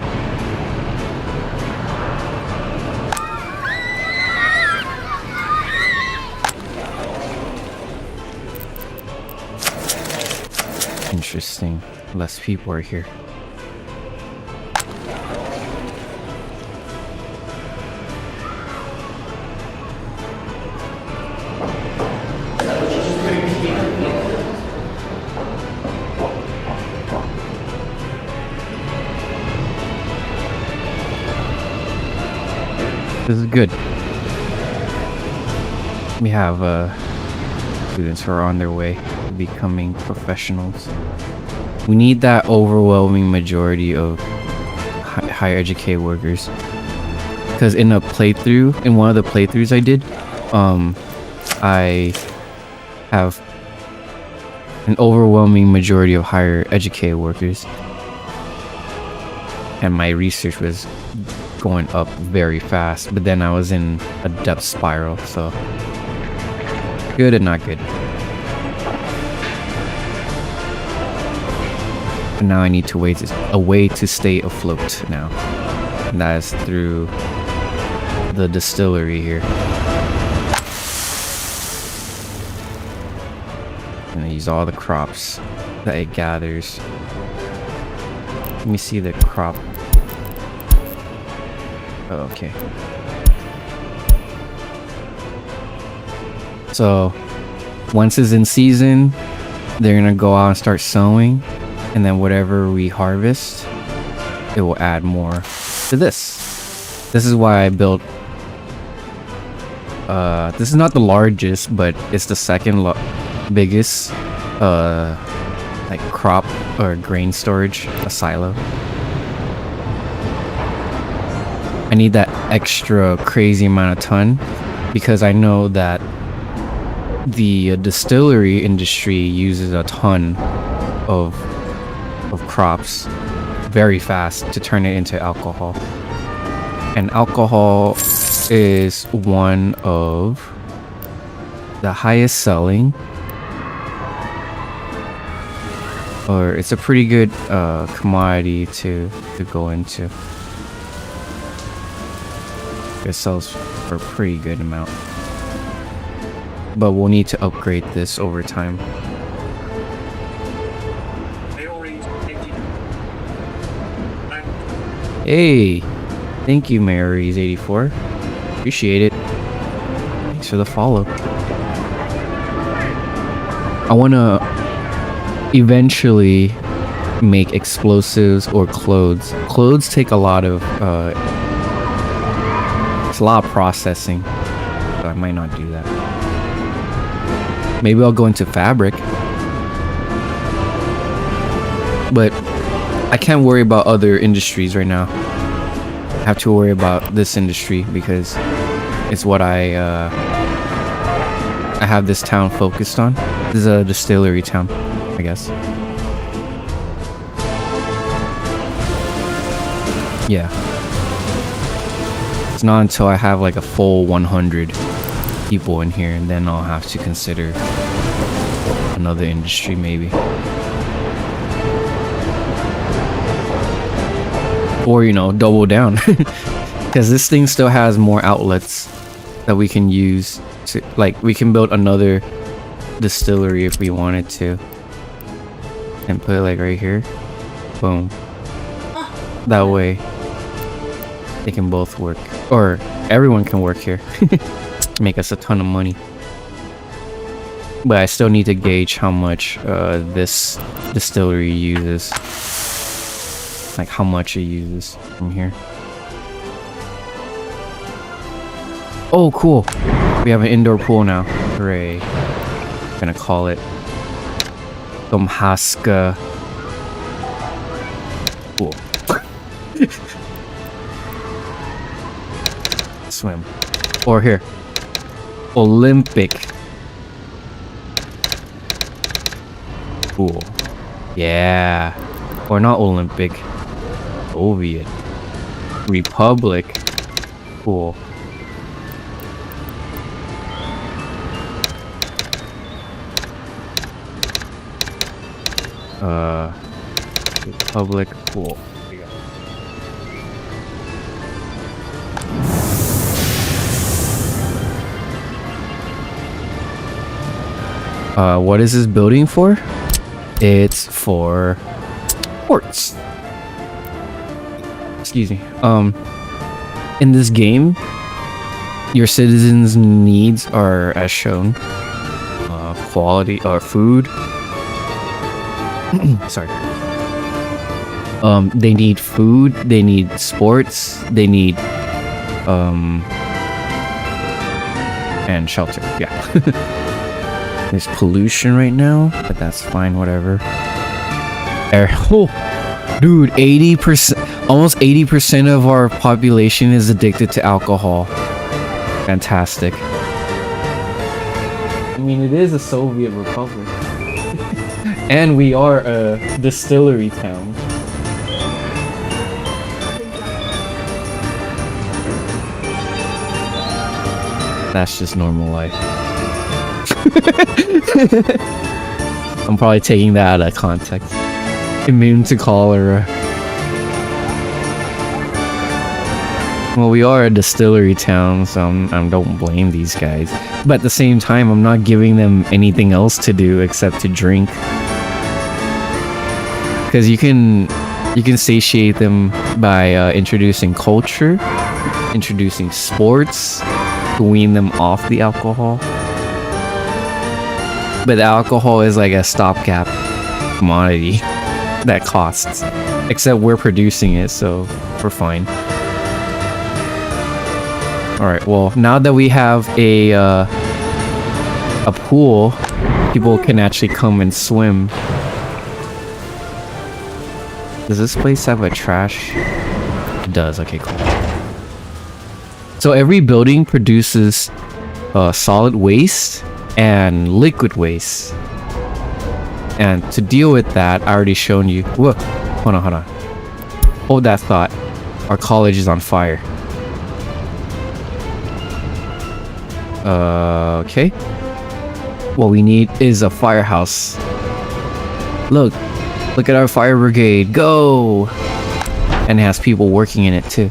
Interesting. Less people are here. This is good. We have students who are on their way to becoming professionals. We need that overwhelming majority of higher educated workers. Because in one of the playthroughs I did, I have an overwhelming majority of higher educated workers. And my research was going up very fast, but then I was in a depth spiral, so good and not good. And now I need to wait a way to stay afloat now, and that is through the distillery here. And I use all the crops that it gathers. Let me see the crop. Oh, okay. So once it's in season, they're gonna go out and start sowing, and then whatever we harvest, it will add more to this. This is why I built this is not the largest, but it's the second biggest like crop or grain storage, a silo. I need that extra crazy amount of ton because I know that the distillery industry uses a ton of crops very fast to turn it into alcohol. And alcohol is one of the highest selling, or it's a pretty good commodity to go into. It sells for a pretty good amount, but we'll need to upgrade this over time. Hey, thank you, Mary's84. Appreciate it. Thanks for the follow. I want to eventually make explosives or clothes. Clothes take a lot of it's a lot of processing, so I might not do that. Maybe I'll go into fabric, but I can't worry about other industries right now. I have to worry about this industry because it's what I have this town focused on. This is a distillery town, I guess. Yeah. It's not until I have like a full 100 people in here, and then I'll have to consider another industry maybe. Or, you know, double down. Because this thing still has more outlets that we can use like we can build another distillery if we wanted to, and put it like right here. Boom. That way they can both work, or everyone can work here. Make us a ton of money. But I still need to gauge how much this distillery uses, like how much it uses from here. Oh, cool. We have an indoor pool now. Hooray. I'm gonna call it Domhaska Pool. Swim. Or here. Olympic Pool. Yeah. Or not Olympic. Soviet Republic Pool. Republic Pool. Here we go. What is this building for? It's for sports. Excuse me. In this game, your citizens' needs are as shown. Quality or food. Sorry. They need food, they need sports, they need and shelter. Yeah. There's pollution right now, but that's fine, whatever. Air. Oh, dude, 80%, almost 80% of our population is addicted to alcohol. Fantastic. I mean, it is a Soviet republic. And we are a distillery town. That's just normal life. I'm probably taking that out of context. Immune to cholera. Well, we are a distillery town, so I don't blame these guys. But at the same time, I'm not giving them anything else to do except to drink. Because you can satiate them by introducing culture, introducing sports, to wean them off the alcohol. But the alcohol is like a stopgap commodity that costs. Except we're producing it, so we're fine. Alright, well, now that we have a pool, people can actually come and swim. Does this place have a trash? It does, okay, cool. So every building produces solid waste and liquid waste. And to deal with that, I already shown you. Whoa, hold on. Hold that thought. Our college is on fire. Okay. What we need is a firehouse. Look at our fire brigade. Go! And it has people working in it too.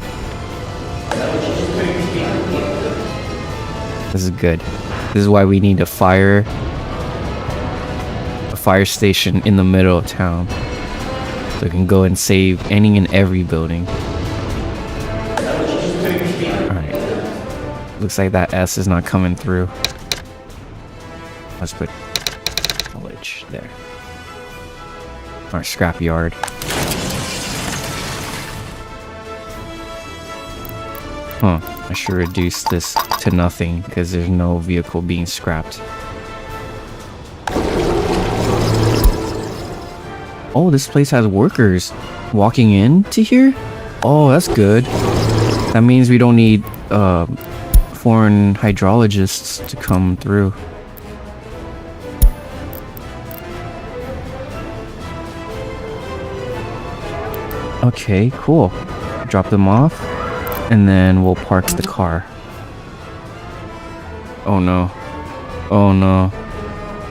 This is good. This is why we need a fire station in the middle of town. So we can go and save any and every building. Alright. Looks like that S is not coming through. Let's put college there. Our scrapyard. Huh. I should reduce this to nothing because there's no vehicle being scrapped. Oh, this place has workers walking in to here? Oh, that's good. That means we don't need foreign hydrologists to come through. Okay, cool. Drop them off, and then we'll park the car. Oh no. Oh no.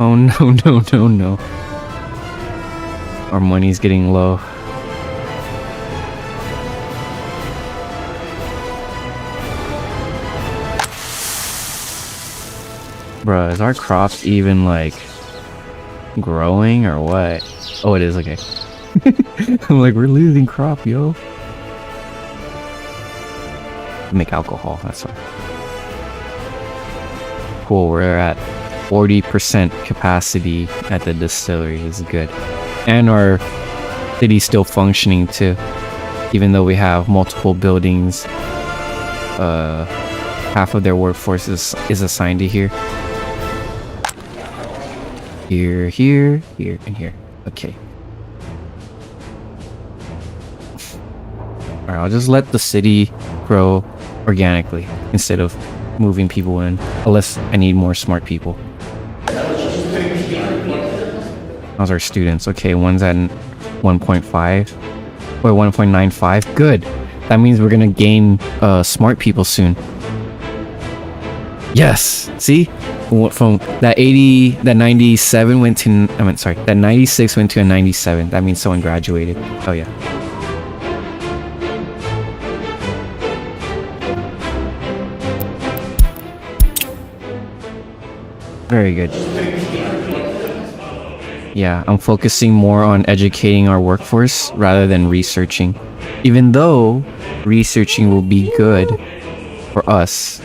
Oh no. Our money's getting low. Bruh, is our crops even like growing or what? Oh, it is, okay. I'm like, we're losing crop, yo. Make alcohol, that's fine. Cool, we're at 40% capacity at the distillery, is good. And our city's still functioning too. Even though we have multiple buildings, half of their workforce is assigned to here. Here, here, here, and here. Okay. Alright, I'll just let the city grow organically instead of moving people in. Unless I need more smart people. How's our students? Okay, one's at 1.5. Or 1.95. Good. That means we're gonna gain smart people soon. Yes! See? From that 80, that 97 went to, I mean, sorry, that 96 went to a 97. That means someone graduated. Oh yeah. Very good. Yeah, I'm focusing more on educating our workforce rather than researching. Even though researching will be good for us.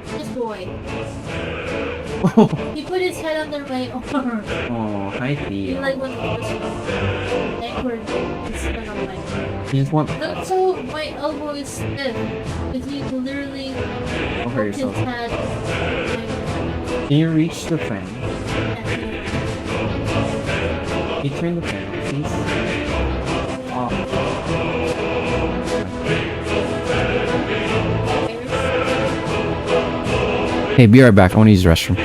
This boy. He put his head under my arm. Oh, hi He Theo. like went backward and stuck on my arm. You just want Look, so my elbow is stiff. Because he literally over poked his yourself. head. Can you reach the fan? Can you turn the fan, please? Off. Hey, be right back. I want to use the restroom.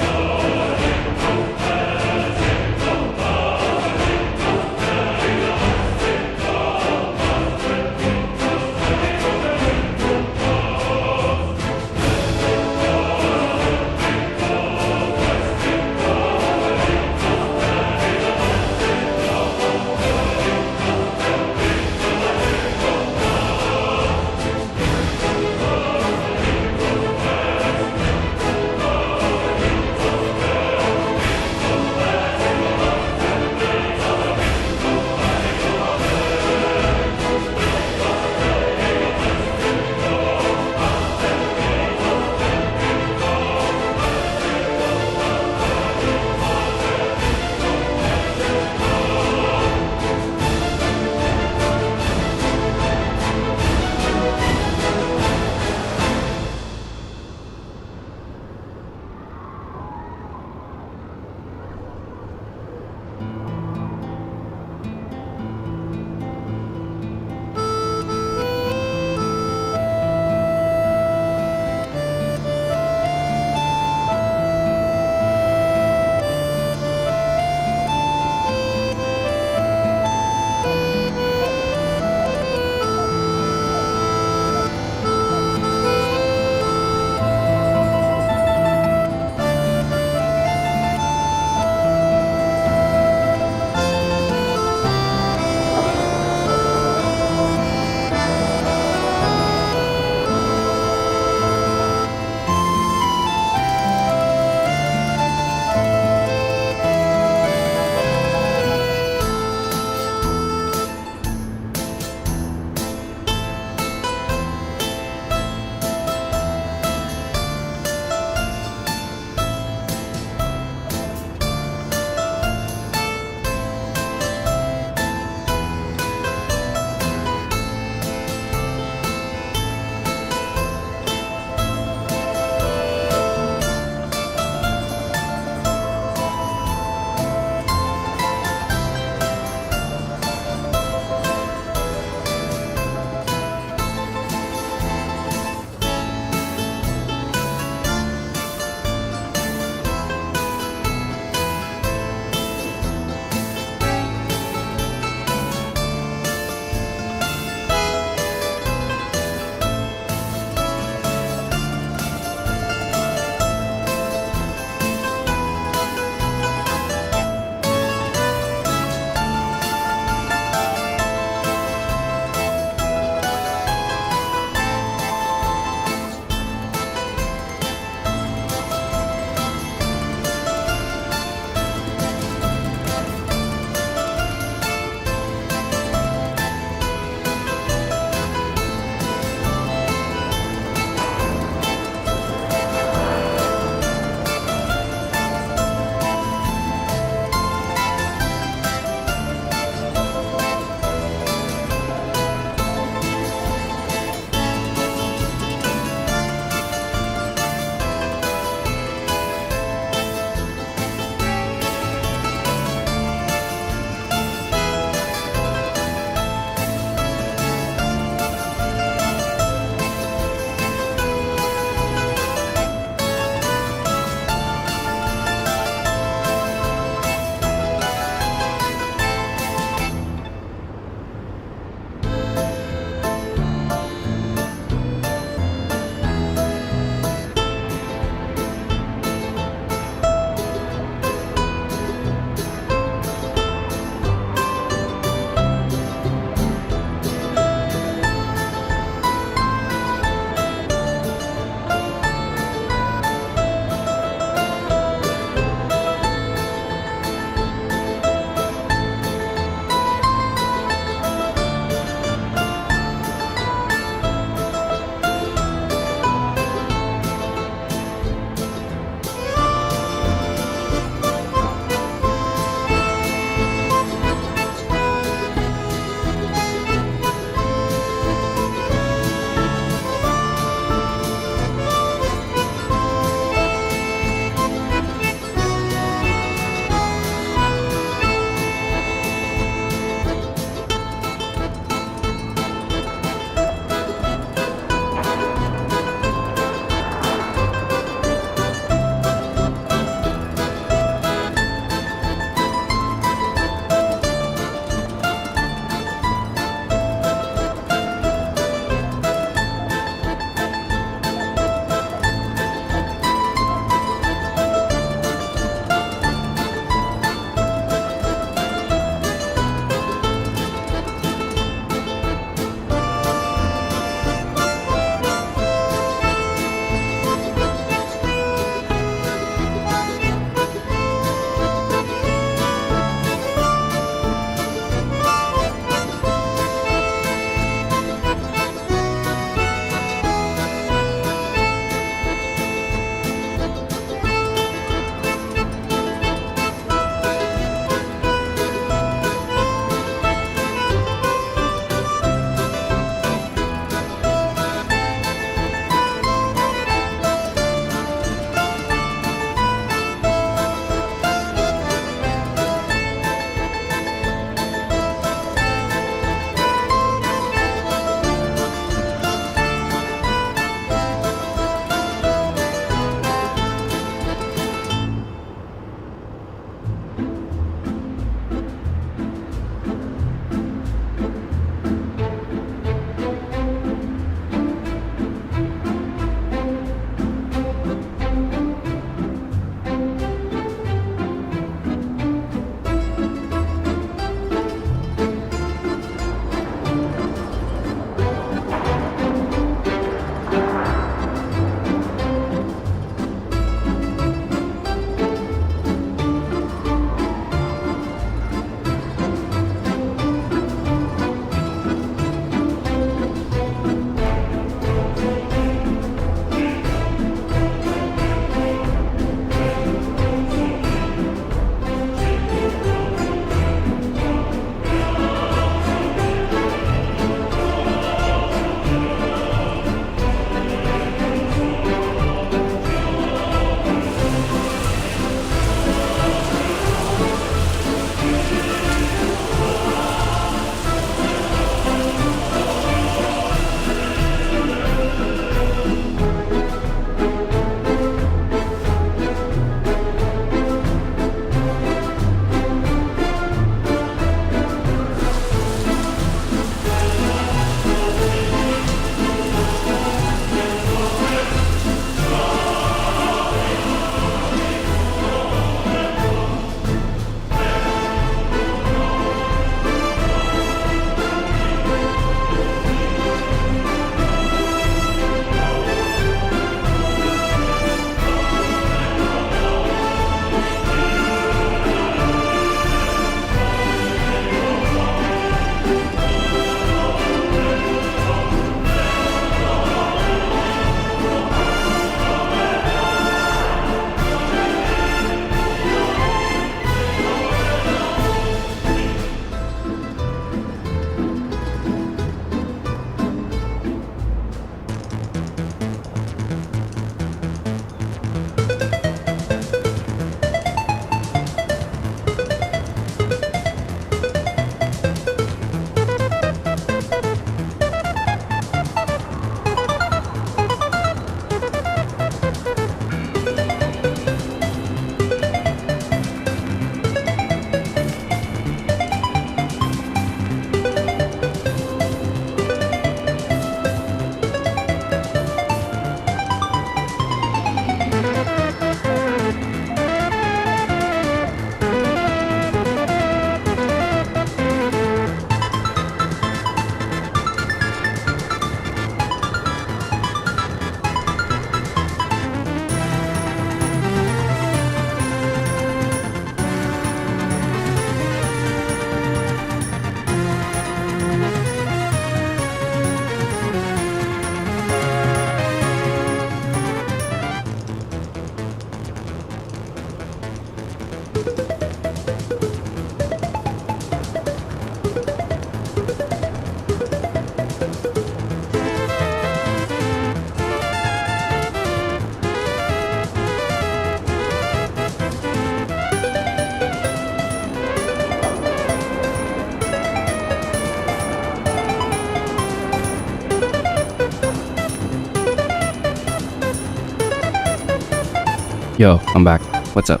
Yo, I'm back. What's up?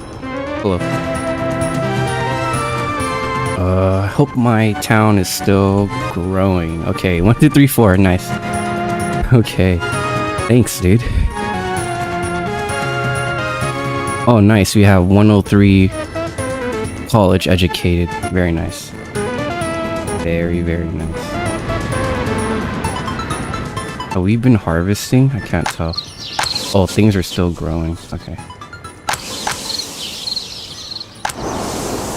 Hello. I hope my town is still growing. Okay, 1, 2, 3, 4. Nice. Okay. Thanks, dude. Oh, nice. We have 103 college educated. Very nice. Very, very nice. Have we been harvesting? I can't tell. Oh, things are still growing. Okay.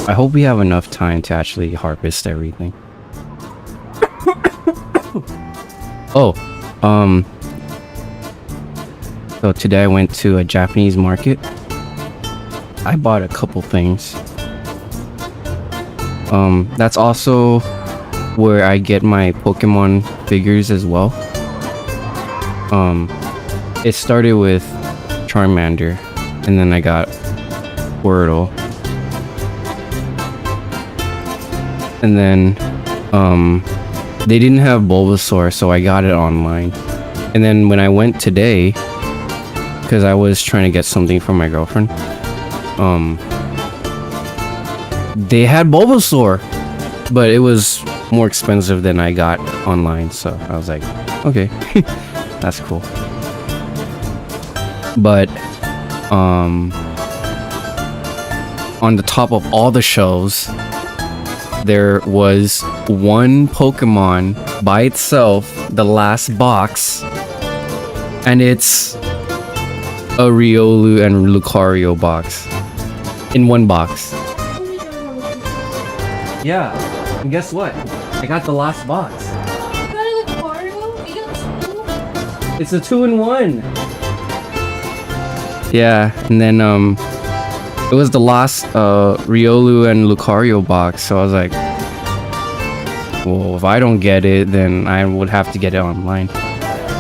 I hope we have enough time to actually harvest everything. Oh, so today I went to a Japanese market. I bought a couple things. That's also where I get my Pokemon figures as well. It started with Charmander, and then I got Squirtle. And then, they didn't have Bulbasaur, so I got it online. And then when I went today, because I was trying to get something for my girlfriend, they had Bulbasaur, but it was more expensive than I got online, so I was like, okay, that's cool. But, on the top of all the shelves, there was one Pokemon by itself, the last box, and it's a Riolu and Lucario box in one box. Yeah, and guess what? I got the last box. You got a Lucario? You got two? It's a 2-in-1. Yeah, and then it was the last Riolu and Lucario box, so I was like, well, if I don't get it, then I would have to get it online.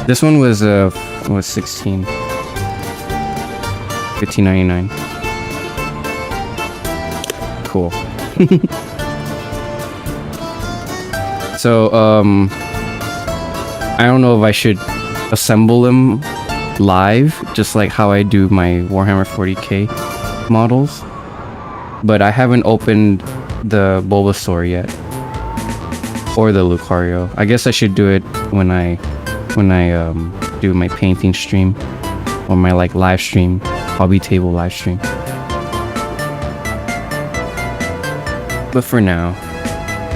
This one was 16, 15.99. Cool. So I don't know if I should assemble them live, just like how I do my Warhammer 40k models, but I haven't opened the Bulbasaur yet, or the Lucario. I guess I should do it when I do my painting stream, or my like live stream, hobby table live stream. But for now,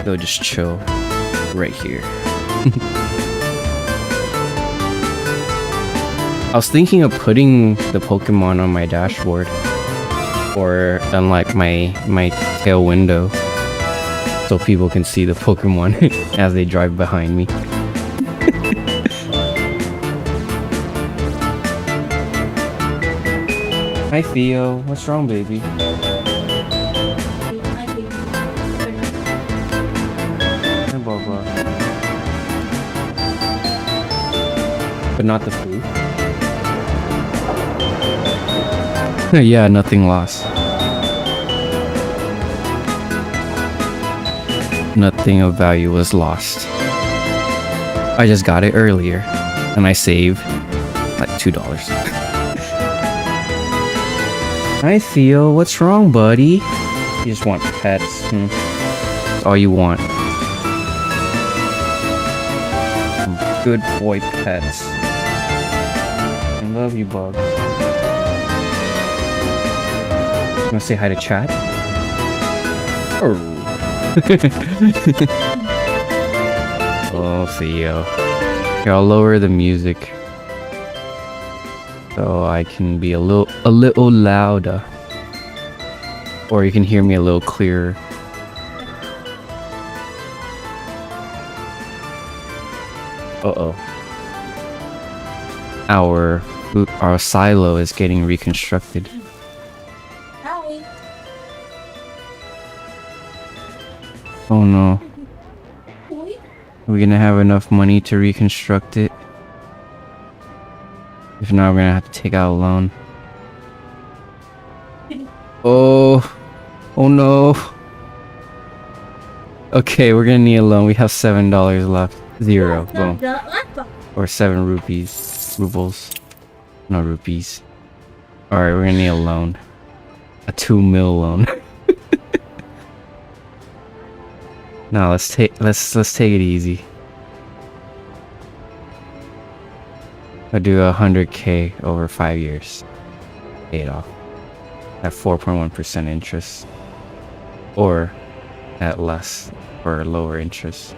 they'll just chill right here. I was thinking of putting the Pokemon on my dashboard, or on like my tail window, so people can see the Pokemon as they drive behind me. Hi Theo, what's wrong, baby? Hi Baba. But not the food. Yeah, nothing lost. Nothing of value was lost. I just got it earlier, and I saved like $2. Hi Theo, what's wrong, buddy? You just want pets. That's all you want. Good boy pets. I love you, bug. Wanna say hi to chat? Oh. Oh, Theo. Here, I'll lower the music so I can be a little louder, or you can hear me a little clearer. Uh-oh. Our silo is getting reconstructed. Hi. Oh no. Boy. Are we gonna have enough money to reconstruct it? If not, we're gonna have to take out a loan. Oh. Oh no. Okay, we're gonna need a loan. We have $7 left. Zero. Boom. Or 7 rupees. Rubles. No rupees. Alright, we're gonna need a loan. A 2 mil loan. No, let's take it easy. I'll do 100K over 5 years. Pay it off. At 4.1% interest. Or at less or lower interest.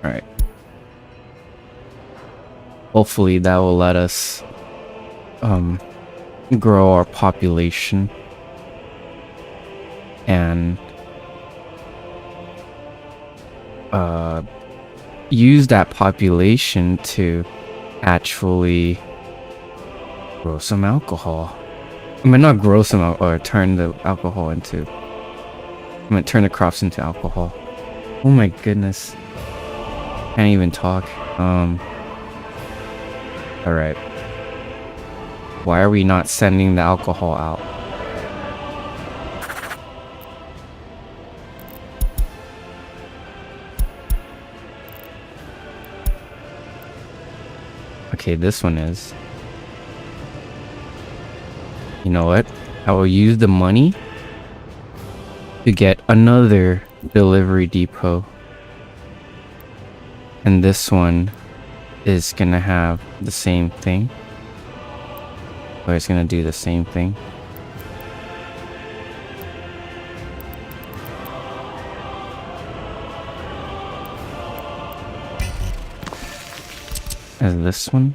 Alright. Hopefully that will let us grow our population and use that population to actually grow some alcohol. I mean, not grow some or turn the alcohol into. I mean, turn the crops into alcohol. Oh my goodness. Can't even talk. Alright. Why are we not sending the alcohol out? Okay, this one is. You know what? I will use the money to get another delivery depot. And this one is gonna have the same thing. Or it's gonna do the same thing. As this one.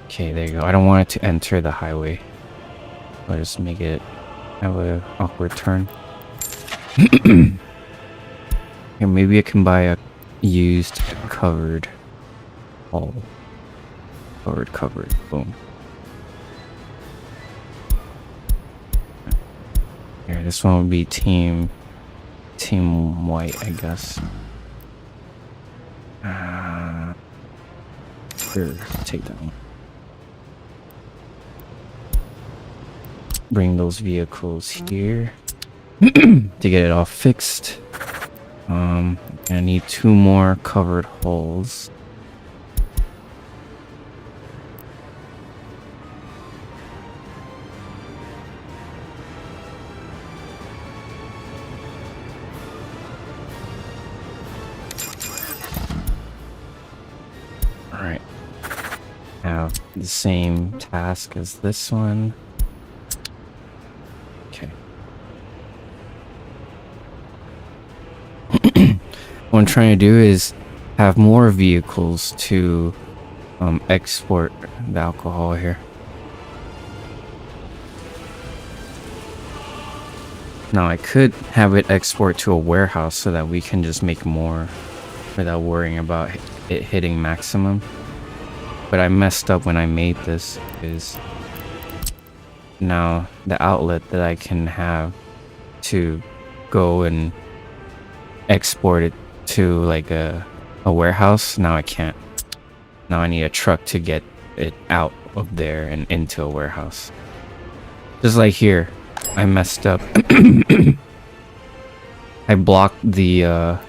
Okay, there you go. I don't want it to enter the highway. I'll just make it have an awkward turn. Okay, maybe I can buy a used covered hall. Covered. Boom. Here, this one would be team white, I guess. Here, take that one. Bring those vehicles here to get it all fixed. I need 2 more covered holes. Alright. Have the same task as this one. Okay. What I'm trying to do is have more vehicles to export the alcohol here. Now I could have it export to a warehouse so that we can just make more without worrying about it hitting maximum. But I messed up when I made this, is now the outlet that I can have to go and export it to like a warehouse, now I can't. Now I need a truck to get it out of there and into a warehouse. Just like here, I messed up. I blocked the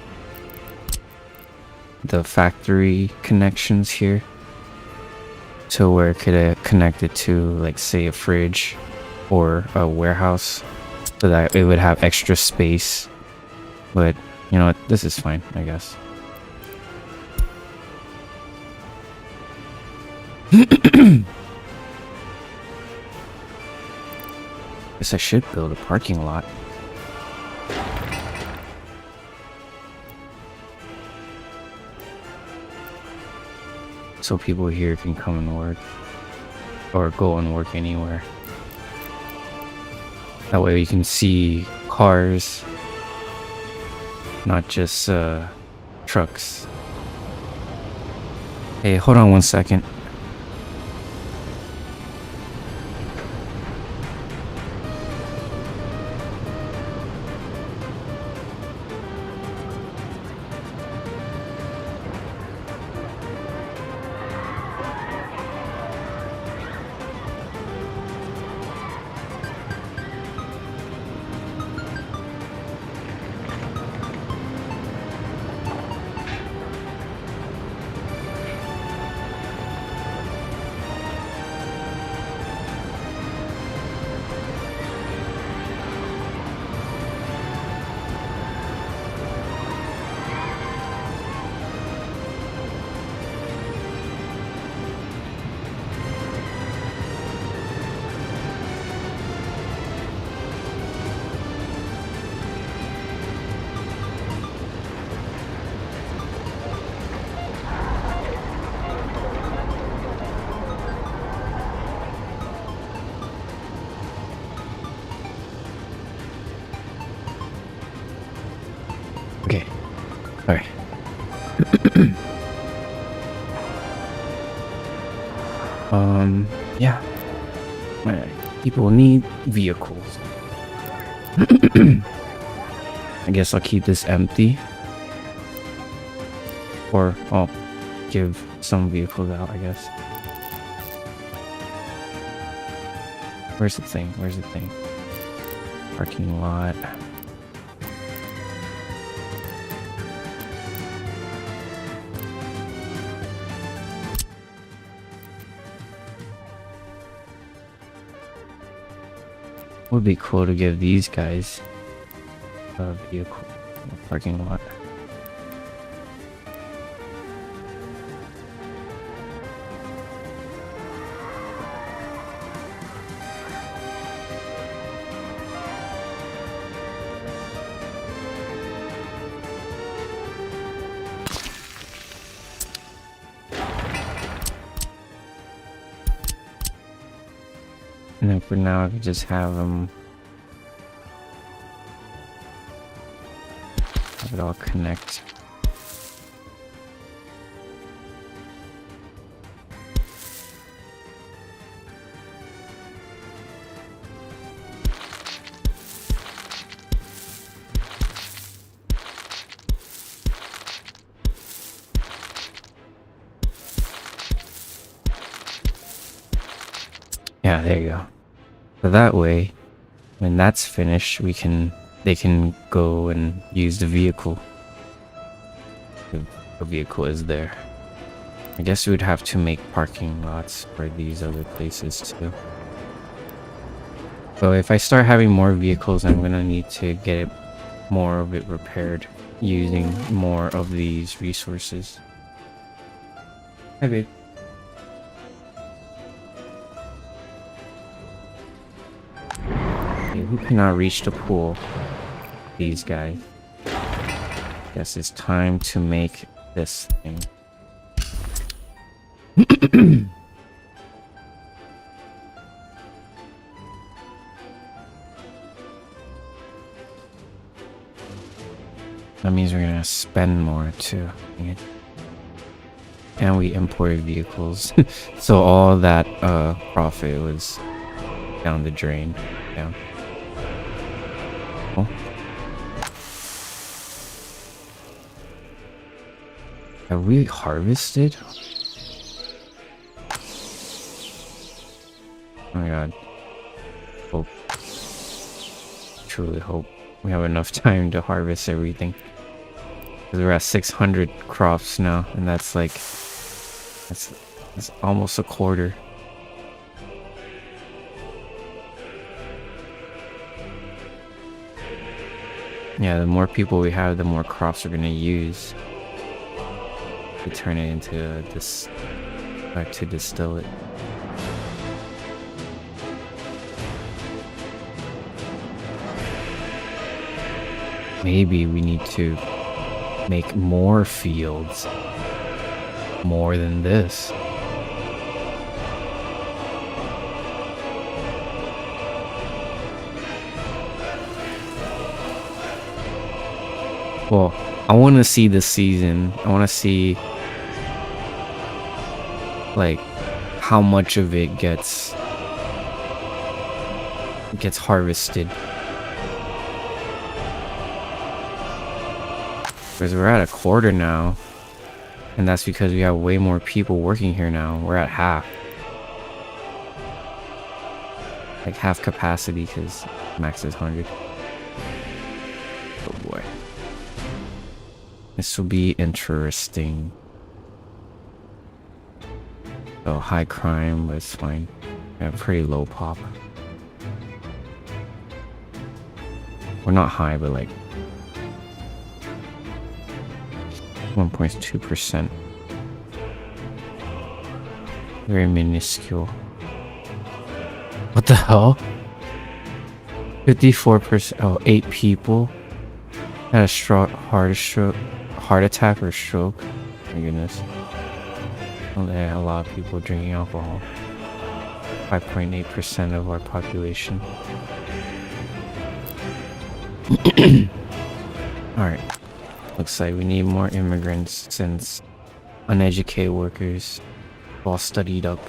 factory connections here to where it could connect it to, like, say a fridge or a warehouse, so that it would have extra space. But you know what, this is fine, I guess. Guess I should build a parking lot. So people here can come and work. Or go and work anywhere. That way you can see cars, not just trucks. Hey, hold on 1 second. Alright. Yeah. Alright. People need vehicles. I guess I'll keep this empty. Or I'll give some vehicles out, I guess. Where's the thing? Where's the thing? Parking lot. Would be cool to give these guys a vehicle parking lot. And then for now, I could just have them have it all connect. Yeah, there you go. So that way, when that's finished, they can go and use the vehicle. The vehicle is there. I guess we would have to make parking lots for these other places too. So if I start having more vehicles, I'm gonna need to get more of it repaired using more of these resources. Hi, babe. Who cannot reach the pool? These guys. Guess it's time to make this thing. That means we're gonna spend more too. And we import vehicles. So all that profit was down the drain. Down. Oh. Have we harvested? Oh my god. Hope. Truly hope we have enough time to harvest everything. Because we're at 600 crops now, and that's like... That's almost a quarter. Yeah, the more people we have, the more crops we're gonna use to turn it into this, to distill it. Maybe we need to make more fields, more than this. Well, I want to see this season. I want to see like how much of it gets harvested. Because we're at a quarter now, and that's because we have way more people working here now. We're at half. Like half capacity because max is 100. Oh boy. This will be interesting. Oh, high crime, but it's fine. We have pretty low pop. We're not high, but like 1.2%. Very minuscule. What the hell? 54%. Oh, 8 people had a heart attack or stroke. My goodness. Oh, there are a lot of people drinking alcohol. 5.8% of our population. Alright. Looks like we need more immigrants since uneducated workers all studied up.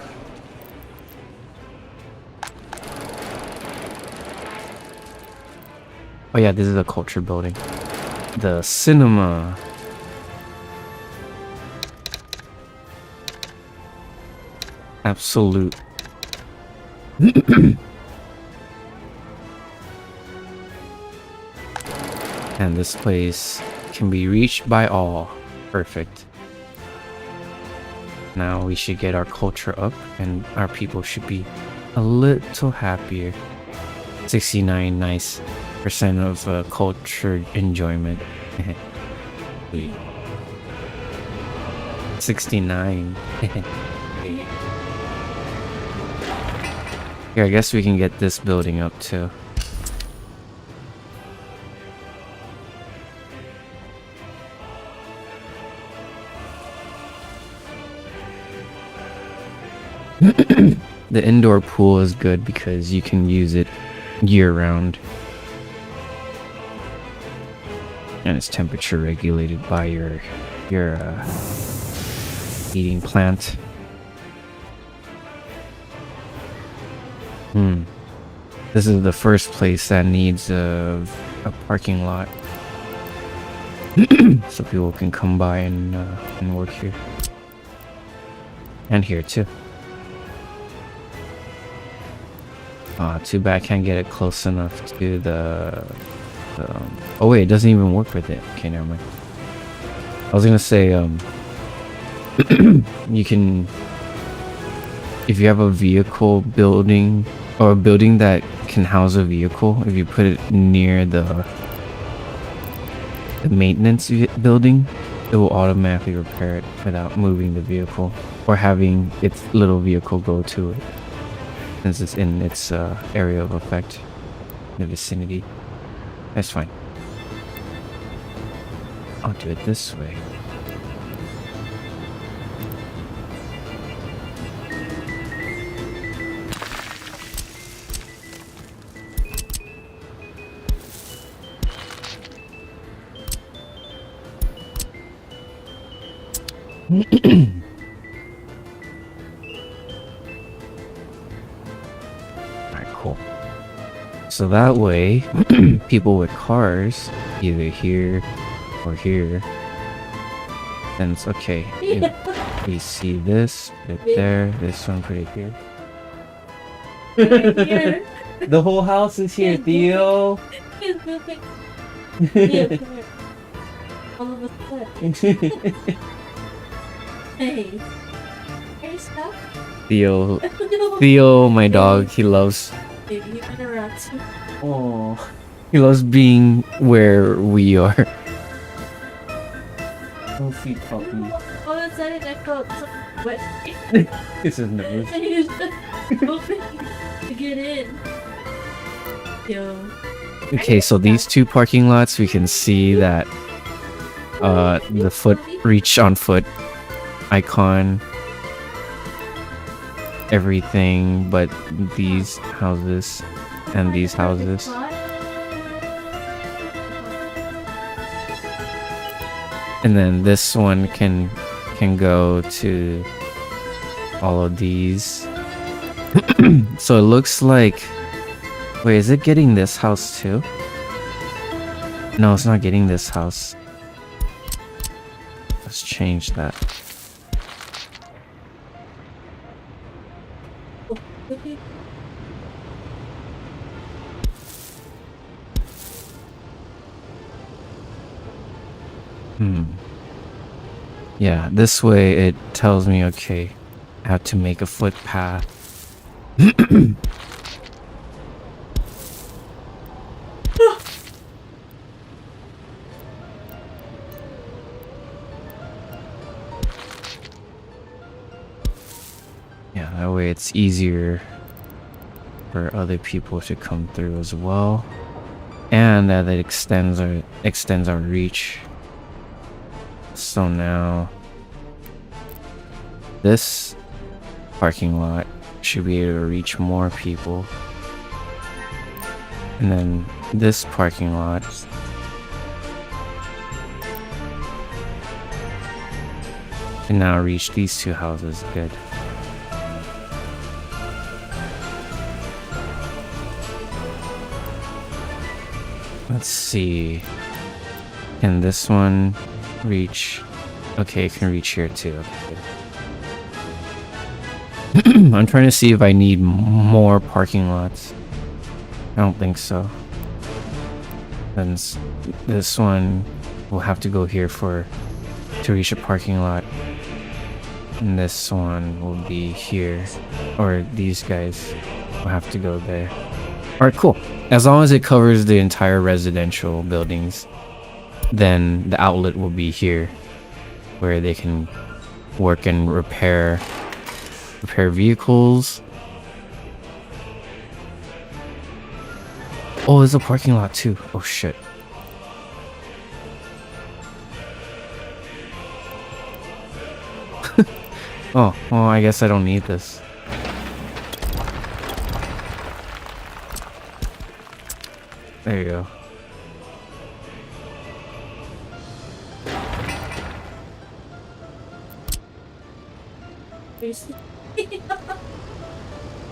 Oh yeah, this is a culture building. The cinema. Absolute. And this place can be reached by all. Perfect. Now we should get our culture up and our people should be a little happier. 69 nice percent of culture enjoyment. 69. Here, I guess we can get this building up too. The indoor pool is good because you can use it year-round. And it's temperature regulated by your heating plant. This is the first place that needs a parking lot. So people can come by and work here. And here too. Too bad I can't get it close enough to the oh wait, it doesn't even work with it. Okay, never mind. I was gonna say, you can, if you have a vehicle building, or a building that can house a vehicle, if you put it near the maintenance building, it will automatically repair it without moving the vehicle, or having its little vehicle go to it, since it's in its area of effect, in the vicinity. That's fine. I'll do it this way. Alright, cool. So that way, people with cars, either here or here, then it's okay. If we see this, put it there, this one, put it here. Here. The whole house is here, Theo! Here, come here. All of us there. Hey. Hey, stop. Theo, my dog, he loves... Baby, you interrupt. Oh, he loves being where we are. Oh, sweet puppy. All of a sudden, I felt so wet. It's his nose. I used to open to get in. Yo. Okay, so these two parking lots, we can see that the foot reach on foot icon, everything but these houses and these houses. And then this one can go to all of these. So it looks like, wait, is it getting this house too? No, it's not getting this house. Let's change that. Yeah, this way it tells me, okay, I have to make a footpath. Yeah, that way it's easier for other people to come through as well. And that it extends our reach. So now this parking lot should be able to reach more people. And then this parking lot can now reach these two houses. Good. Let's see. Can this one reach? Okay, it can reach here too. Okay, good. I'm trying to see if I need more parking lots. I don't think so. Then this one will have to go here to reach a parking lot. And this one will be here. Or these guys will have to go there. Alright, cool. As long as it covers the entire residential buildings, then the outlet will be here, where they can work and repair vehicles. Oh, there's a parking lot too. Oh shit. Oh, well, I guess I don't need this. There you go.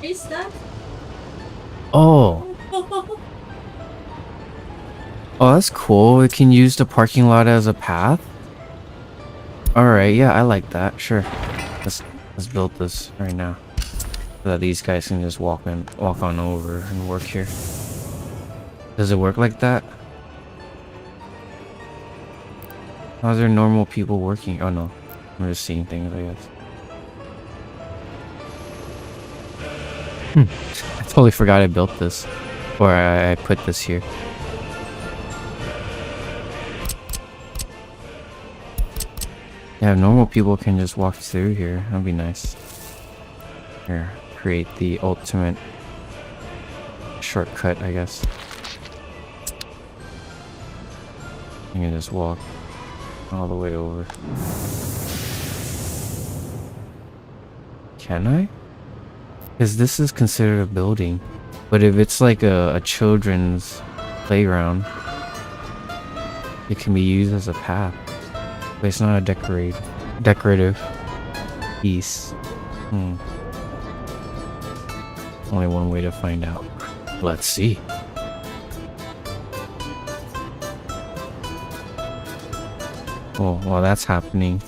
Is that? Oh. Oh, that's cool. It can use the parking lot as a path. Alright, yeah, I like that. Sure. Let's build this right now. So that these guys can just walk on over and work here. Does it work like that? How's there normal people working? Oh no. I'm just seeing things, I guess. I totally forgot I built this. Or I put this here. Yeah, normal people can just walk through here. That'd be nice. Here, create the ultimate shortcut, I guess. You can just walk all the way over. Can I? Because this is considered a building. But if it's like a children's playground, it can be used as a path. But it's not a decorative piece. Only one way to find out. Let's see. Oh, while that's happening,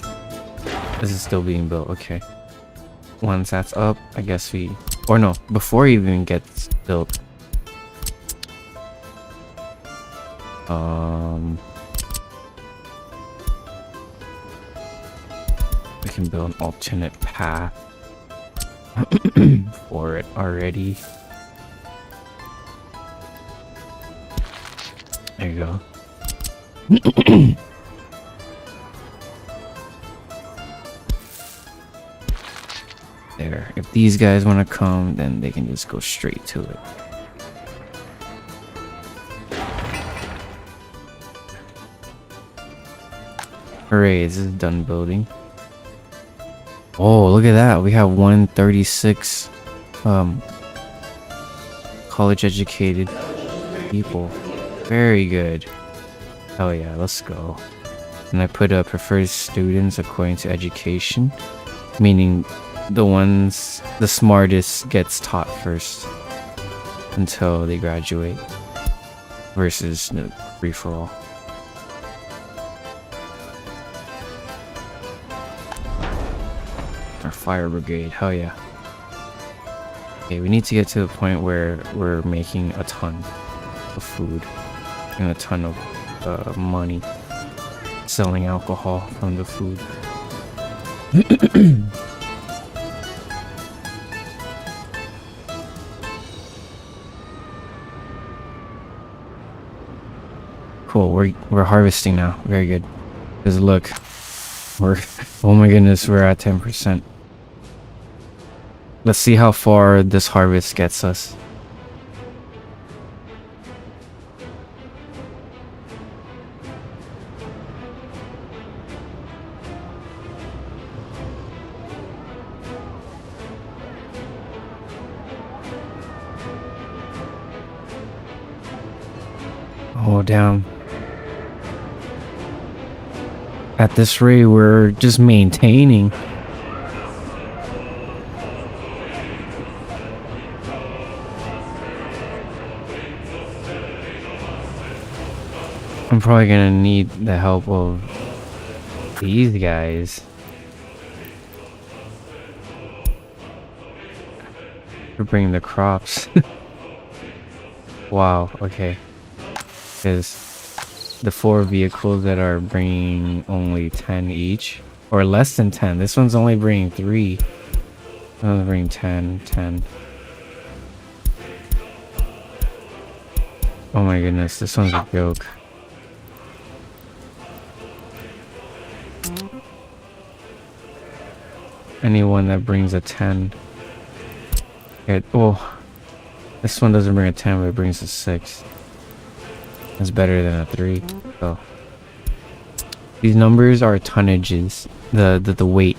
this is still being built. Okay. Once that's up, I guess or no, before it even gets built. We can build an alternate path for it already. There you go. There. If these guys want to come, then they can just go straight to it. Hooray, this is done building. Oh, look at that. We have 136 college educated people. Very good. Oh yeah, let's go. And I put prefers students according to education, meaning the smartest gets taught first until they graduate versus free for all. Our fire brigade, hell yeah. Okay, we need to get to the point where we're making a ton of food and a ton of money selling alcohol from the food. Cool, we're harvesting now. Very good. Because look, oh my goodness, we're at 10%. Let's see how far this harvest gets us. Oh damn. At this rate, we're just maintaining. I'm probably gonna need the help of these guys. To bring the crops. Wow, okay. Because the 4 vehicles that are bringing only 10 each, or less than 10. This one's only bringing 3. This one's bringing 10, 10. Oh my goodness, this one's a joke. Anyone that brings a 10. Oh, this one doesn't bring a 10, but it brings a 6. That's better than a 3. So these numbers are tonnages. The weight,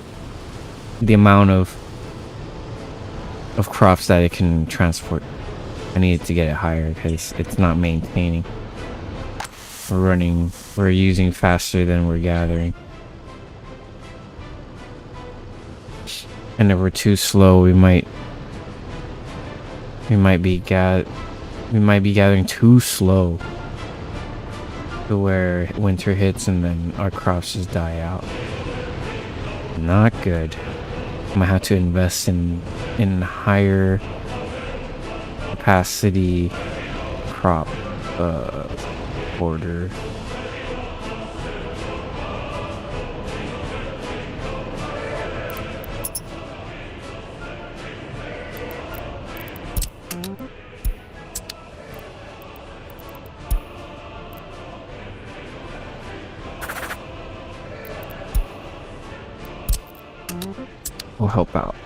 the amount of crops that it can transport. I need to get it higher because it's not maintaining. We're using faster than we're gathering. And if we're too slow, we might be gathering too slow to where winter hits and then our crops just die out. Not good. I'm gonna have to invest in higher capacity crop order. Will help out.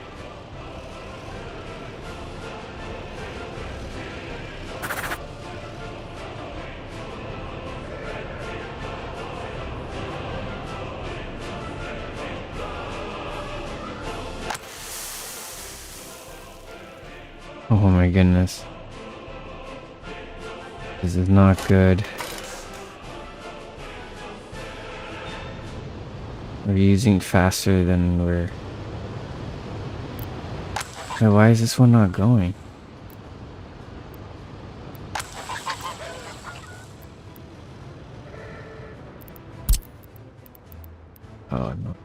Oh my goodness. This is not good. We're using faster than we're... Why is this one not going? Oh no,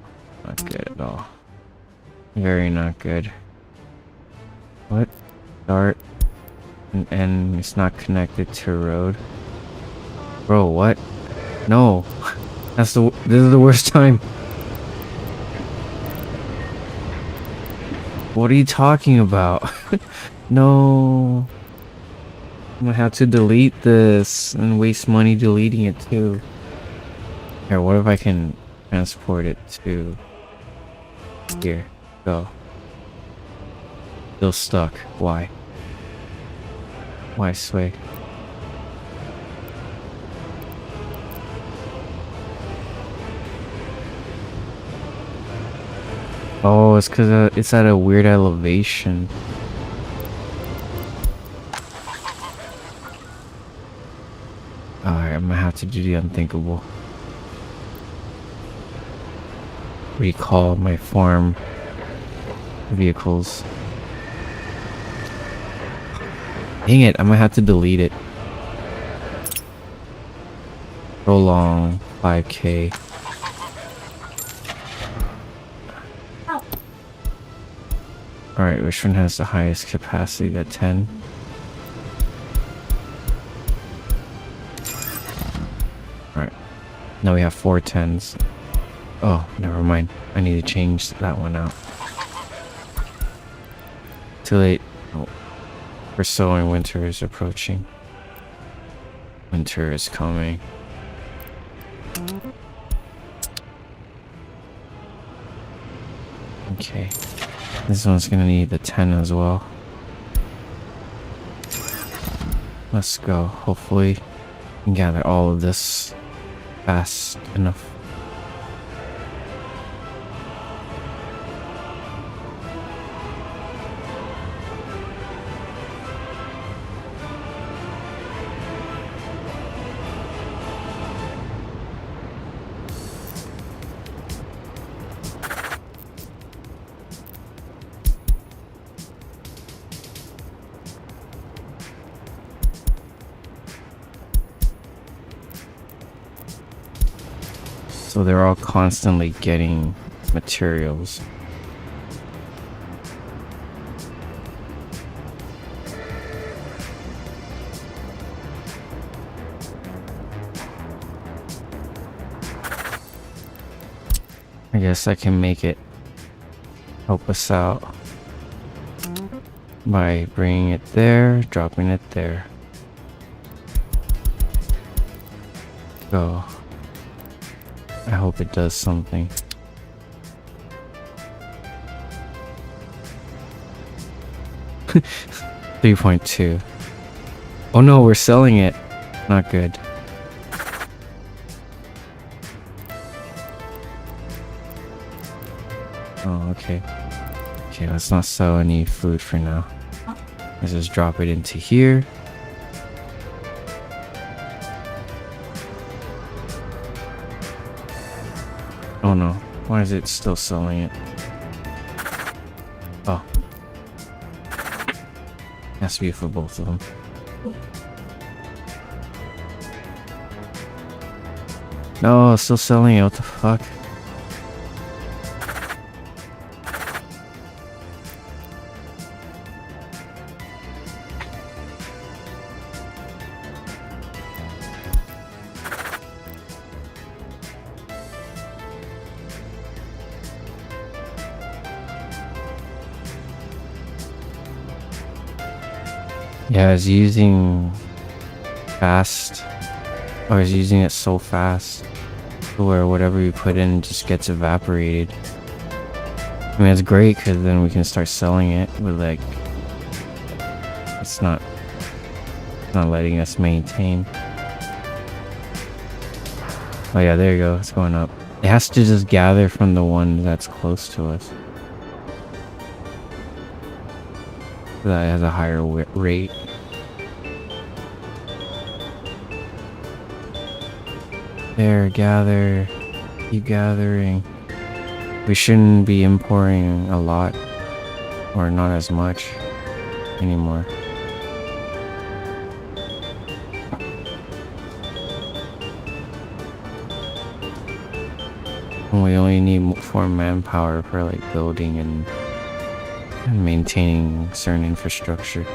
not good at all. Very not good. What? Start and end. It's not connected to a road. Bro, what? No. This is the worst time. What are you talking about? No. I'm gonna have to delete this and waste money deleting it too. Here, what if I can transport it to here? Go. Still stuck. Why? Why sway? Oh, it's because it's at a weird elevation. Alright, I'm gonna have to do the unthinkable. Recall my farm vehicles. Dang it, I'm gonna have to delete it. Prolong 5K. Alright, which one has the highest capacity? That 10? Alright. Now we have 4 10s. Oh, never mind. I need to change that one out. Too late. Oh. For sowing, winter is approaching. Winter is coming. Okay. This one's gonna need the 10 as well. Let's go. Hopefully, we can gather all of this fast enough. So they're all constantly getting materials. I guess I can make it help us out by bringing it there, dropping it there. Go. I hope it does something. $3.2. Oh no, we're selling it. Not good. Oh, okay. Okay, let's not sell any food for now. Let's just drop it into here. Oh no, why is it still selling it? Oh. Has to be for both of them. No, still selling it, what the fuck? Yeah, I was using fast. I was using it so fast where whatever you put in just gets evaporated. I mean, it's great because then we can start selling it with like, it's not letting us maintain. Oh yeah, there you go, it's going up. It has to just gather from the one that's close to us. That has a higher rate. There, gather. Keep gathering. We shouldn't be importing a lot, or not as much anymore. We only need 4 manpower for like building and maintaining certain infrastructure.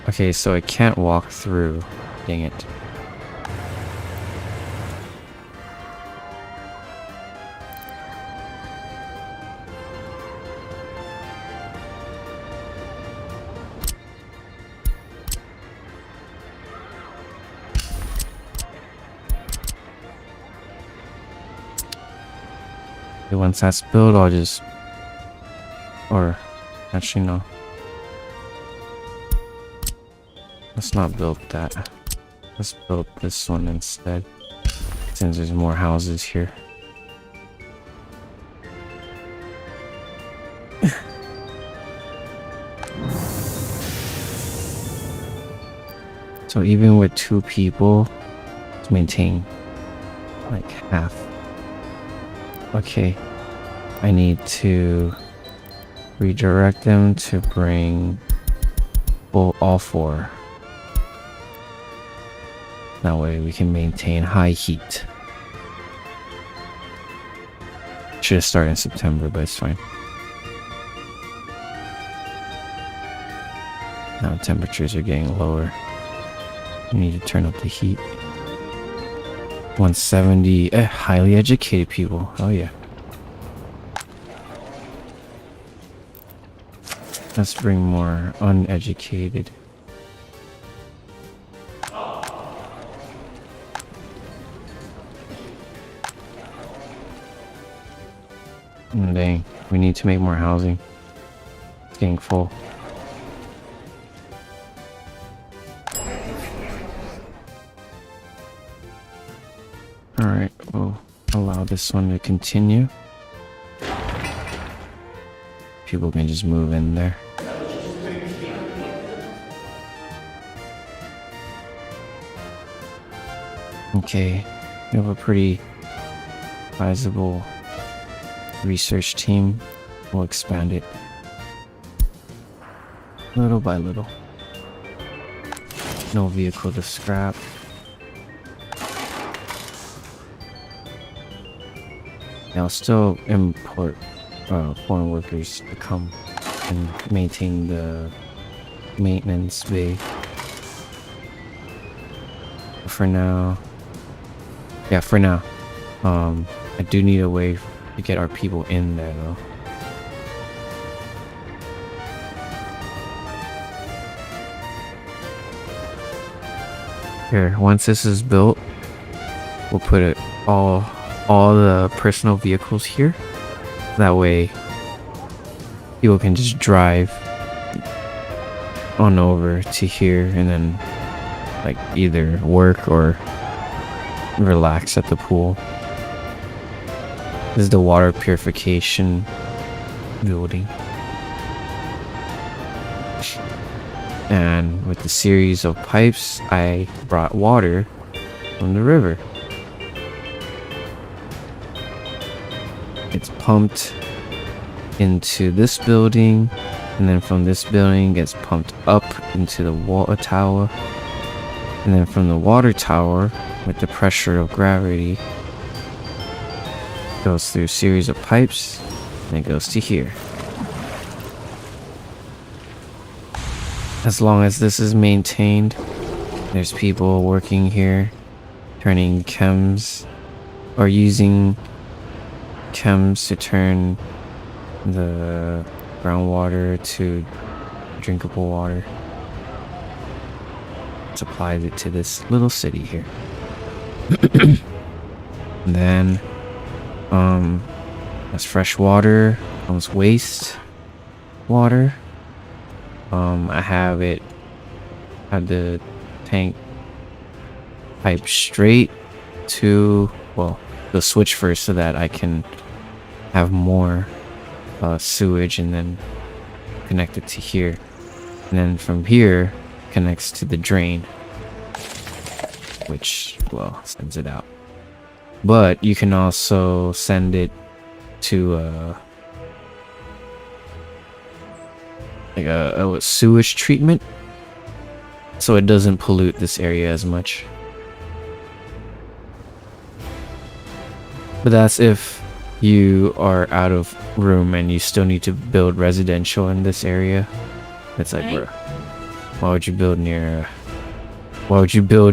Okay, so I can't walk through. Dang it. Okay, once that's built, I'll just... Or... Actually, no. Let's not build that. Let's build this one instead, since there's more houses here. So even with 2 people, let's maintain like half. Okay, I need to redirect them to bring all 4. That way we can maintain high heat. Should have started in September, but it's fine. Now temperatures are getting lower. We need to turn up the heat. 170. Highly educated people. Oh yeah. Let's bring more uneducated. Dang, we need to make more housing. It's getting full. Alright, we'll allow this one to continue. People can just move in there. Okay, we have a pretty sizable research team. We'll expand it little by little. No vehicle to scrap. I'll still import foreign workers to come and maintain the maintenance bay. For now, yeah, for now, I do need a way to get our people in there though. Here, once this is built, we'll put it all the personal vehicles here. That way, people can just drive on over to here and then like either work or relax at the pool. This is the water purification building. And with the series of pipes, I brought water from the river. It's pumped into this building, and then from this building gets pumped up into the water tower, and then from the water tower, with the pressure of gravity, goes through a series of pipes, and it goes to here. As long as this is maintained, there's people working here, turning chems, or using chems to turn the groundwater to drinkable water. Supplies it to this little city here. And then, as fresh water comes waste water. I have the tank pipe straight to, well, the switch first so that I can have more sewage and then connect it to here. And then from here, connects to the drain, which, well, sends it out. But you can also send it to like a sewage treatment, so it doesn't pollute this area as much. But that's if you are out of room and you still need to build residential in this area. It's like, bro, why would you build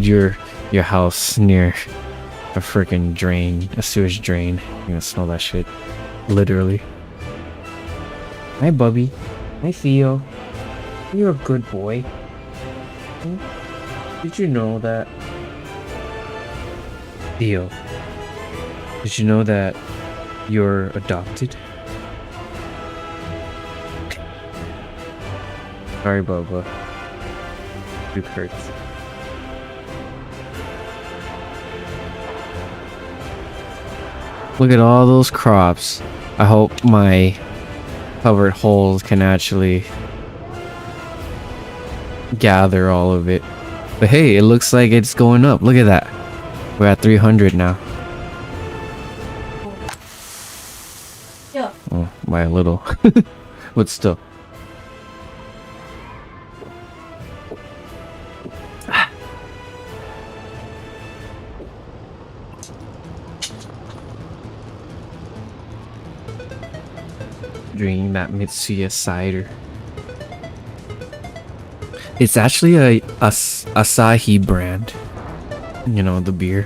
your house near a freaking drain, a sewage drain? You're gonna smell that shit, literally. Hi, Bubby. Hi, Theo. You're a good boy. Did you know that? Theo, did you know that you're adopted? Sorry, Bubba. It hurts. Look at all those crops. I hope my covered holes can actually gather all of it. But hey, it looks like it's going up. Look at that. We're at 300 now. Yeah. Oh, by a little. But still. Drinking that Mitsuya cider. It's actually a Asahi brand. You know, the beer.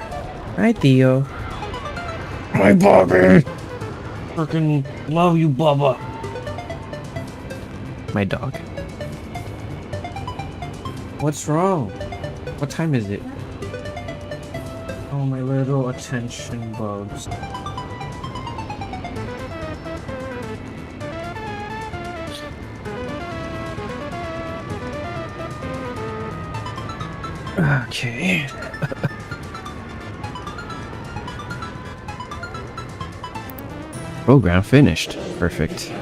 Hi, Theo. Hi, Bobby. Fucking love you, Bubba. My dog. What's wrong? What time is it? Oh, my little attention bugs. Okay. Program finished. Perfect.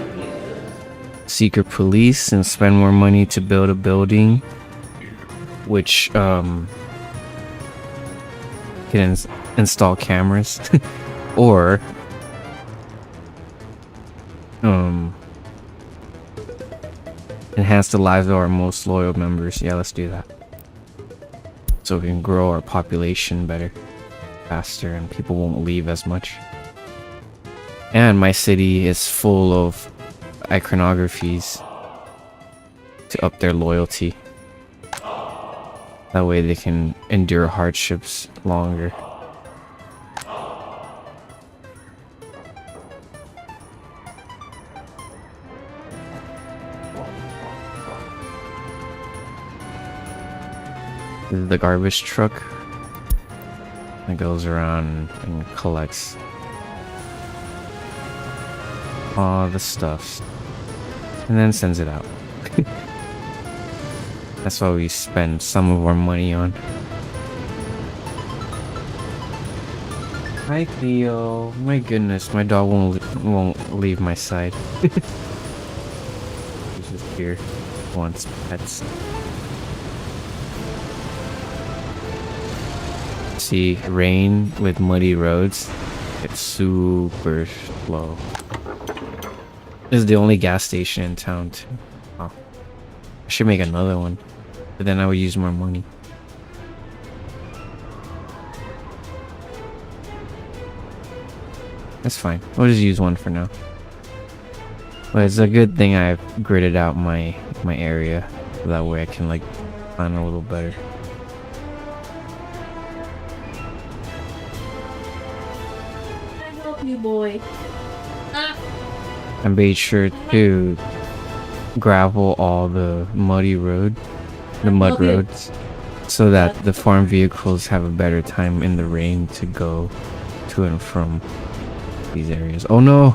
Secret police and spend more money to build a building, which can install cameras, or enhance the lives of our most loyal members. Yeah, let's do that. so we can grow our population better, faster, and people won't leave as much. And my city is full of iconographies to up their loyalty. That way they can endure hardships longer. This is the garbage truck that goes around and collects all the stuff and then sends it out. That's what we spend some of our money on. Hi Theo. My goodness, my dog won't leave my side. He's just here. Wants pets. See, rain with muddy roads. It's super slow. This is the only gas station in town too. Oh. I should make another one. But then I would use more money. That's fine. We'll just use one for now. But it's a good thing I've gridded out my area. So that way I can like plan a little better. I help you, boy. I made sure to gravel all the mud roads, so that the farm vehicles have a better time in the rain to go to and from these areas. Oh no!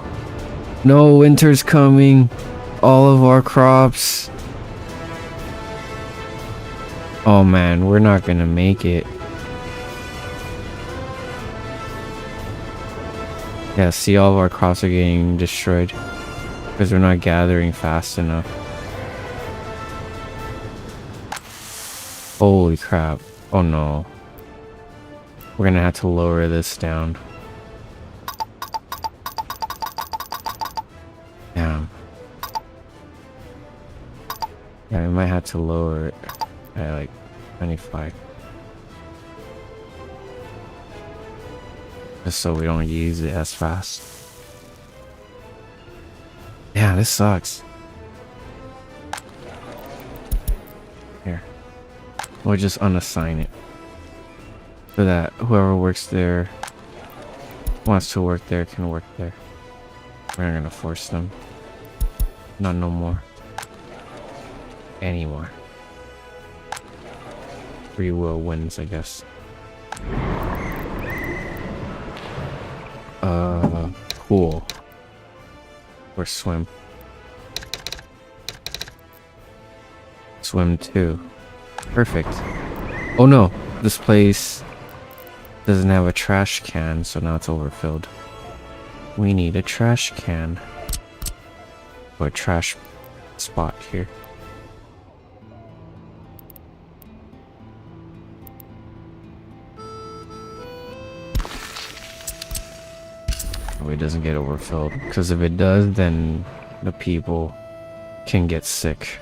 No, winter's coming! All of our crops! Oh man, we're not gonna make it. Yeah, see, all of our crops are getting destroyed because we're not gathering fast enough. Holy crap. Oh no. We're gonna have to lower this down. Damn. Yeah, we might have to lower it at like 25. Just so we don't use it as fast. Yeah, this sucks. Here. We'll just unassign it. So that whoever works there, wants to work there, can work there. We're not gonna force them. Not no more. Anymore. Free will wins, I guess. Cool. Or swim. Swim too. Perfect. Oh no, this place doesn't have a trash can, so now it's overfilled. We need a trash can. Or a trash spot here. It doesn't get overfilled, because if it does, then the people can get sick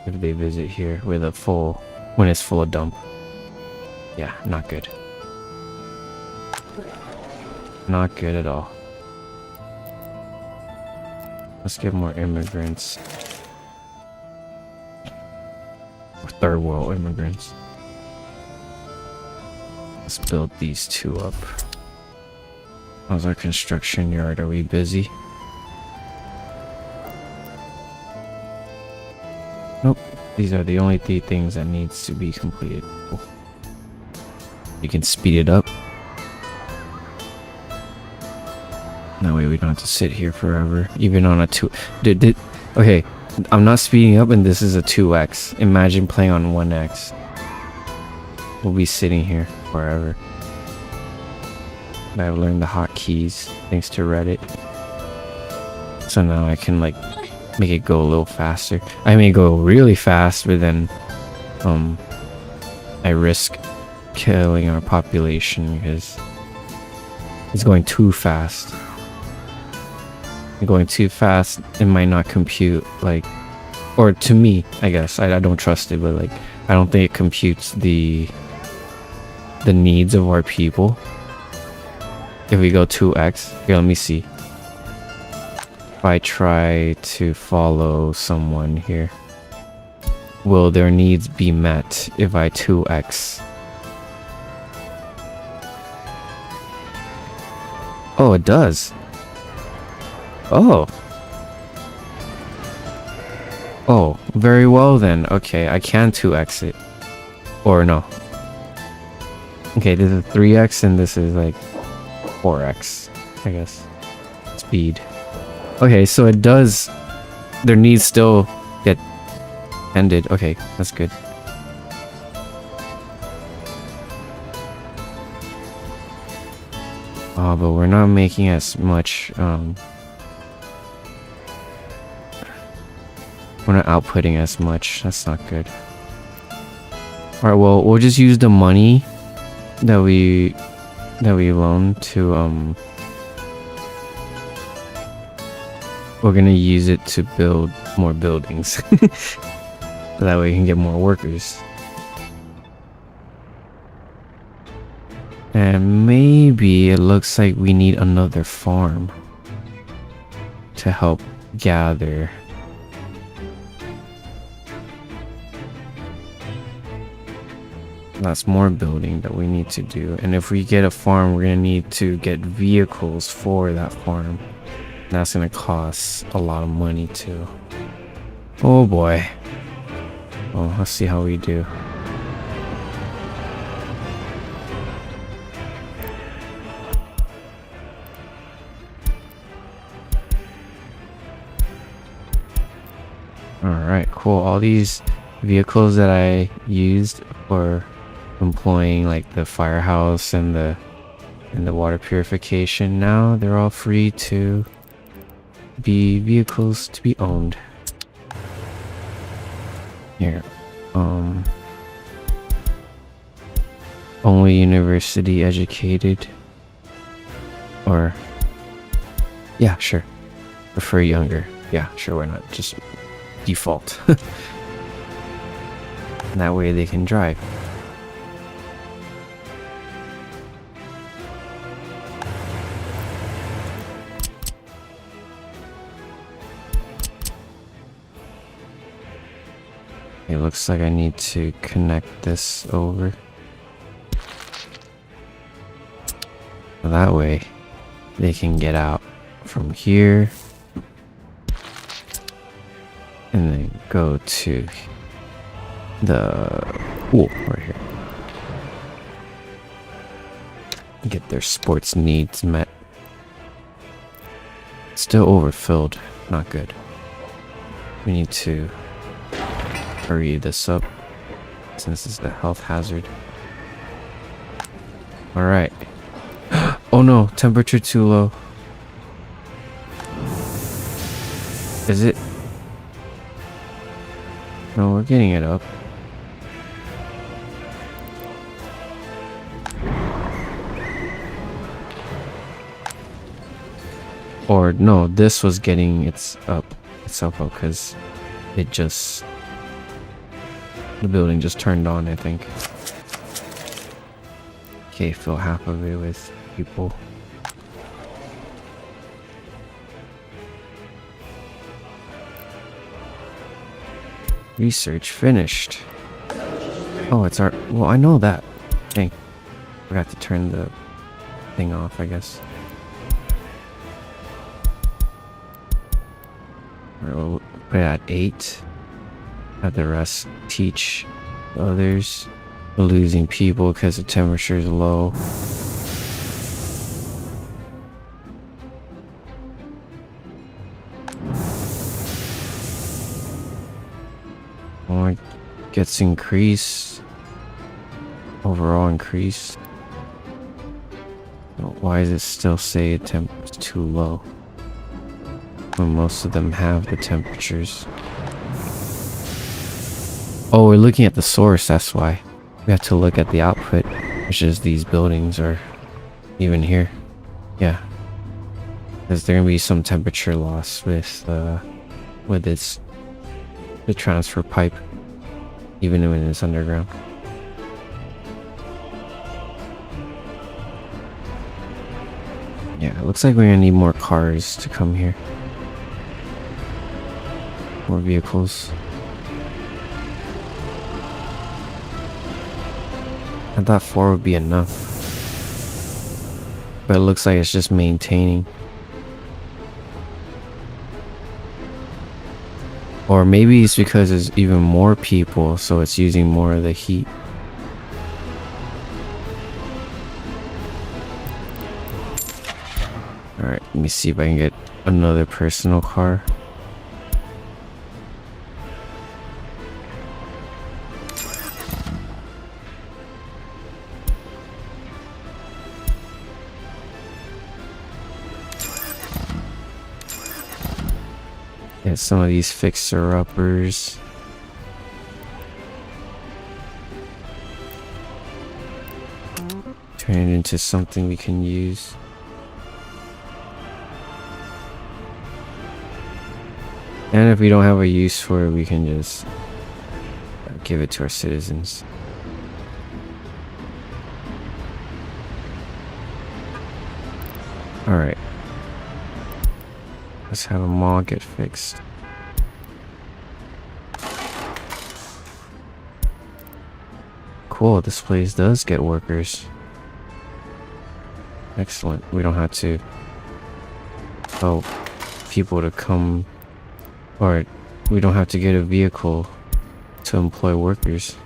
if they visit here with a full, when it's full of dump. Yeah, not good. Not good at all. Let's get more immigrants. Or third world immigrants. Let's build these two up. How's our construction yard? Are we busy? Nope. These are the only 3 things that needs to be completed. Cool. You can speed it up. That way we don't have to sit here forever. Even on a 2... Okay, I'm not speeding up and this is a 2x. Imagine playing on 1x. We'll be sitting here forever. I've learned the hotkeys thanks to Reddit. So now I can like make it go a little faster. I may go really fast, but then I risk killing our population because it's going too fast. Going too fast, it might not compute, like, or to me, I guess. I don't trust it, but like I don't think it computes the the needs of our people. If we go 2x, here, let me see. If I try to follow someone here, will their needs be met if I 2x? Oh, it does. Oh. Oh, very well then. Okay, I can 2x it. Or no. Okay, this is 3x and this is like 4x, I guess. Speed. Okay, so it does... Their needs still get ended. Okay, that's good. Oh, but we're not making as much, we're not outputting as much. That's not good. Alright, well, we'll just use the money that we loan to, we're gonna use it to build more buildings. So that way we can get more workers. And maybe it looks like we need another farm to help gather. That's more building that we need to do. And if we get a farm, we're gonna need to get vehicles for that farm. That's gonna cost a lot of money too. Oh boy. Well, let's see how we do. Alright, cool. All these vehicles that I used for employing like the firehouse and the water purification, now they're all free to be vehicles to be owned. Here. Only university educated. Or yeah, sure. Prefer younger. Yeah, sure, why not? Just default. And that way they can drive. It looks like I need to connect this over. That way they can get out from here and then go to the pool right here. Get their sports needs met. Still overfilled. Not good. We need to hurry this up since it's a health hazard. Alright. Oh no, temperature too low. Is it? No, we're getting it up. Or no, this was getting itself up because it just... The building just turned on, I think. Okay, fill half of it with people. Research finished. Oh, it's our... Well, I know that. Dang. Forgot to turn the thing off, I guess. We'll put it at 8. Have the rest teach others. We're losing people because the temperature is low. Well, it gets increased. Overall increased. Why does it still say the temp is too low? When most of them have the temperatures. Oh, we're looking at the source, that's why. We have to look at the output, which is these buildings or even here. Yeah. There's gonna be some temperature loss with the transfer pipe, even when it's underground. Yeah, it looks like we're gonna need more cars to come here. More vehicles. I thought 4 would be enough. But it looks like it's just maintaining. Or maybe it's because there's even more people, so it's using more of the heat. Alright, let me see if I can get another personal car. Get some of these fixer-uppers. Turn it into something we can use. And if we don't have a use for it, we can just give it to our citizens. Alright. Let's have them all get fixed. Cool, this place does get workers. Excellent. We don't have to tell people to come, or we don't have to get a vehicle to employ workers.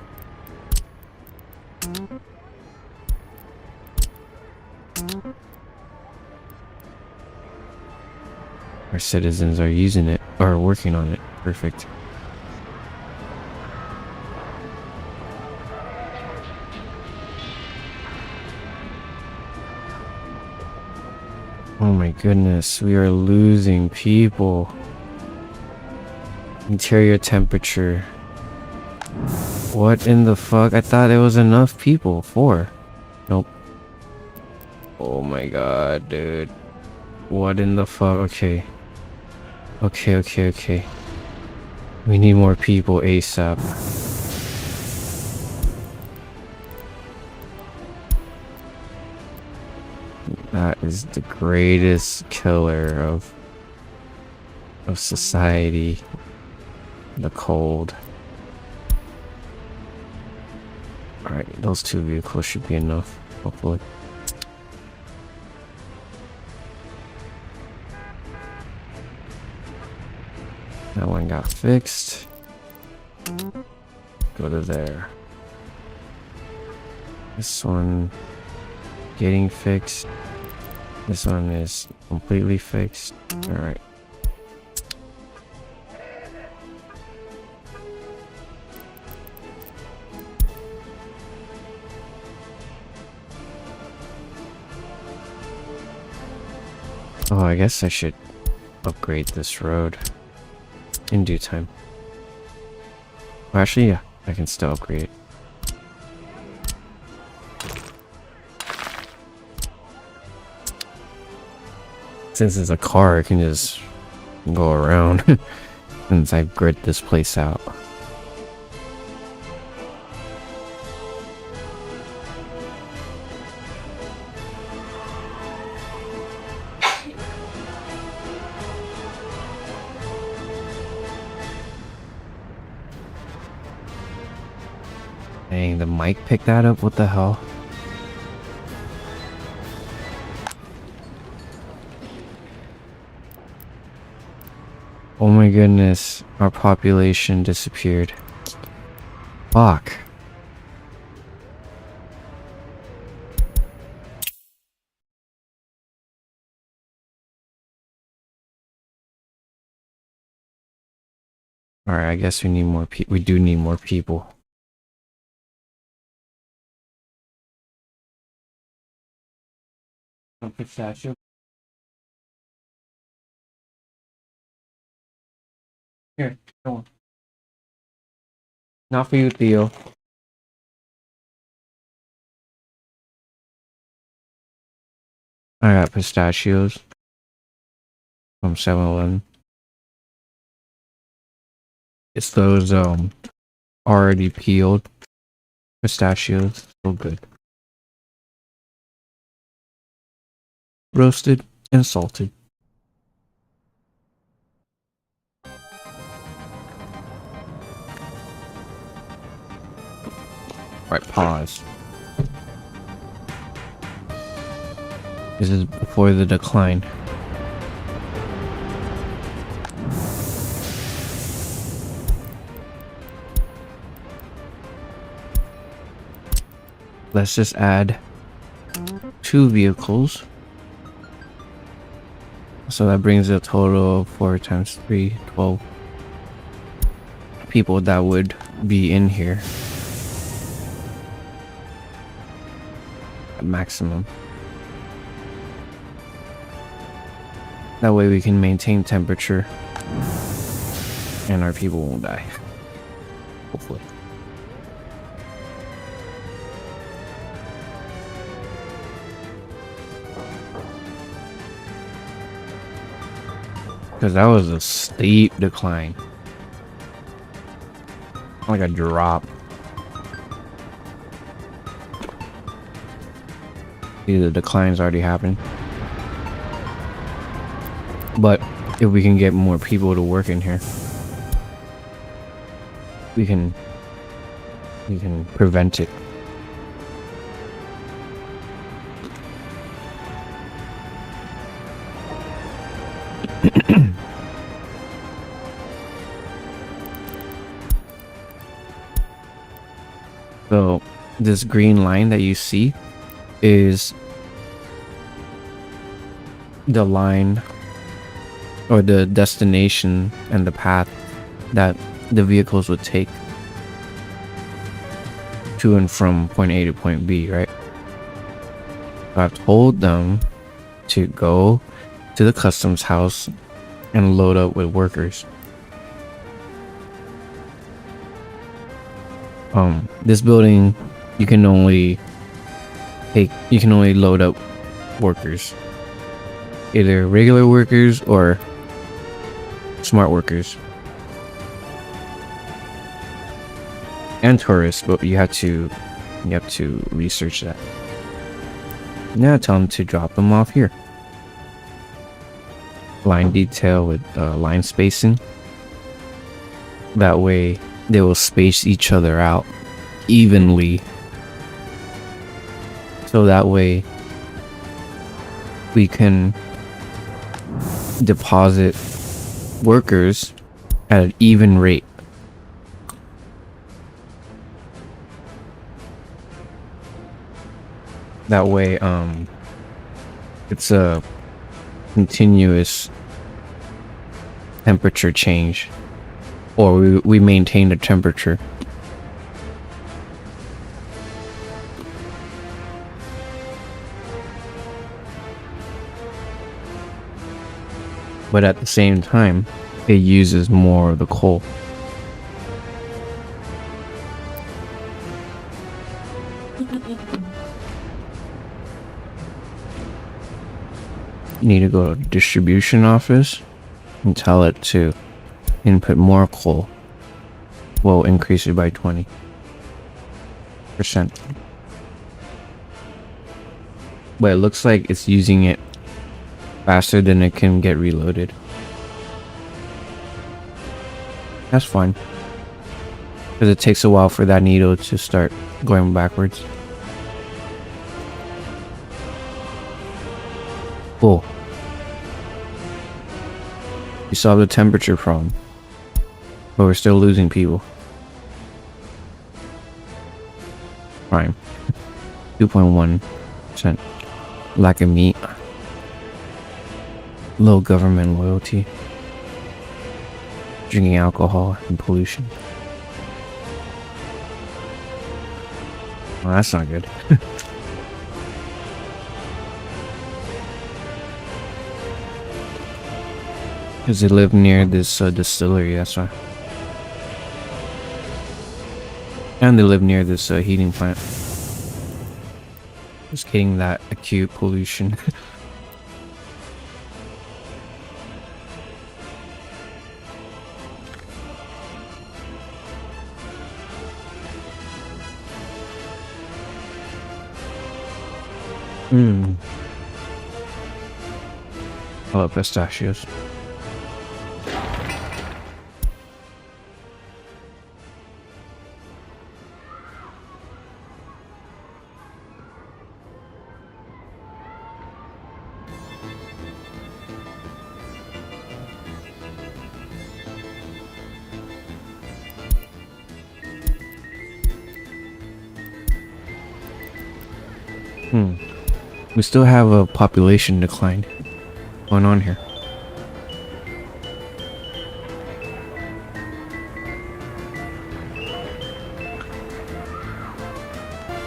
Our citizens are using it, or working on it. Perfect. Oh my goodness, we are losing people. Interior temperature. What in the fuck? I thought there was enough people. 4. Nope. Oh my god, dude. What in the fuck? Okay. Okay. We need more people ASAP. That is the greatest killer of society. The cold. Alright, those 2 vehicles should be enough, hopefully. That one got fixed. Go to there. This one getting fixed. This one is completely fixed. Alright. Oh, I guess I should upgrade this road in due time. Well, actually, yeah, I can still upgrade it. Since it's a car, I can just go around since I grid this place out. Dang, the mic picked that up? What the hell? Oh my goodness, our population disappeared. Fuck. Alright, I guess we need more we do need more people. Pistachio. Here, go on. Not for you, Theo. I got pistachios from 7-Eleven. It's those already peeled pistachios. So good. roasted and salted. Right, pause. This is before the decline. Let's just add 2 vehicles. So that brings a total of 4 times 3, 12 people that would be in here. At maximum. That way we can maintain temperature and our people won't die. Hopefully. Because that was a steep decline. Like a drop. See, the decline's already happened. But if we can get more people to work in here, we can prevent it. So this green line that you see is the line or the destination and the path that the vehicles would take to and from point A to point B, right? I've told them to go to the customs house and load up with workers. This building, you can only load up workers, either regular workers or smart workers, and tourists. But you have to research that. Now tell them to drop them off here. Line detail with line spacing. That way they will space each other out evenly. So that way we can deposit workers at an even rate. That way it's a continuous temperature change, or we maintain the temperature. But at the same time, it uses more of the coal. You need to go to the distribution office and tell it to input more coal. We'll increase it by 20%. But it looks like it's using it faster than it can get reloaded. That's fine, because it takes a while for that needle to start going backwards. Cool. We solved the temperature problem, but we're still losing people. Prime. 2.1% lack of meat. Low government loyalty. Drinking alcohol and pollution. Well, that's not good. Because they live near this distillery, that's why. And they live near this heating plant. Just getting that acute pollution. I love pistachios. We still have a population decline going on here.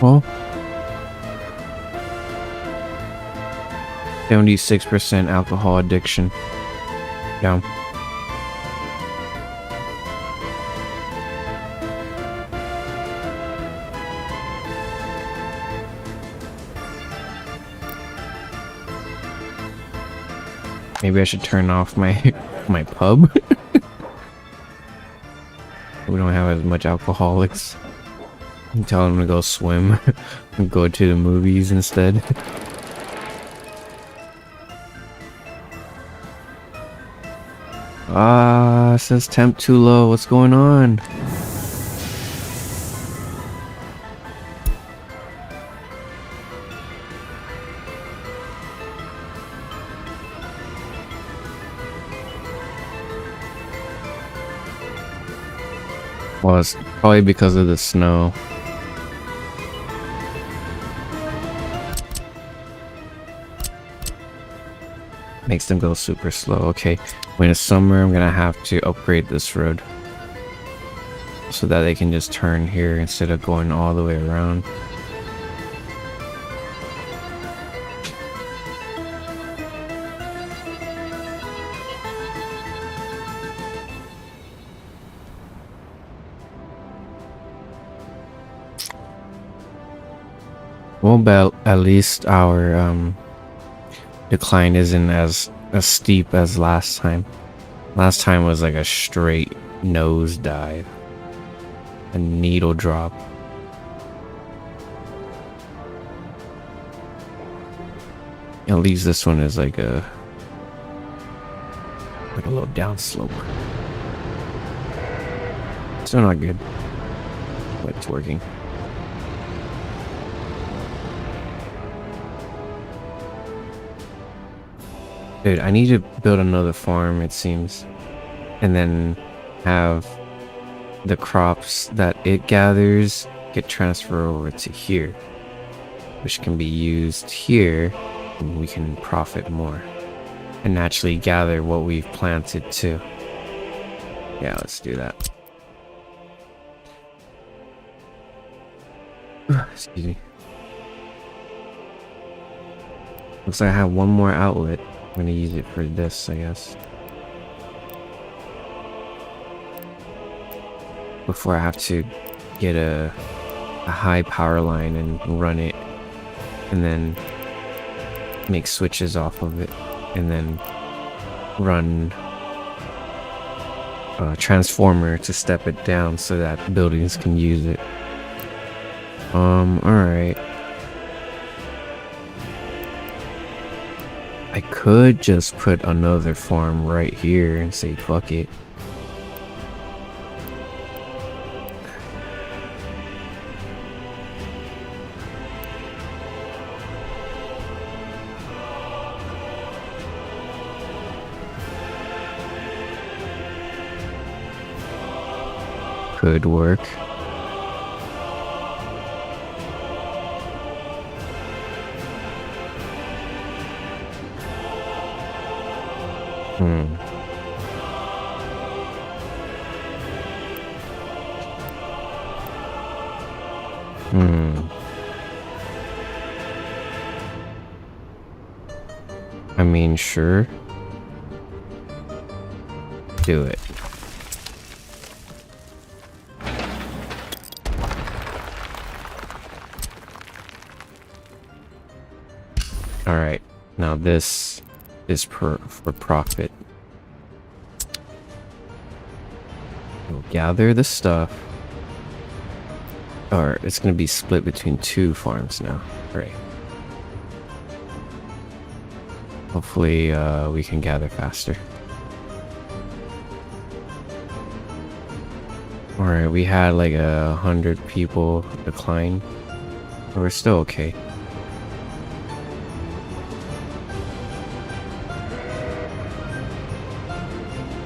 Well, 76% alcohol addiction. Yeah. Maybe I should turn off my my pub. We don't have as much alcoholics. Tell them to go swim and go to the movies instead. It says temp too low. What's going on? Well, it's probably because of the snow. Makes them go super slow. Okay, when it's summer, I'm gonna have to upgrade this road so that they can just turn here instead of going all the way around. Well, but at least our decline isn't as steep as last time. Last time was like a straight nose dive, a needle drop. At least this one is like a little downslope. Still not good, but it's working. Dude, I need to build another farm, it seems, and then have the crops that it gathers get transferred over to here, which can be used here, and we can profit more and actually gather what we've planted too. Yeah, let's do that. Excuse me. Looks like I have one more outlet. I'm gonna use it for this, I guess. Before I have to get a high power line and run it, and then make switches off of it, and then run a transformer to step it down so that buildings can use it. Alright. I could just put another farm right here and say fuck it. Could work. I mean, sure. Do it. Alright, now this is for profit. We'll gather the stuff. Or it's gonna be split between two farms now. Right. Hopefully, we can gather faster. Alright, we had like 100 people decline. But we're still okay.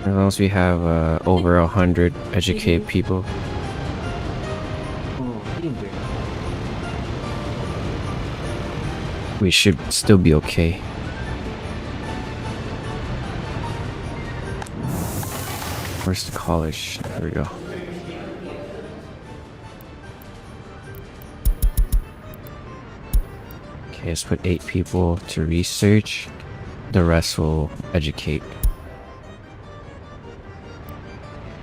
As long as we have over 100 educated people. We should still be okay. Where's the college? There we go. Okay, let's put 8 people to research. The rest will educate.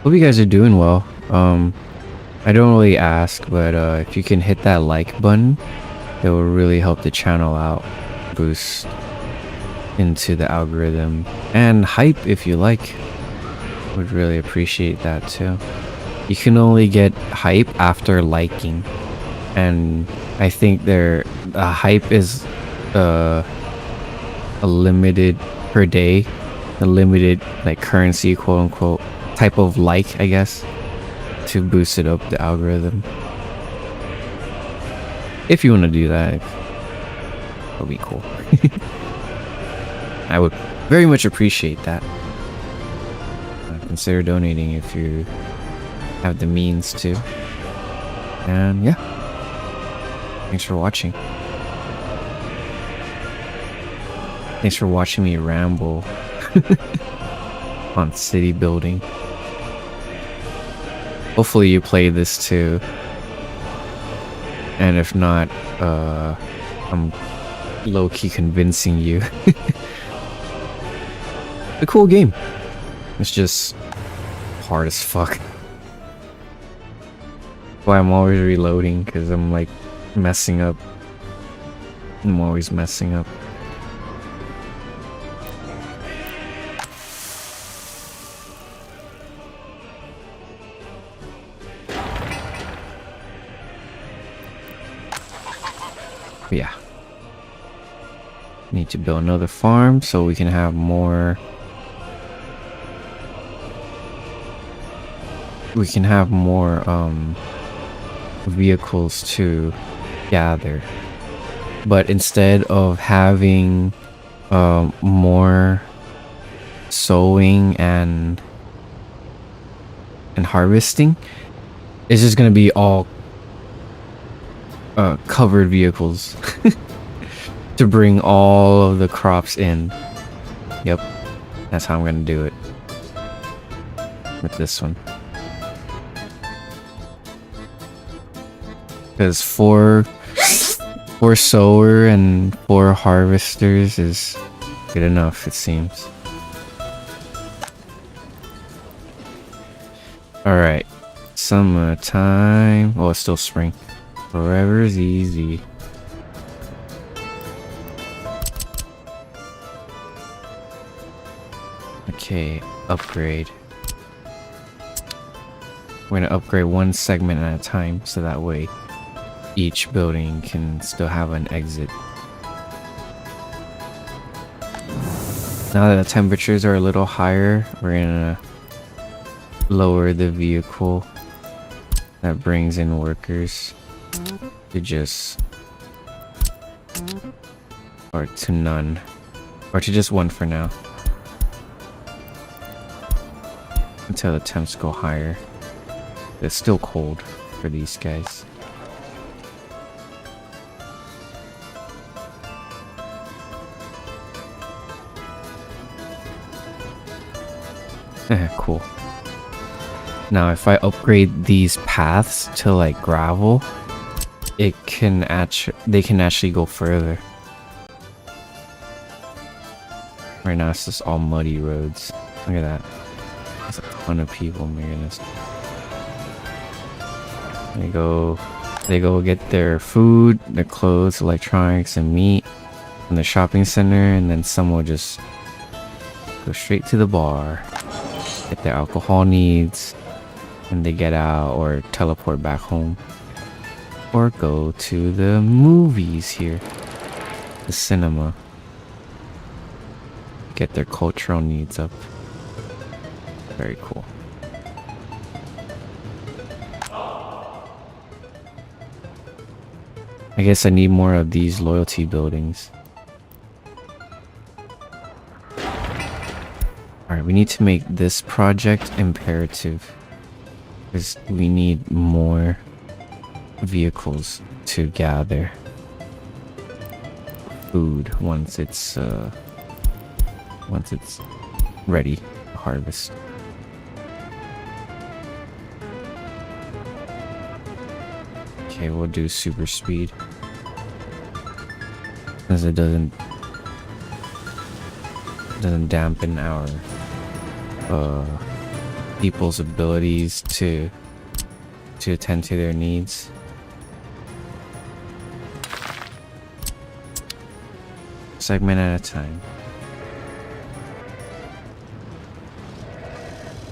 Hope you guys are doing well. I don't really ask, but if you can hit that like button, it will really help the channel out, boost into the algorithm, and hype if you like. Would really appreciate that too. You can only get hype after liking, and I think hype is a limited per day, a limited like currency, quote unquote, type of like, I guess, to boost it up the algorithm. If you want to do that, that would be cool. I would very much appreciate that. Consider donating if you have the means to. And yeah, thanks for watching. Thanks for watching me ramble on city building. Hopefully you play this too. And if not, I'm low-key convincing you. A cool game. It's just hard as fuck. Why I'm always reloading, because I'm like messing up. I'm always messing up. But yeah. Need to build another farm so we can have more. We can have more vehicles to gather, but instead of having more sowing and harvesting, it's just gonna be all covered vehicles to bring all of the crops in. Yep, that's how I'm gonna do it with this one. Because four sower and 4 harvesters is good enough, it seems. Alright, summertime. Oh, it's still spring. Forever's easy. Okay, upgrade. We're gonna upgrade one segment at a time, so that way each building can still have an exit. Now that the temperatures are a little higher, we're gonna lower the vehicle that brings in workers to just, or to none, or to just 1 for now, until the temps go higher. It's still cold for these guys. Cool. Now if I upgrade these paths to like gravel, they can actually go further. Right now it's just all muddy roads. Look at that. There's a ton of people, my goodness. They go get their food, their clothes, electronics, and meat from the shopping center, and then some will just go straight to the bar, get their alcohol needs, and they get out or teleport back home, or go to the movies here, the cinema. get their cultural needs up. Very cool. I guess I need more of these loyalty buildings. Alright, we need to make this project imperative. Because we need more vehicles to gather food once it's ready to harvest. Okay, we'll do super speed. Because it doesn't dampen our people's abilities to attend to their needs. Segment at a time.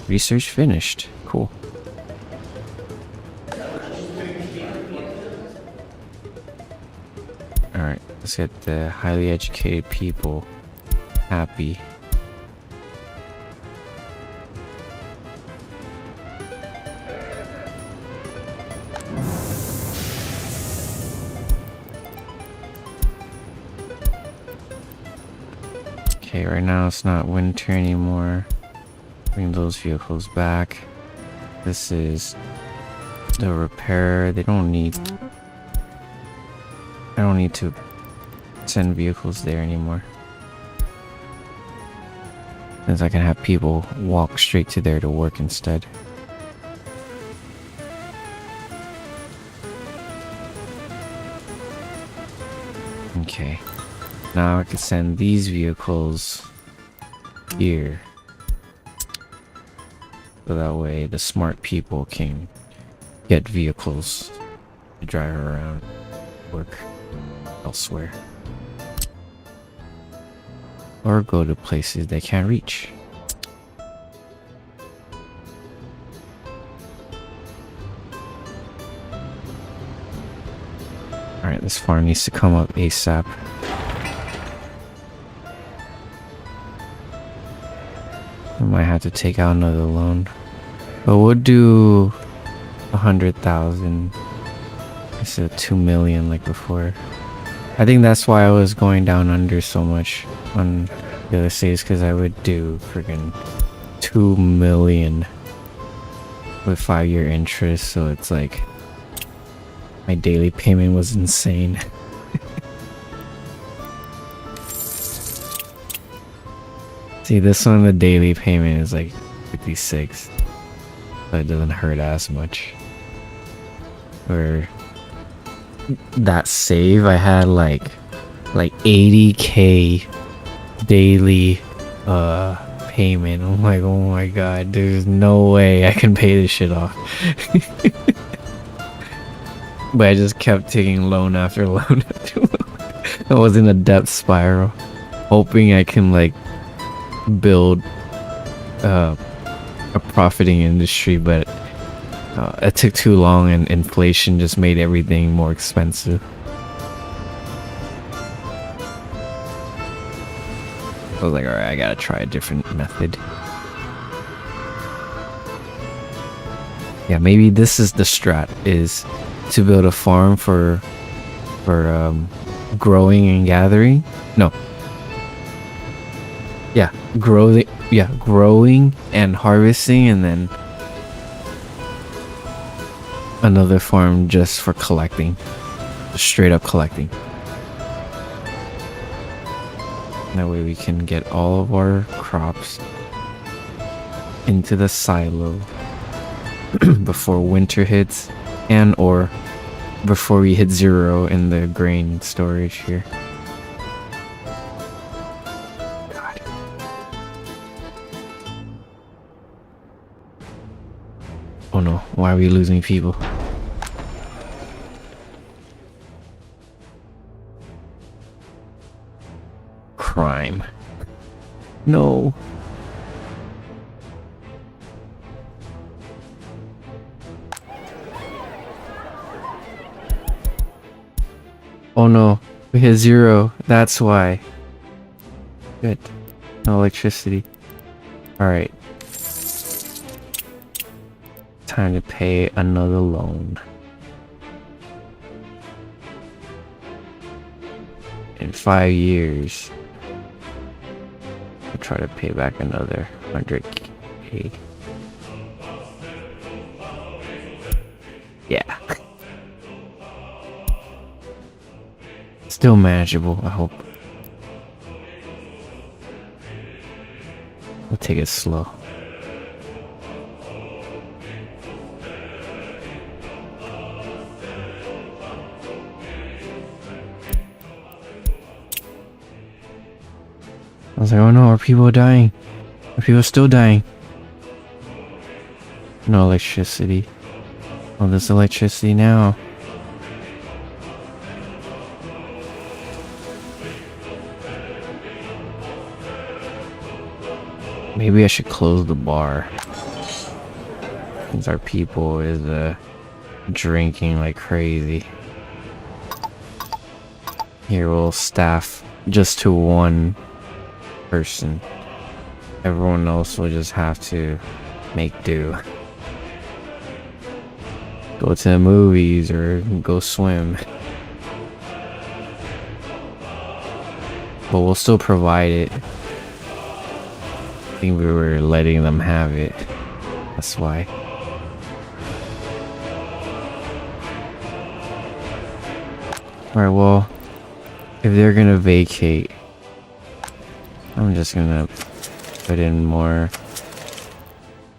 Research finished. Cool. Alright, let's get the highly educated people happy. Okay, right now it's not winter anymore. Bring those vehicles back. This is the repair. I don't need to send vehicles there anymore. Since I can have people walk straight to there to work instead. Okay. Now I can send these vehicles here. So that way the smart people can get vehicles to drive around, work elsewhere. Or go to places they can't reach. Alright, this farm needs to come up ASAP. I might have to take out another loan. But we'll do 100,000 instead of 2 million like before. I think that's why I was going down under so much on the other states, because I would do friggin' 2 million with 5-year interest, so it's like my daily payment was insane. See, this one, the daily payment is like 56, but it doesn't hurt as much. Or that save, I had like 80k daily payment. I'm like, oh my god, there's no way I can pay this shit off. But I just kept taking loan after loan after loan. I was in a debt spiral, hoping I can like build a profiting industry, but it took too long and inflation just made everything more expensive. I was like, alright, I gotta try a different method. Yeah, maybe this is the strat, is to build a farm for growing and gathering. No. Yeah, growing and harvesting, and then another farm just for collecting. Just straight up collecting. That way we can get all of our crops into the silo before winter hits, and or before we hit 0 in the grain storage here. God. Oh no, why are we losing people? Crime. No. Oh no, we hit 0. That's why. Good. No electricity. Alright. Time to pay another loan. In 5 years, I'll try to pay back another 100k. Yeah. Still manageable, I hope. We'll take it slow. I was like, oh no, are people dying? Are people still dying? No electricity. Oh, there's electricity now. Maybe I should close the bar. Since our people is drinking like crazy. Here we'll staff just to one person. Everyone else will just have to make do. Go to the movies or go swim. But we'll still provide it. I think we were letting them have it. That's why. Alright, well, if they're gonna vacate, I'm just gonna put in more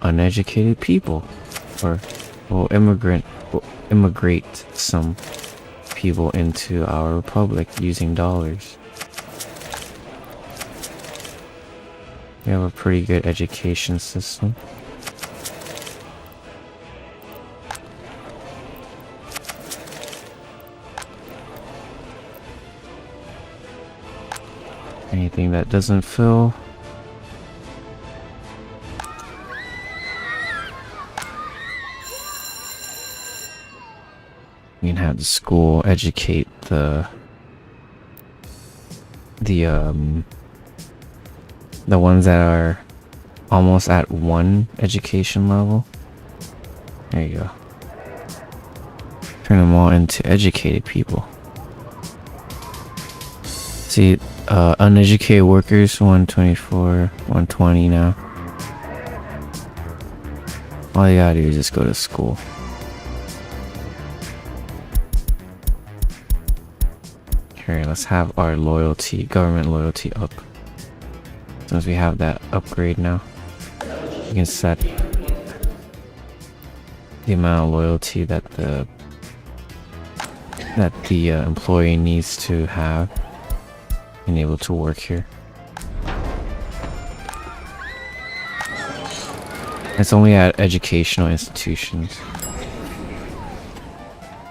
uneducated people. Or we'll immigrate some people into our republic using dollars. We have a pretty good education system. Anything that doesn't fill, you can have the school educate the ones that are almost at one education level. There you go. Turn them all into educated people. See, uneducated workers, 124, 120 now. All you gotta do is just go to school. Here, let's have our loyalty, government loyalty up. Since we have that upgrade now, you can set the amount of loyalty that the employee needs to have and able to work here. It's only at educational institutions,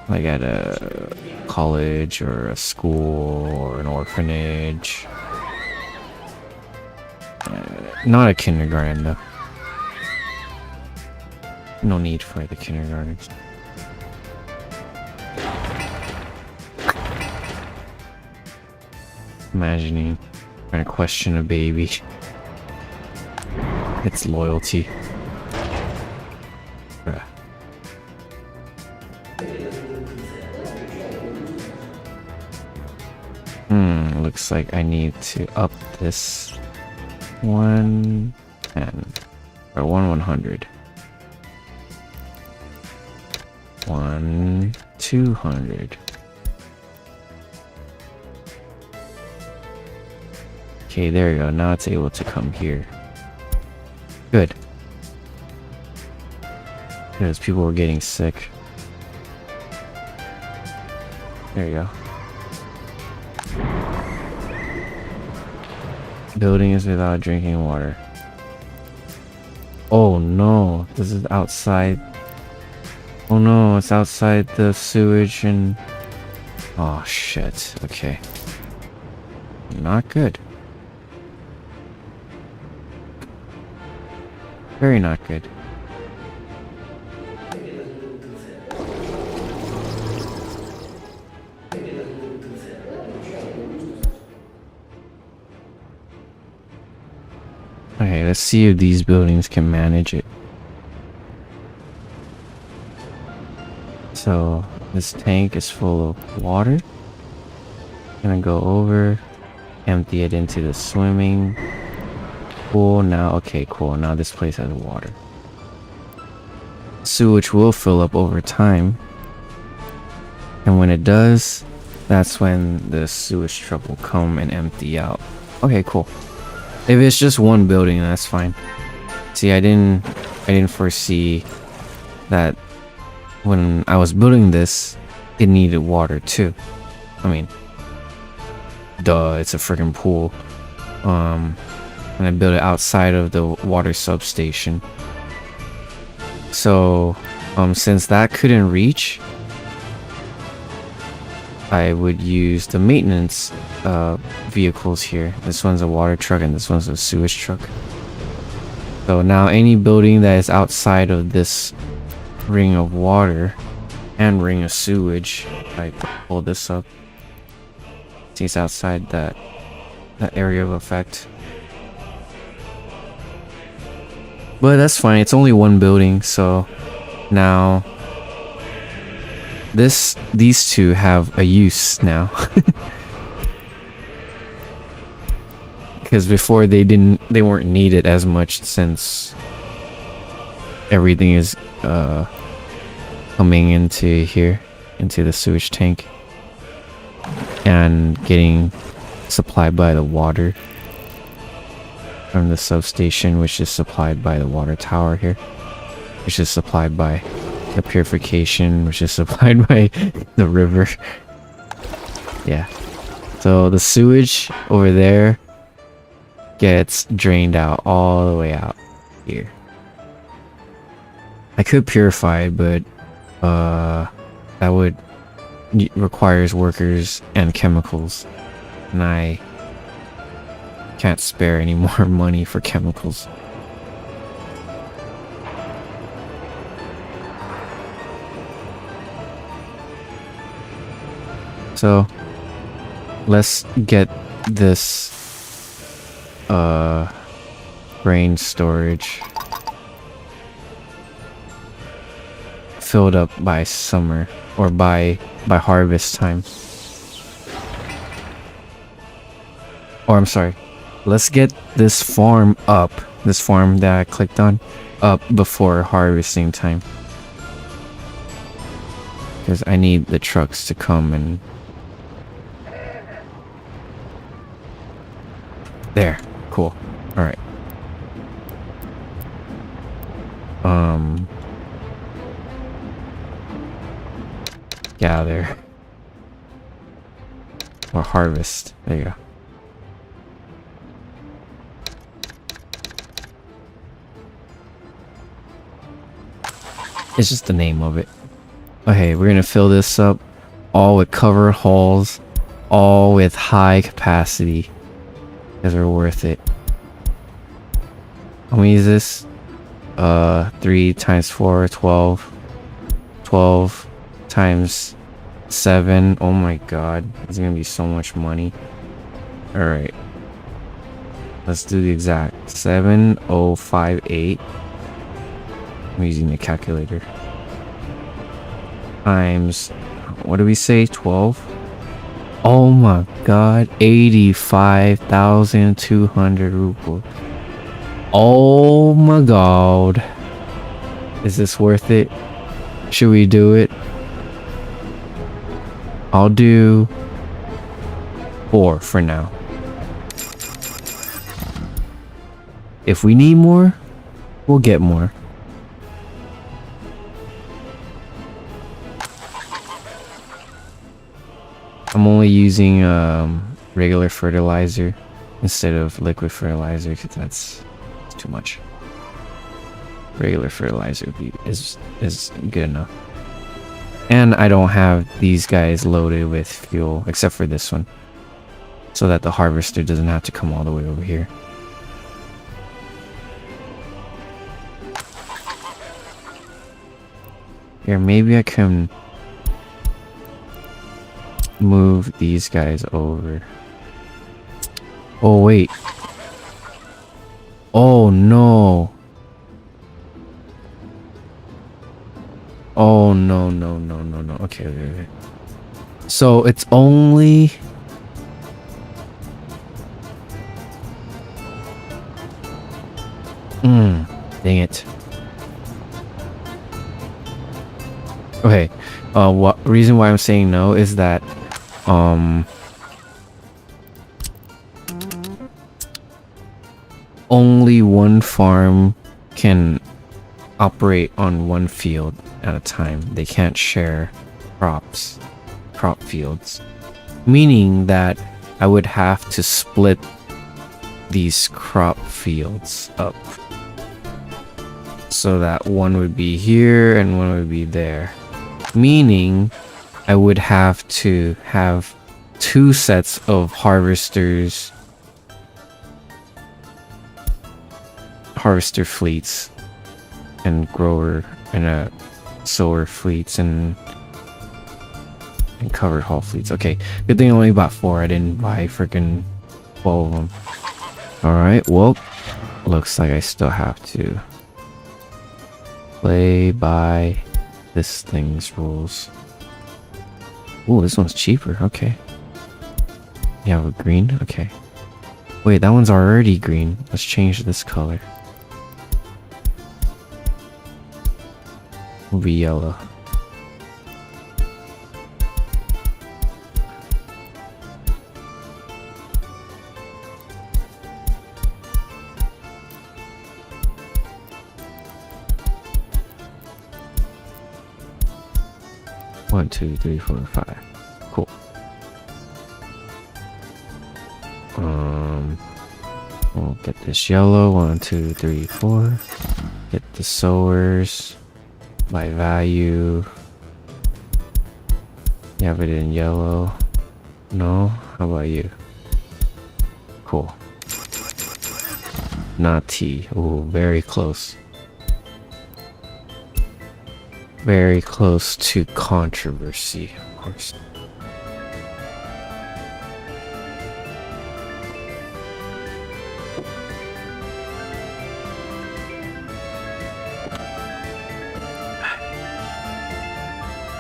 like at a college or a school or an orphanage. Not a kindergarten though. No need for the kindergartens. Imagining trying to question a baby. It's loyalty. Bruh. Looks like I need to up this 110 or 100. 200. Okay, there you go. Now it's able to come here. Good. Because people were getting sick. There you go. Buildings without drinking water. Oh no, this is outside. Oh no, it's outside the sewage and... Oh shit, okay. Not good. Very not good. Okay, let's see if these buildings can manage it. So this tank is full of water. Gonna go over, empty it into the swimming pool. Now, okay, cool. Now this place has water. Sewage will fill up over time. And when it does, that's when the sewage truck will come and empty out. Okay, cool. If it's just one building, that's fine. See, I didn't foresee that when I was building this, it needed water too. I mean, duh, it's a freaking pool. And I built it outside of the water substation. So, since that couldn't reach, I would use the maintenance vehicles here. This one's a water truck and this one's a sewage truck. So now any building that is outside of this ring of water and ring of sewage, I pull this up. See, it's outside that area of effect. But that's fine. It's only one building, so now these two have a use now. Because before they weren't needed as much, since everything is coming into here, into the sewage tank, and getting supplied by the water from the substation, which is supplied by the water tower here, which is supplied by the purification, which is supplied by the river. Yeah. So the sewage over there gets drained out all the way out here. I could purify it, but that would requires workers and chemicals, and I can't spare any more money for chemicals. So let's get this grain storage filled up by summer, or by harvest time. Or I'm sorry, let's get this farm up, this farm that I clicked on, up before harvesting time, because I need the trucks to come and there. Cool. All right. Gather or harvest. There you go. It's just the name of it. Okay, we're gonna fill this up all with covered hulls, all with high capacity, because they're worth it. How many is this? 3 times 4, 12. 12 times 7. Oh my god, it's gonna be so much money. Alright, let's do the exact 7058. I'm using the calculator. Times, what do we say, 12? Oh my god, 85,200 rupees. Oh my god. Is this worth it? Should we do it? I'll do 4 for now. If we need more, we'll get more. I'm only using regular fertilizer instead of liquid fertilizer, because that's too much. Regular fertilizer is good enough. And I don't have these guys loaded with fuel, except for this one, so that the harvester doesn't have to come all the way over here. Here, maybe I can move these guys over. Oh wait. Oh no. Oh no, no, no, no, no. Okay, okay, okay. So it's only... Dang it. Okay. What reason why I'm saying no is that only one farm can operate on one field at a time. They can't share crop fields. Meaning that I would have to split these crop fields up so that one would be here and one would be there. Meaning I would have to have 2 sets of harvester fleets and grower and sower fleets and covered haul fleets. Okay, good thing I only bought 4. I didn't buy freaking 12 of them. Alright, well, looks like I still have to play by this thing's rules. Ooh, this one's cheaper. Okay. You have a green? Okay. Wait, that one's already green. Let's change this color. It'll be yellow. One, two, three, four, five. Cool. We'll get this yellow. 1, 2, 3, 4. Get the sowers by value. You have it in yellow. No? How about you? Cool. Not T. Ooh, very close. Very close to controversy, of course.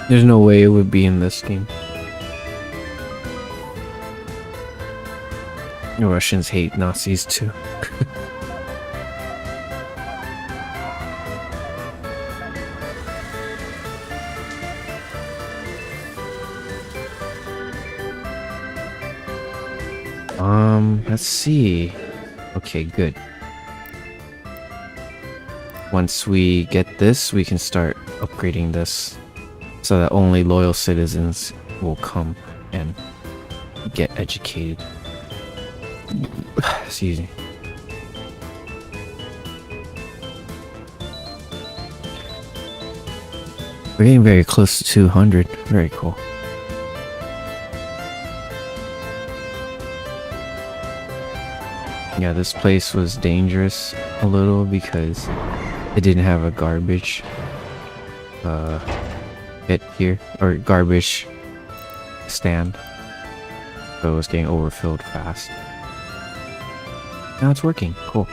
There's no way it would be in this game. The Russians hate Nazis too. Let's see. Okay, good. Once we get this, we can start upgrading this so that only loyal citizens will come and get educated. Excuse me. We're getting very close to 200. Very cool. Yeah, this place was dangerous a little because it didn't have a garbage pit here, or garbage stand, so it was getting overfilled fast. Now it's working. Cool.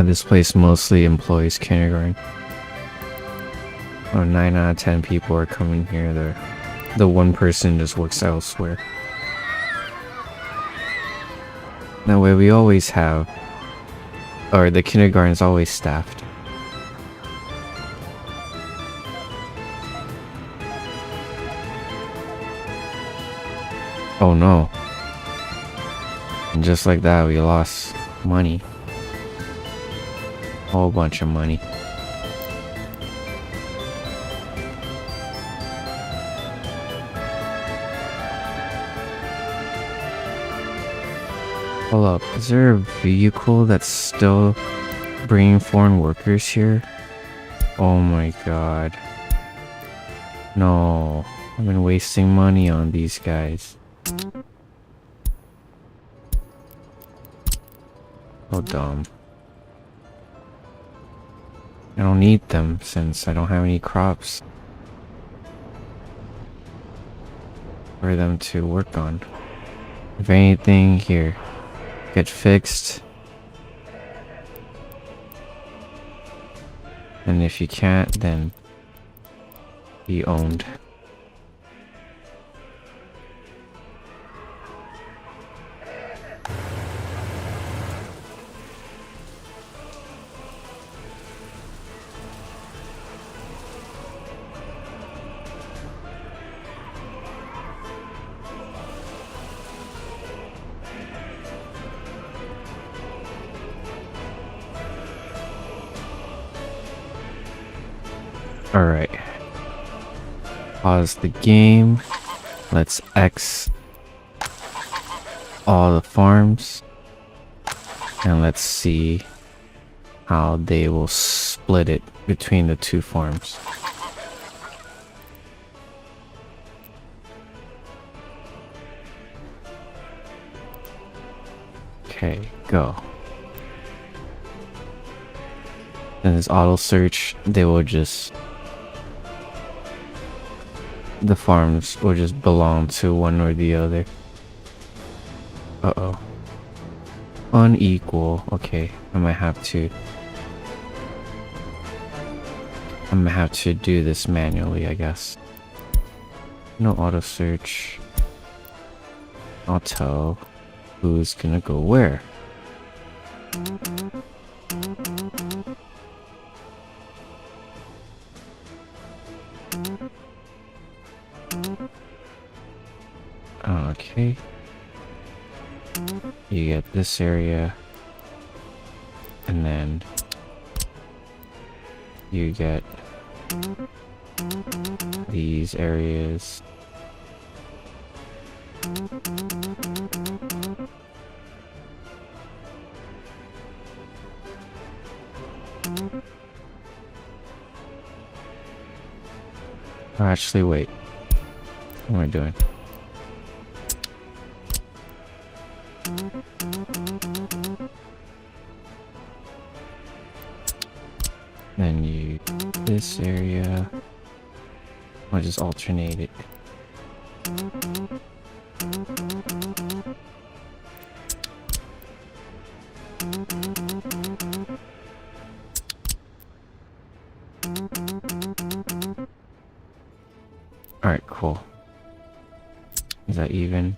This place mostly employs kindergarten. Oh, 9 out of 10 people are coming here. The one person just works elsewhere. That way we always have, or the kindergarten is always staffed. Oh no. And just like that, we lost money. Whole bunch of money. Hold up, is there a vehicle that's still bringing foreign workers here? Oh my god. No, I've been wasting money on these guys. So dumb. I don't need them since I don't have any crops for them to work on. If anything, here, get fixed. And if you can't, then be owned. Alright. Pause the game. Let's X all the farms. And let's see how they will split it between the two farms. Okay, go. And this auto search, they will just... the farms will just belong to one or the other. Uh-oh. Unequal. Okay, I might have to do this manually, I guess. No auto search. I'll tell who's gonna go where. Okay. You get this area, and then you get these areas. Oh, actually, wait. What am I doing? Then you this area. I'll just alternate it. Alright, cool. Is that even?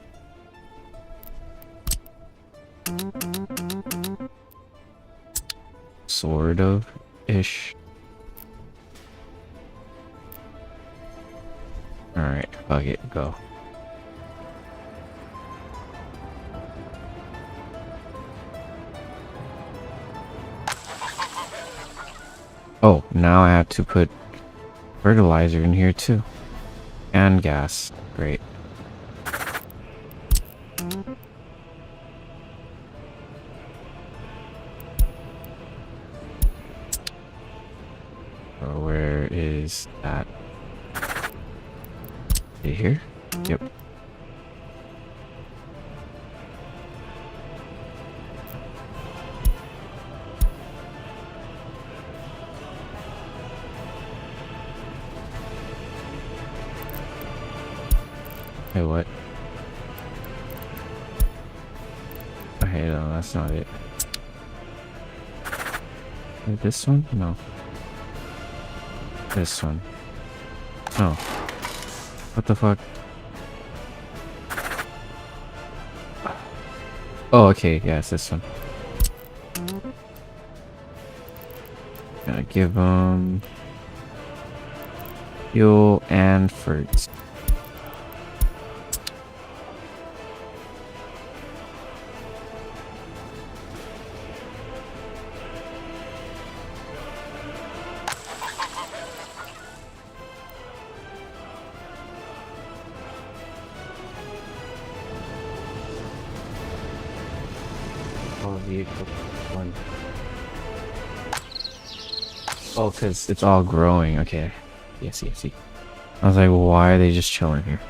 Sort of ish. Alright, fuck it, go. Oh, now I have to put fertilizer in here too. And gas. Great. Where is that? Right here? Yep. Hey, what? Okay, no, that's not it. Wait, this one? No. This one. No. What the fuck? Oh, okay, yeah, it's this one. Gonna give them fuel and fruits. Vehicle one. Oh, because it's all growing. Okay. Yes, yes, see. I was like, why are they just chilling here?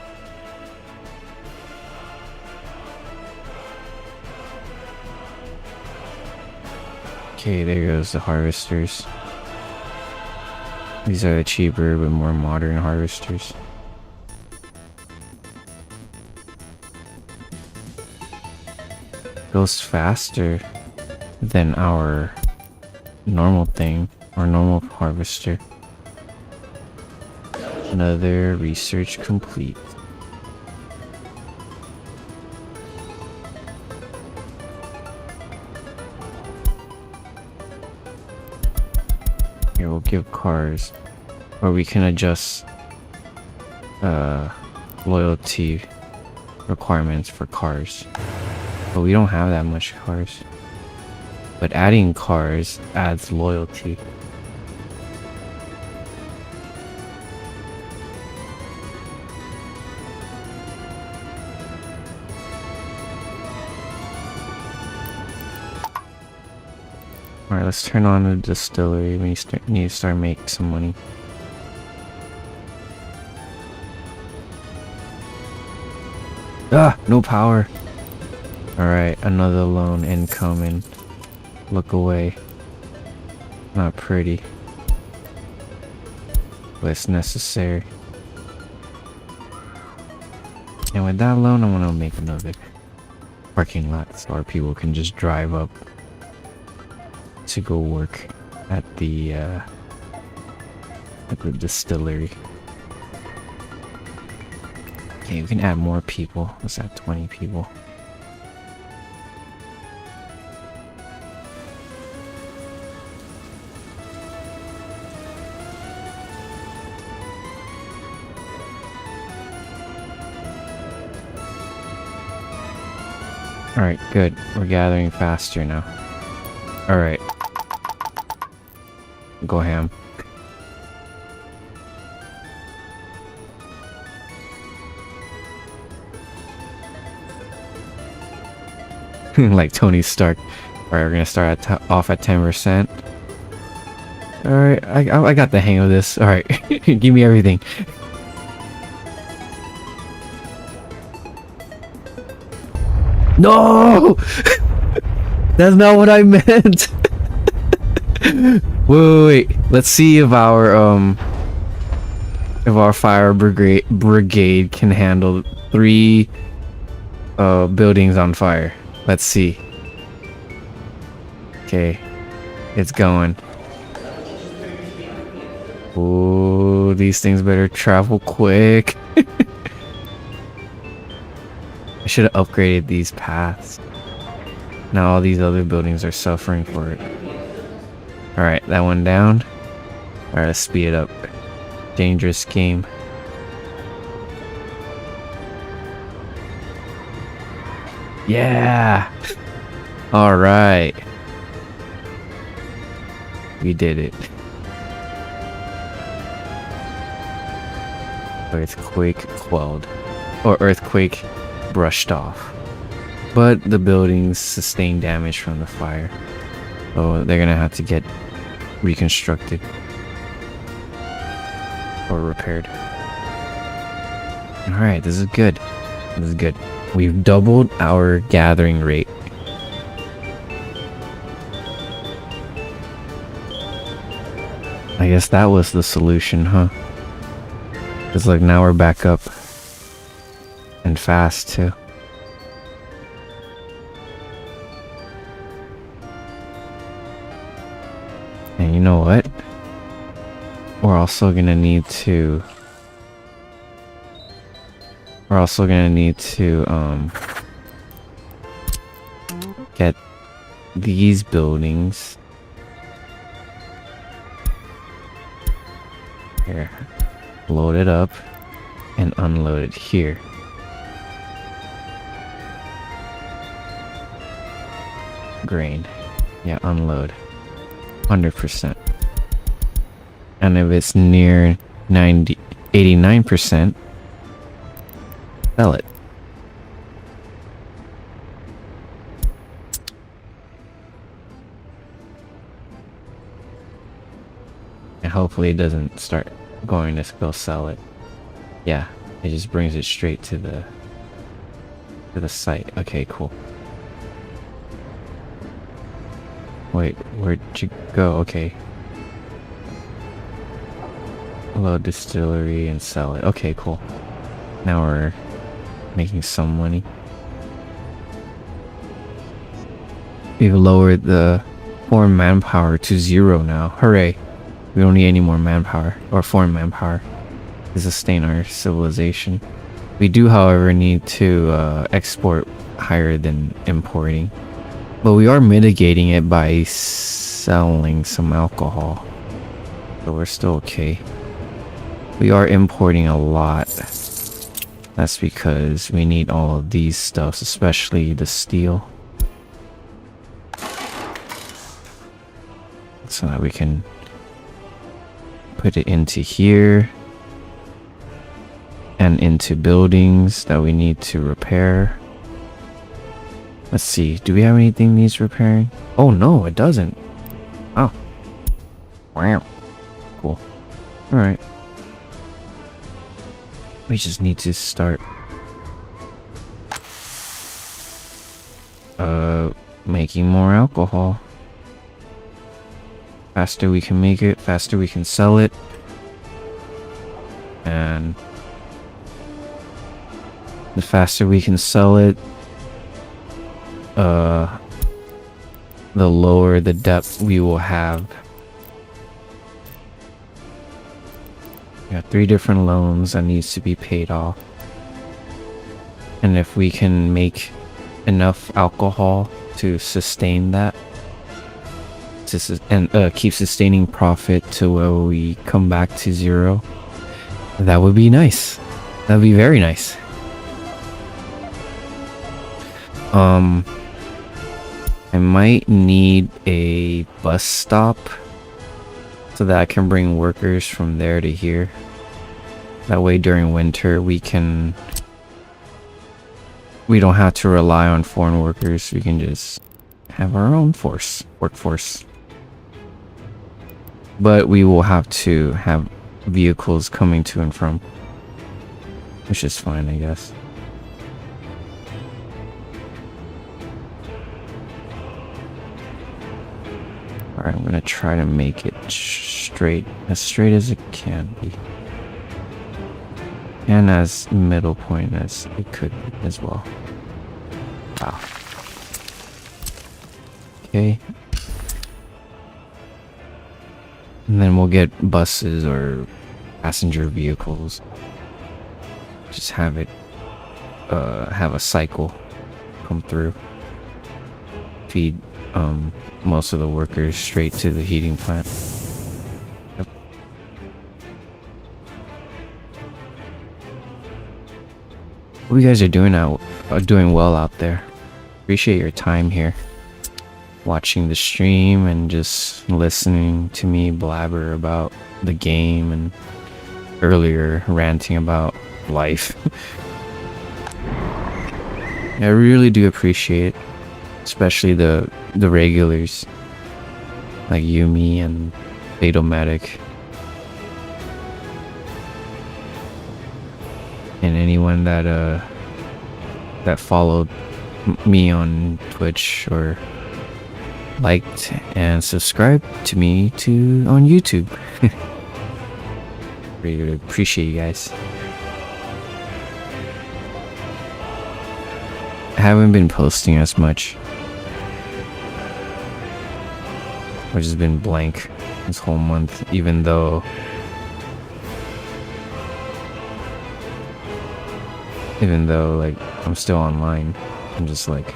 Okay, there goes the harvesters. These are the cheaper but more modern harvesters. Goes faster than our normal thing, our normal harvester. Another research complete. Here, we'll give cars, or we can adjust loyalty requirements for cars. But we don't have that much cars. But adding cars adds loyalty. Alright, let's turn on the distillery. We need to start making some money. Ah! No power! Alright, another loan incoming. Look away. Not pretty. But it's necessary. And with that loan, I want to make another parking lot so our people can just drive up to go work at the distillery. Okay, we can add more people. Let's add 20 people. Alright, good. We're gathering faster now. Alright. Go ham. Like Tony Stark. Alright, we're gonna start off at 10%. Alright, I got the hang of this. Alright, give me everything. No! That's not what I meant! Wait. Let's see if our fire brigade can handle 3 buildings on fire. Let's see. Okay. It's going. Oh, these things better travel quick. I should have upgraded these paths. Now all these other buildings are suffering for it. Alright, that one down. Alright, let's speed it up. Dangerous game. Yeah! Alright. We did it. Earthquake quelled. Or earthquake brushed off. But the buildings sustained damage from the fire. So they're gonna have to get reconstructed. Or repaired. Alright, this is good. This is good. We've doubled our gathering rate. I guess that was the solution, huh? Because like now we're back up. And fast too. And you know what? We're also gonna need to get these buildings here, load it up and unload it here. Grain, yeah, unload 100%. And if it's near 89%, sell it. And hopefully it doesn't start going to go sell it. Yeah, it just brings it straight to the site. Okay, cool. Wait, where'd you go? Okay. Load distillery and sell it. Okay, cool. Now we're making some money. We've lowered the foreign manpower to 0 now. Hooray. We don't need any more manpower or foreign manpower to sustain our civilization. We do, however, need to export higher than importing. But we are mitigating it by selling some alcohol. So we're still okay. We are importing a lot. That's because we need all of these stuffs, especially the steel. So that we can put it into here. And into buildings that we need to repair. Let's see, do we have anything needs repairing? Oh no, it doesn't. Oh. Wow. Cool. Alright. We just need to start making more alcohol. Faster we can make it, faster we can sell it. And the faster we can sell it, the lower the depth we will have. We got 3 different loans that needs to be paid off. And if we can make enough alcohol to sustain that, and keep sustaining profit to where we come back to 0, that would be nice. That would be very nice. I might need a bus stop so that I can bring workers from there to here. That way during winter we don't have to rely on foreign workers. We can just have our own workforce. But we will have to have vehicles coming to and from, which is fine, I guess. Alright, I'm gonna try to make it straight as it can be. And as middle point as it could be as well. Wow. Okay. And then we'll get buses or passenger vehicles. Just have it, have a cycle come through. Feed, most of the workers straight to the heating plant. Yep. Hope you guys are doing well out there. Appreciate your time here, watching the stream and just listening to me blabber about the game and earlier ranting about life. I really do appreciate it, especially the regulars like Yumi and Fatomatic and anyone that followed me on Twitch or liked and subscribed to me on YouTube. Really appreciate you guys. I haven't been posting as much, which has been blank this whole month, even though like I'm still online. I'm just like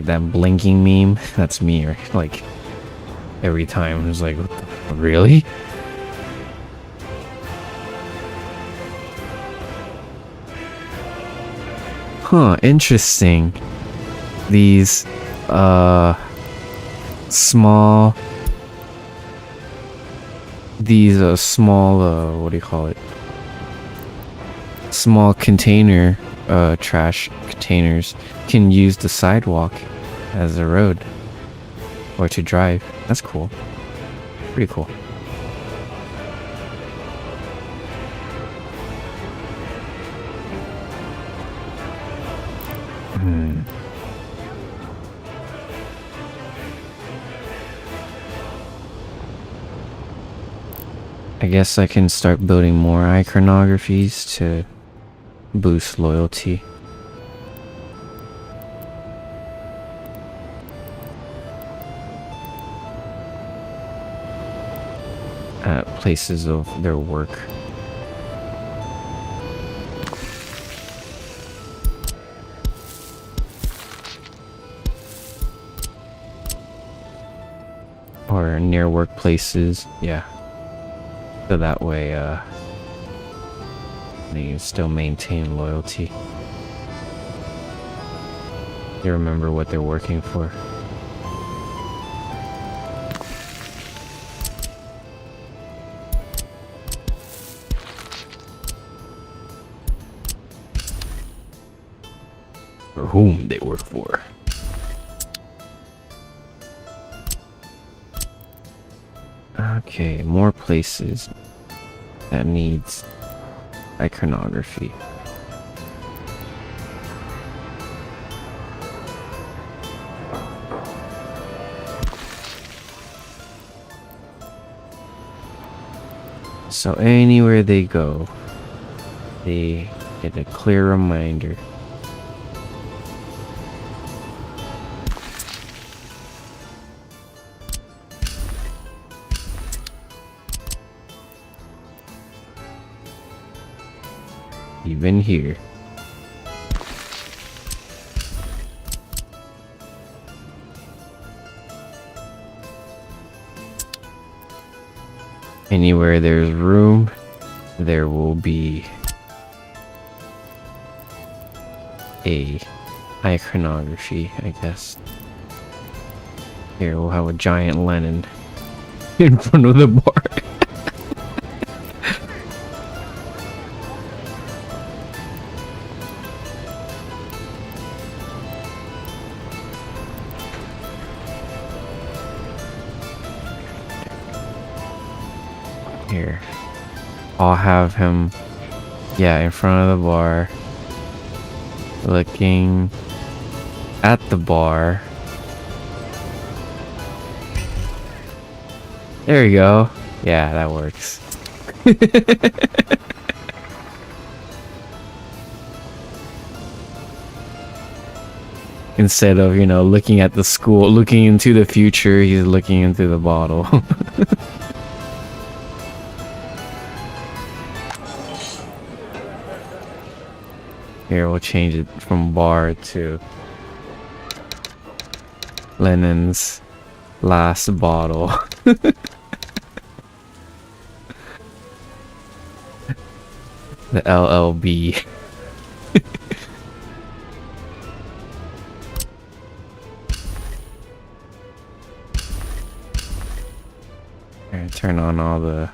that blinking meme. That's me, right? Like every time it's like, what the, really? Huh, interesting. These small what do you call it? Small container trash containers can use the sidewalk as a road or to drive. That's cool. Pretty cool. I guess I can start building more iconographies to boost loyalty. At places of their work. Or near workplaces, yeah. So that way, they can still maintain loyalty. They remember what they're working for. For whom they work for. Okay, more places that needs iconography. So anywhere they go, they get a clear reminder. Even here. Anywhere there's room, there will be a iconography, I guess. Here we'll have a giant Lenin in front of the bar. Here, I'll have him, yeah, in front of the bar, looking at the bar. There you go. Yeah, that works. Instead of, you know, looking at the school, looking into the future, he's looking into the bottle. Here, we'll change it from bar to Lenin's last bottle. The LLB. Here, turn on all the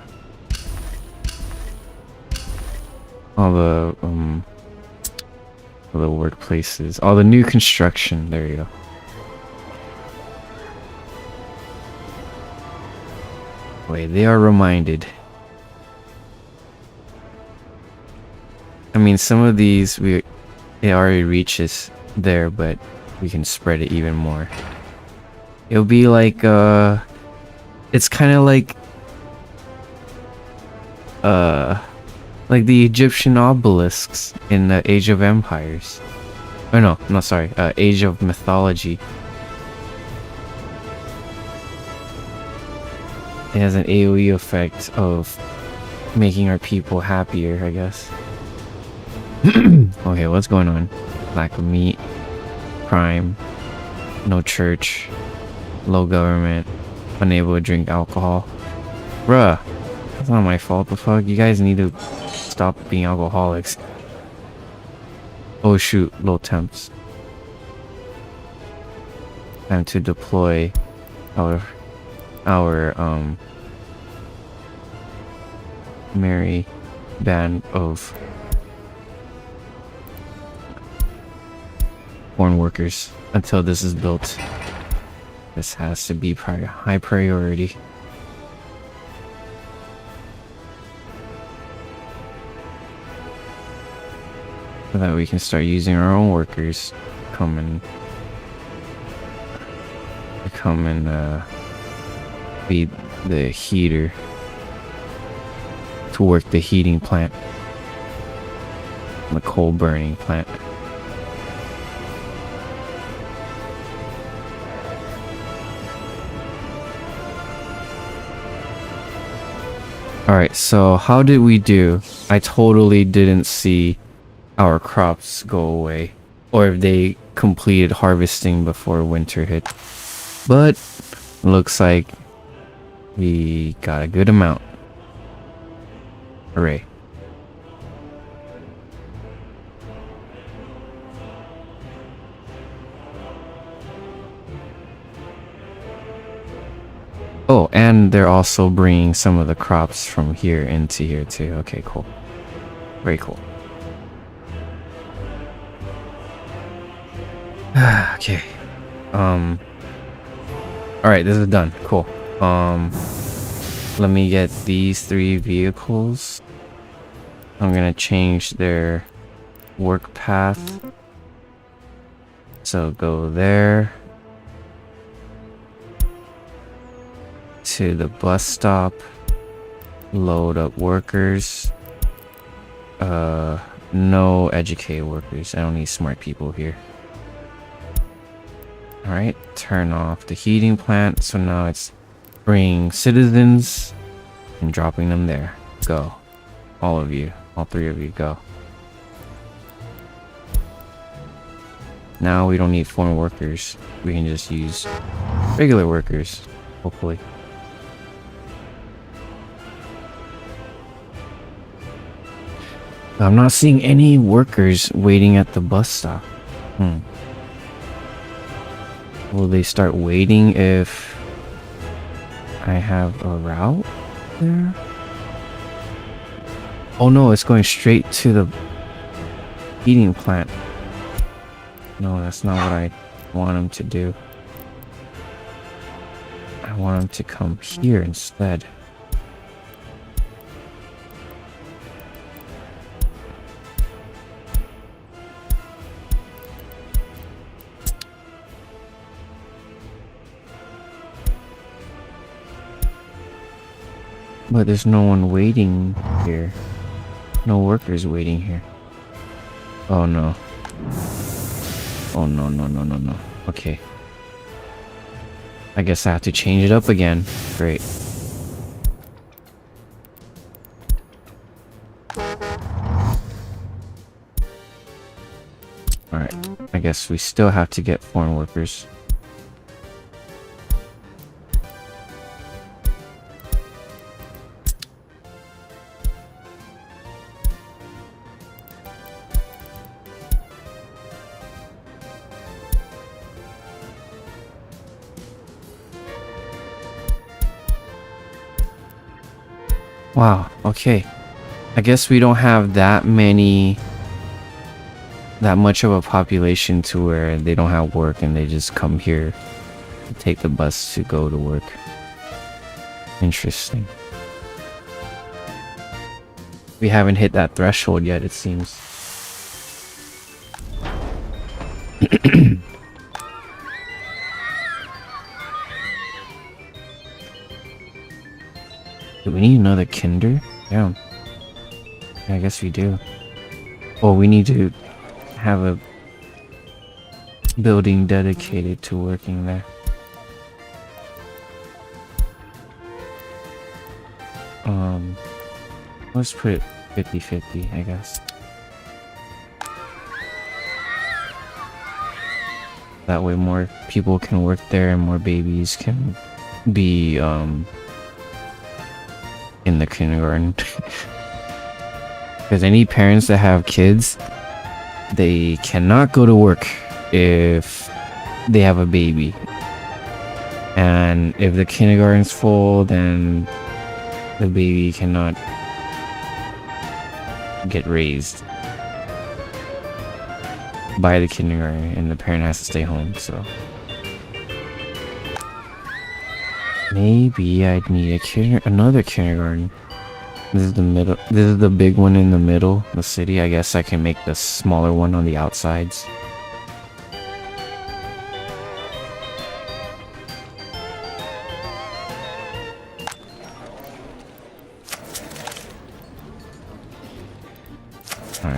workplaces, all the new construction. There you go. Wait, they are reminded. I mean, some of these it already reaches there, but we can spread it even more. It'll be like it's kind of like the Egyptian obelisks in the Age of Empires. Oh no, sorry, Age of Mythology. It has an AoE effect of making our people happier, I guess. Okay, what's going on? Lack of meat, crime, no church, low government, unable to drink alcohol. Bruh, that's not my fault. The fuck? You guys need to stop being alcoholics. Oh shoot, low temps. Time to deploy our merry band of foreign workers until this is built. This has to be high priority. So that we can start using our own workers come and be the heater. to work the heating plant, the coal burning plant. Alright, so how did we do? I totally didn't see our crops go away, or if they completed harvesting before winter hit. But looks like we got a good amount. Hooray. Oh, and they're also bringing some of the crops from here into here too. Okay, cool. Very cool. Okay. Alright, this is done. Cool. Let me get these 3 vehicles. I'm gonna change their work path. So go there. To the bus stop. Load up workers. No educated workers. I don't need smart people here. Alright, turn off the heating plant. So now it's bringing citizens and dropping them there. Go. All of you. All 3 of you, go. Now we don't need foreign workers. We can just use regular workers, hopefully. I'm not seeing any workers waiting at the bus stop. Will they start waiting if I have a route there? Oh no, it's going straight to the heating plant. No, that's not what I want them to do. I want them to come here instead. But there's no one waiting here. No workers waiting here. Oh no. Oh no, no, no, no, no. Okay. I guess I have to change it up again. Great. Alright. I guess we still have to get foreign workers. Wow, okay. I guess we don't have that much of a population to where they don't have work and they just come here to take the bus to go to work. Interesting. We haven't hit that threshold yet, it seems. Do we need another kinder? Yeah. I guess we do. Oh, we need to have a building dedicated to working there. Let's put it 50-50, I guess. That way more people can work there and more babies can be in the kindergarten. Because any parents that have kids, they cannot go to work if they have a baby. And if the kindergarten's full, then the baby cannot get raised by the kindergarten and the parent has to stay home. So maybe I'd need another kindergarten. This is the middle. This is the big one in the middle, the city. I guess I can make the smaller one on the outsides.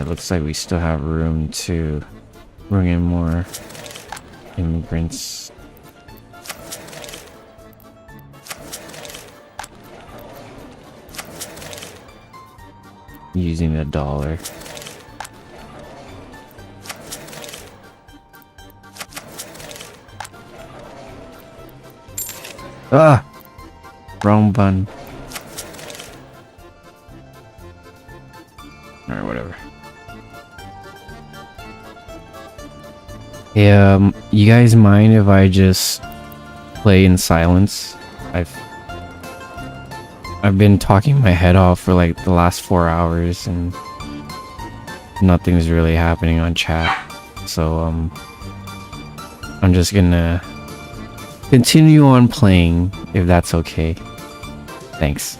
looks like we still have room to bring in more immigrants. Using the dollar. Ah! Wrong button. Alright, whatever. Yeah, you guys mind if I just play in silence? I've been talking my head off for like the last 4 hours and nothing's really happening on chat. So I'm just gonna continue on playing if that's okay. Thanks.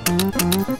Mm-hmm.